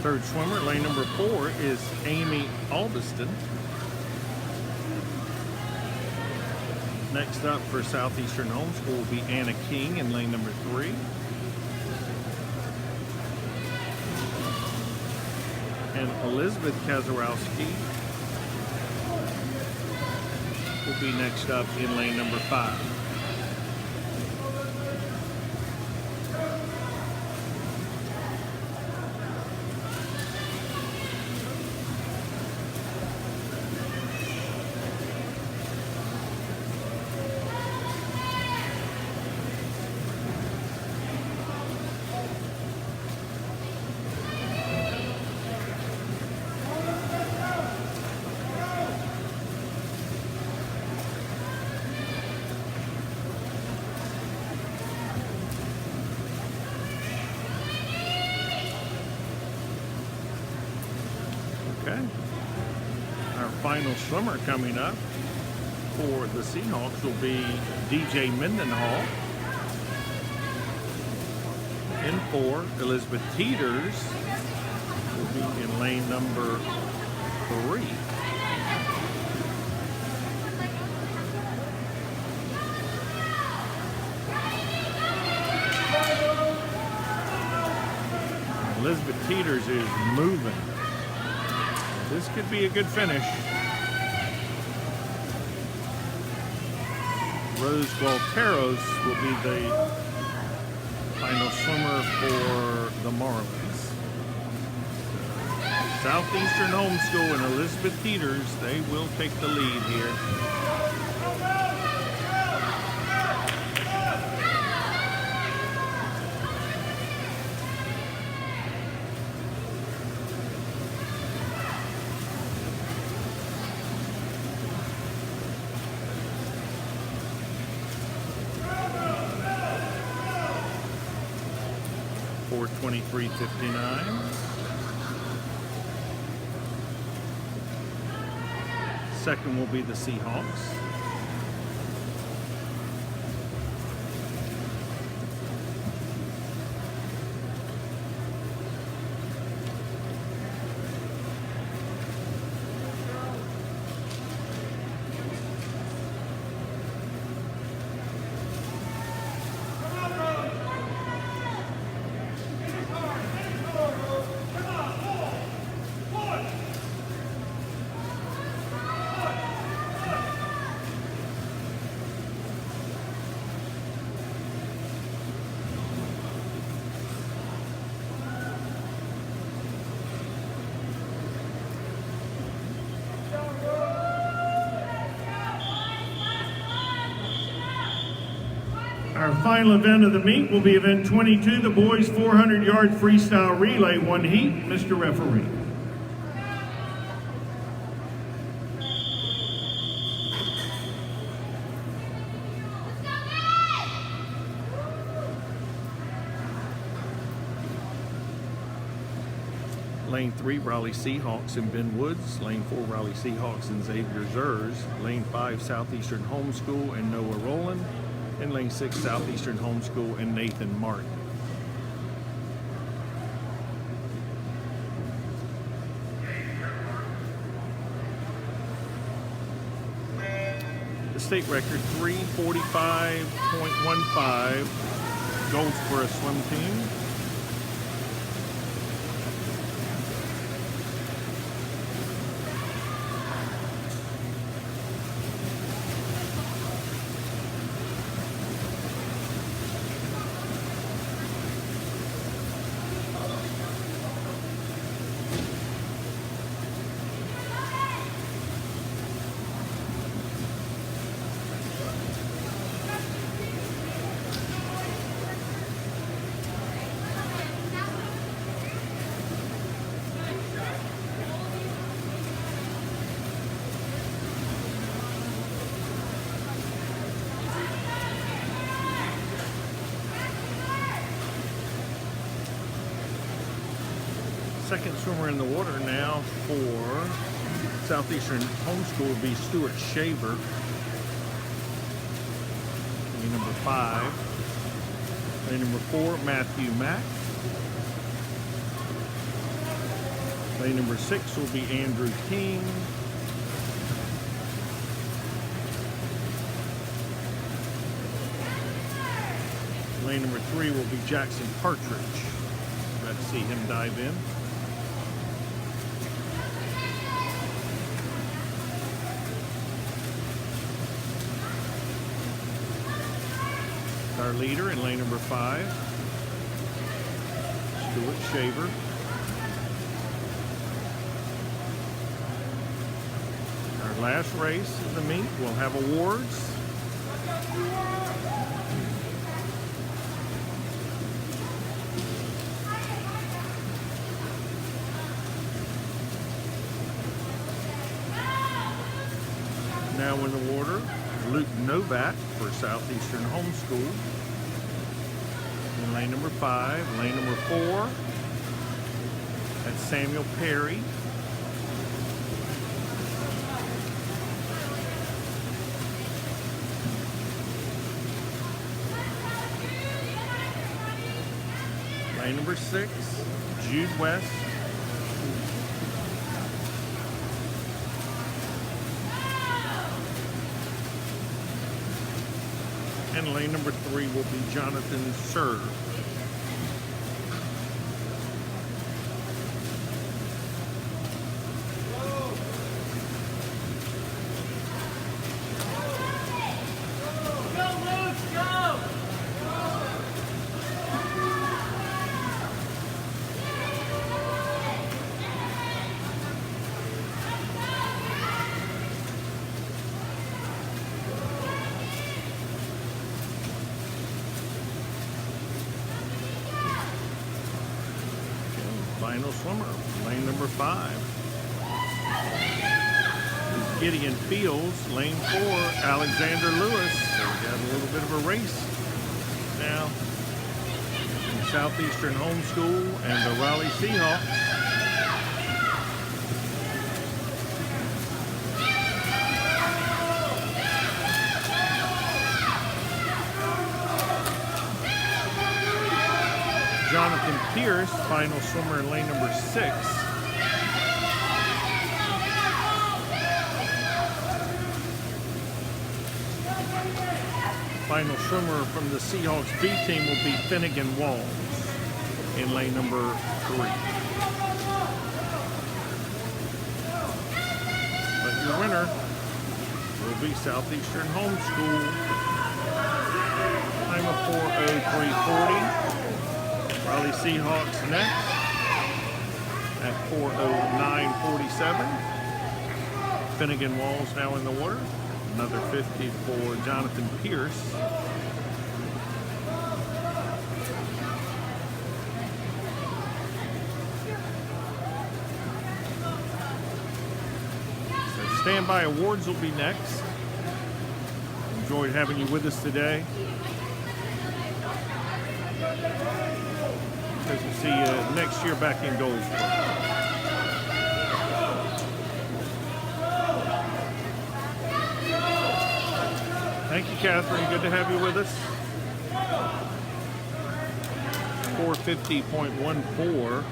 Third swimmer, lane number 4, is Amy Albiston. Next up for Southeastern Homeschool will be Anna King in lane number 3. And Elizabeth Kazarowski will be next up in lane number 5. Okay. Our final swimmer coming up for the Seahawks will be DJ Mendenhall. In 4, Elizabeth Teeters will be in lane number 3. Elizabeth Teeters is moving. This could be a good finish. Rose Gualteros will be the final swimmer for the Marlins. Southeastern Homeschool and Elizabeth Teeters, they will take the lead here. $4:23.59. Second will be the Seahawks. Our final event of the meet will be event 22, the boys 400-yard freestyle relay, 1 heat. Mr. Referee. Lane 3, Raleigh Seahawks and Ben Woods. Lane 4, Raleigh Seahawks and Xavier Zers. Lane 5, Southeastern Homeschool and Noah Rowland. And Lane 6, Southeastern Homeschool and Nathan Martin. The state record 3:45.15 Goldsboro swim team. Second swimmer in the water now for Southeastern Homeschool will be Stuart Shaver. Lane number 5. Lane number 4, Matthew Mack. Lane number 6 will be Andrew King. Lane number 3 will be Jackson Partridge. Glad to see him dive in. Our leader in lane number 5, Stuart Shaver. Our last race of the meet, we'll have awards. Now in the water, Luke Novak for Southeastern Homeschool. In lane number 5, lane number 4, that's Samuel Perry. Lane number 6, Jude West. And lane number 3 will be Jonathan Serve. Final swimmer, lane number 5. Gideon Fields, lane 4, Alexander Lewis. So we got a little bit of a race now in Southeastern Homeschool and the Raleigh Seahawks. Jonathan Pierce, final swimmer in lane number 6. Final swimmer from the Seahawks B team will be Finnegan Walls in lane number 3. But your winner will be Southeastern Homeschool. Time of 4:03.40. Raleigh Seahawks next at 4:09.47. Finnegan Walls now in the water. Another 50 for Jonathan Pierce. So standby awards will be next. Enjoyed having you with us today. We'll see you next year back in Goldsboro. Thank you, Catherine. Good to have you with us. 450.14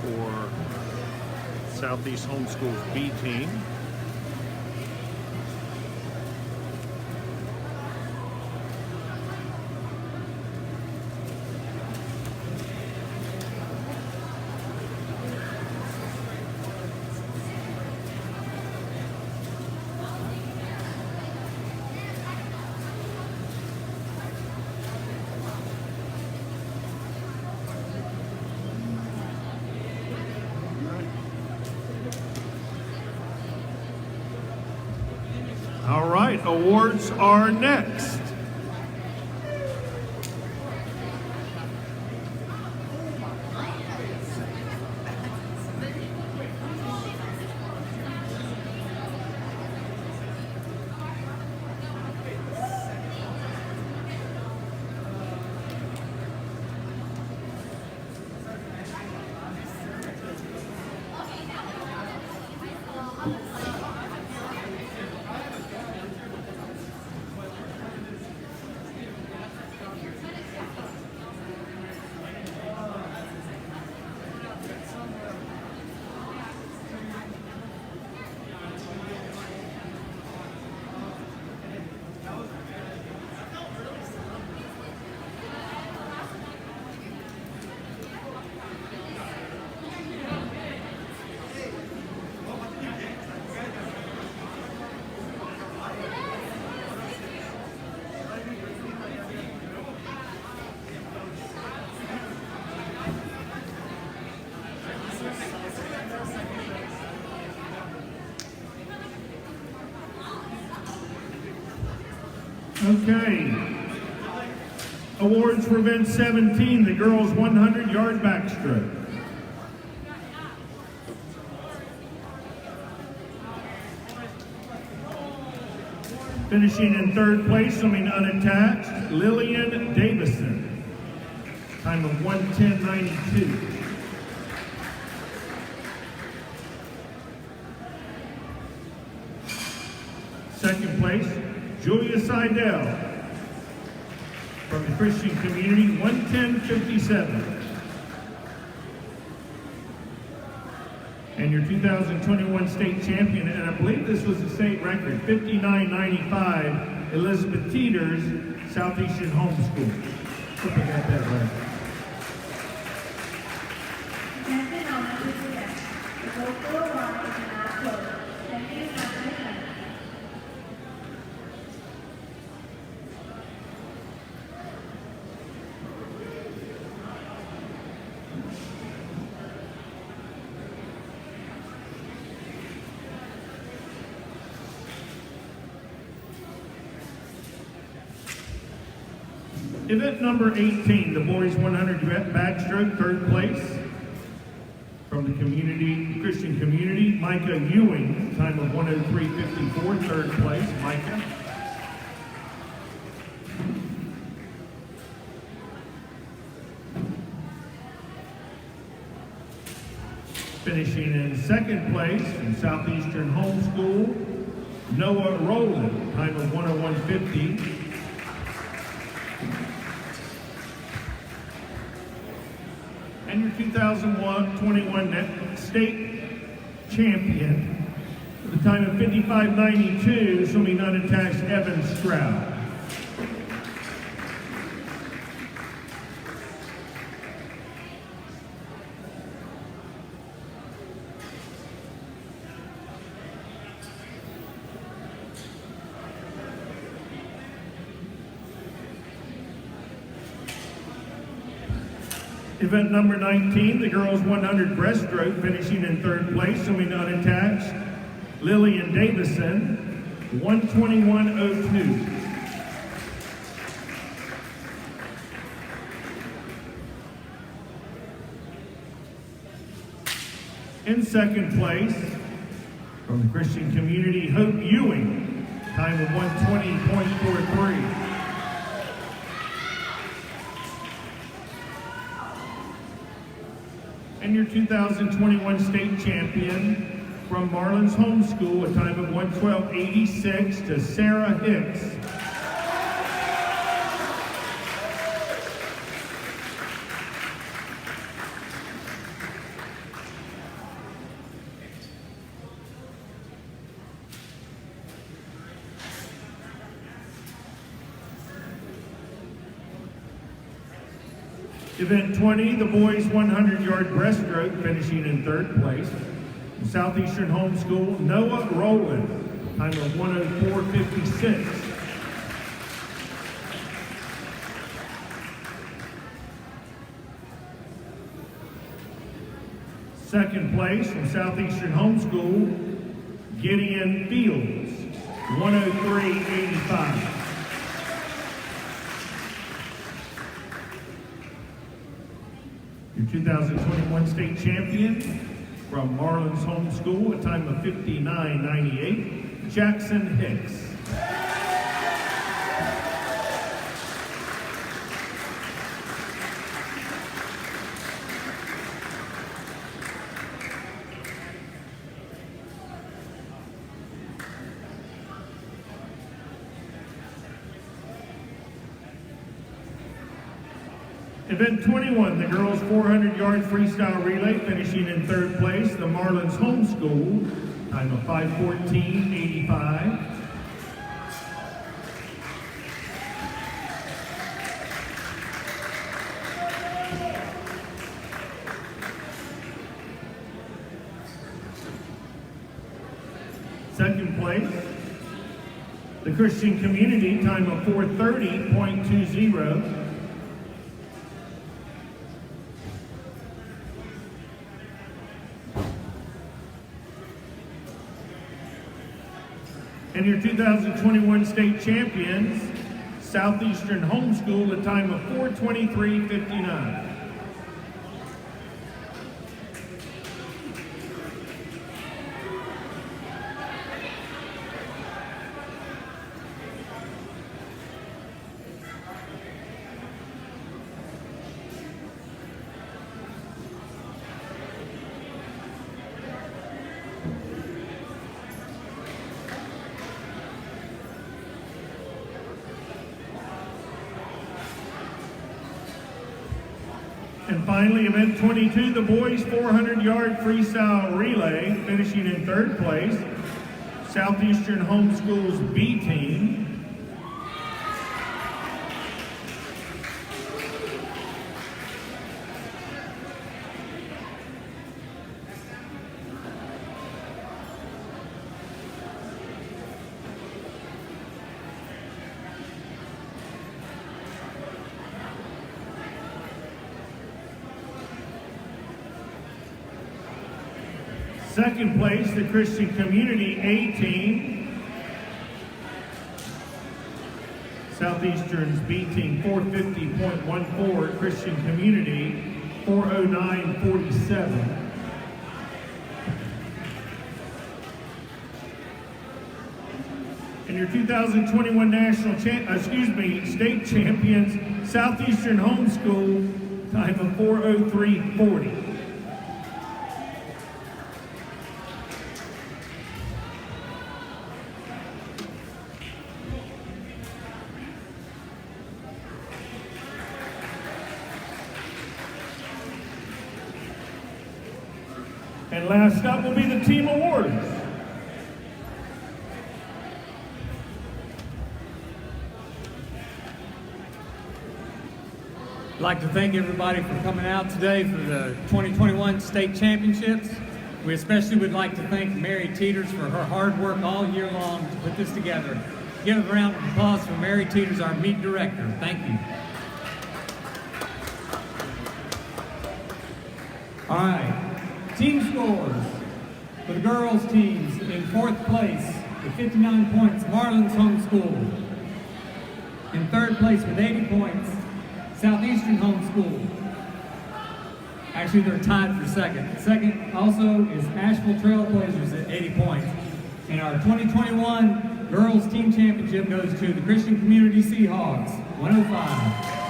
for Southeast Homeschool's B team. All right, awards are next. Okay. Awards for event 17, the girls 100-yard backstroke. Finishing in third place, swimming unattached, Lillian Davison. Time of 1:10.92. Second place, Julia Seidel from the Christian Community, 1:10.57. And your 2021 state champion, and I believe this was a state record, 59.95, Elizabeth Teeters, Southeastern Homeschool. Hope I got that right. Event number 18, the boys 100 backstroke, third place. From the community, Christian Community, Micah Ewing, time of 1:03.54, third place, Micah. Finishing in second place from Southeastern Homeschool, Noah Rowland, time of 1:01.50. And your 2021 state champion, with a time of 55.92, swimming unattached, Evan Stroud. Event number 19, the girls 100 breaststroke, finishing in third place, swimming unattached, Lillian Davison, 1:21.02. In second place, from the Christian Community, Hope Ewing, time of 1:20.43. And your 2021 state champion from Marlin's Homeschool, a time of 1:12.86 to Sarah Hicks, Event 20, the boys 100-yard breaststroke, finishing in third place. Southeastern Homeschool, Noah Rowland, time of 1:04.56. Second place from Southeastern Homeschool, Gideon Fields, 1:03.85. Your 2021 state champion from Marlin's Homeschool, a time of 59.98, Jackson Hicks. Event 21, the girls 400-yard freestyle relay, finishing in third place, the Marlin's Homeschool, time of 5:14.85. Second place, the Christian Community, time of 4:30.20. And your 2021 state champions, Southeastern Homeschool, a time of 4:23.59. And finally, event 22, the boys 400-yard freestyle relay, finishing in third place, Southeastern Homeschool's B team. Second place, the Christian Community A team. Southeastern's B team, 450.14. Christian Community, 409.47. And your 2021 state champions, Southeastern Homeschool, time of 4:03.40. And last up will be the team awards. I'd like to thank everybody for coming out today for the 2021 state championships. We especially would like to thank Mary Teeters for her hard work all year long to put this together. Give a round of applause for Mary Teeters, our meet director. Thank you. All right. Team scores for the girls' teams in fourth place with 59 points, Marlin's Homeschool. In third place with 80 points, Southeastern Homeschool. Actually, they're tied for second. Second also is Asheville Trailblazers at 80 points. And our 2021 girls' team championship goes to the Christian Community Seahawks, 105.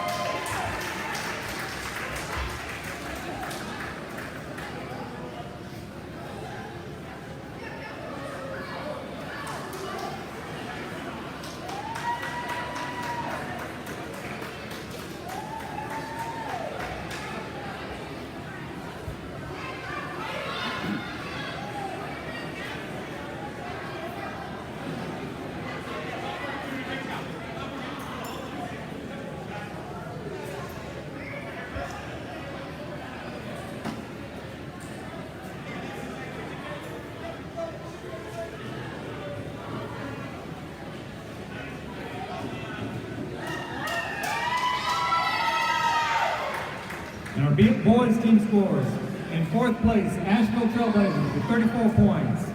boys team scores. In fourth place, Asheville Trailblazers with 34 points.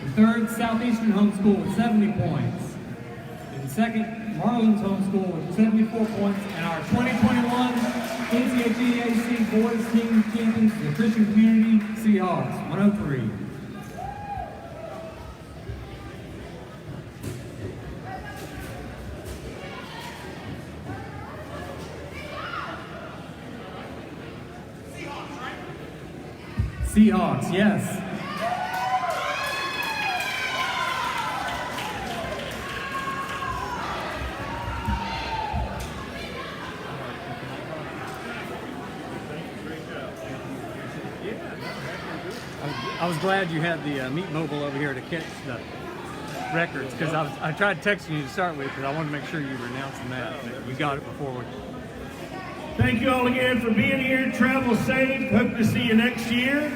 In third, Southeastern Homeschool with 70 points. In second, Marlins Homeschool with 74 points. And our 2021 NCHEAC boys team champions, the Christian Community Seahawks, 103. Seahawks, yes. I was glad you had the Meat Mobile over here to catch the records, because I tried texting you to start with, because I wanted to make sure you were announcing that. But you got it before we. Thank you all again for being here. Travel safe. Hope to see you next year.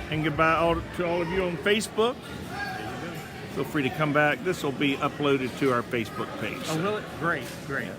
And goodbye to all of you on Facebook. Feel free to come back. This will be uploaded to our Facebook page. Oh, will it? Great, great.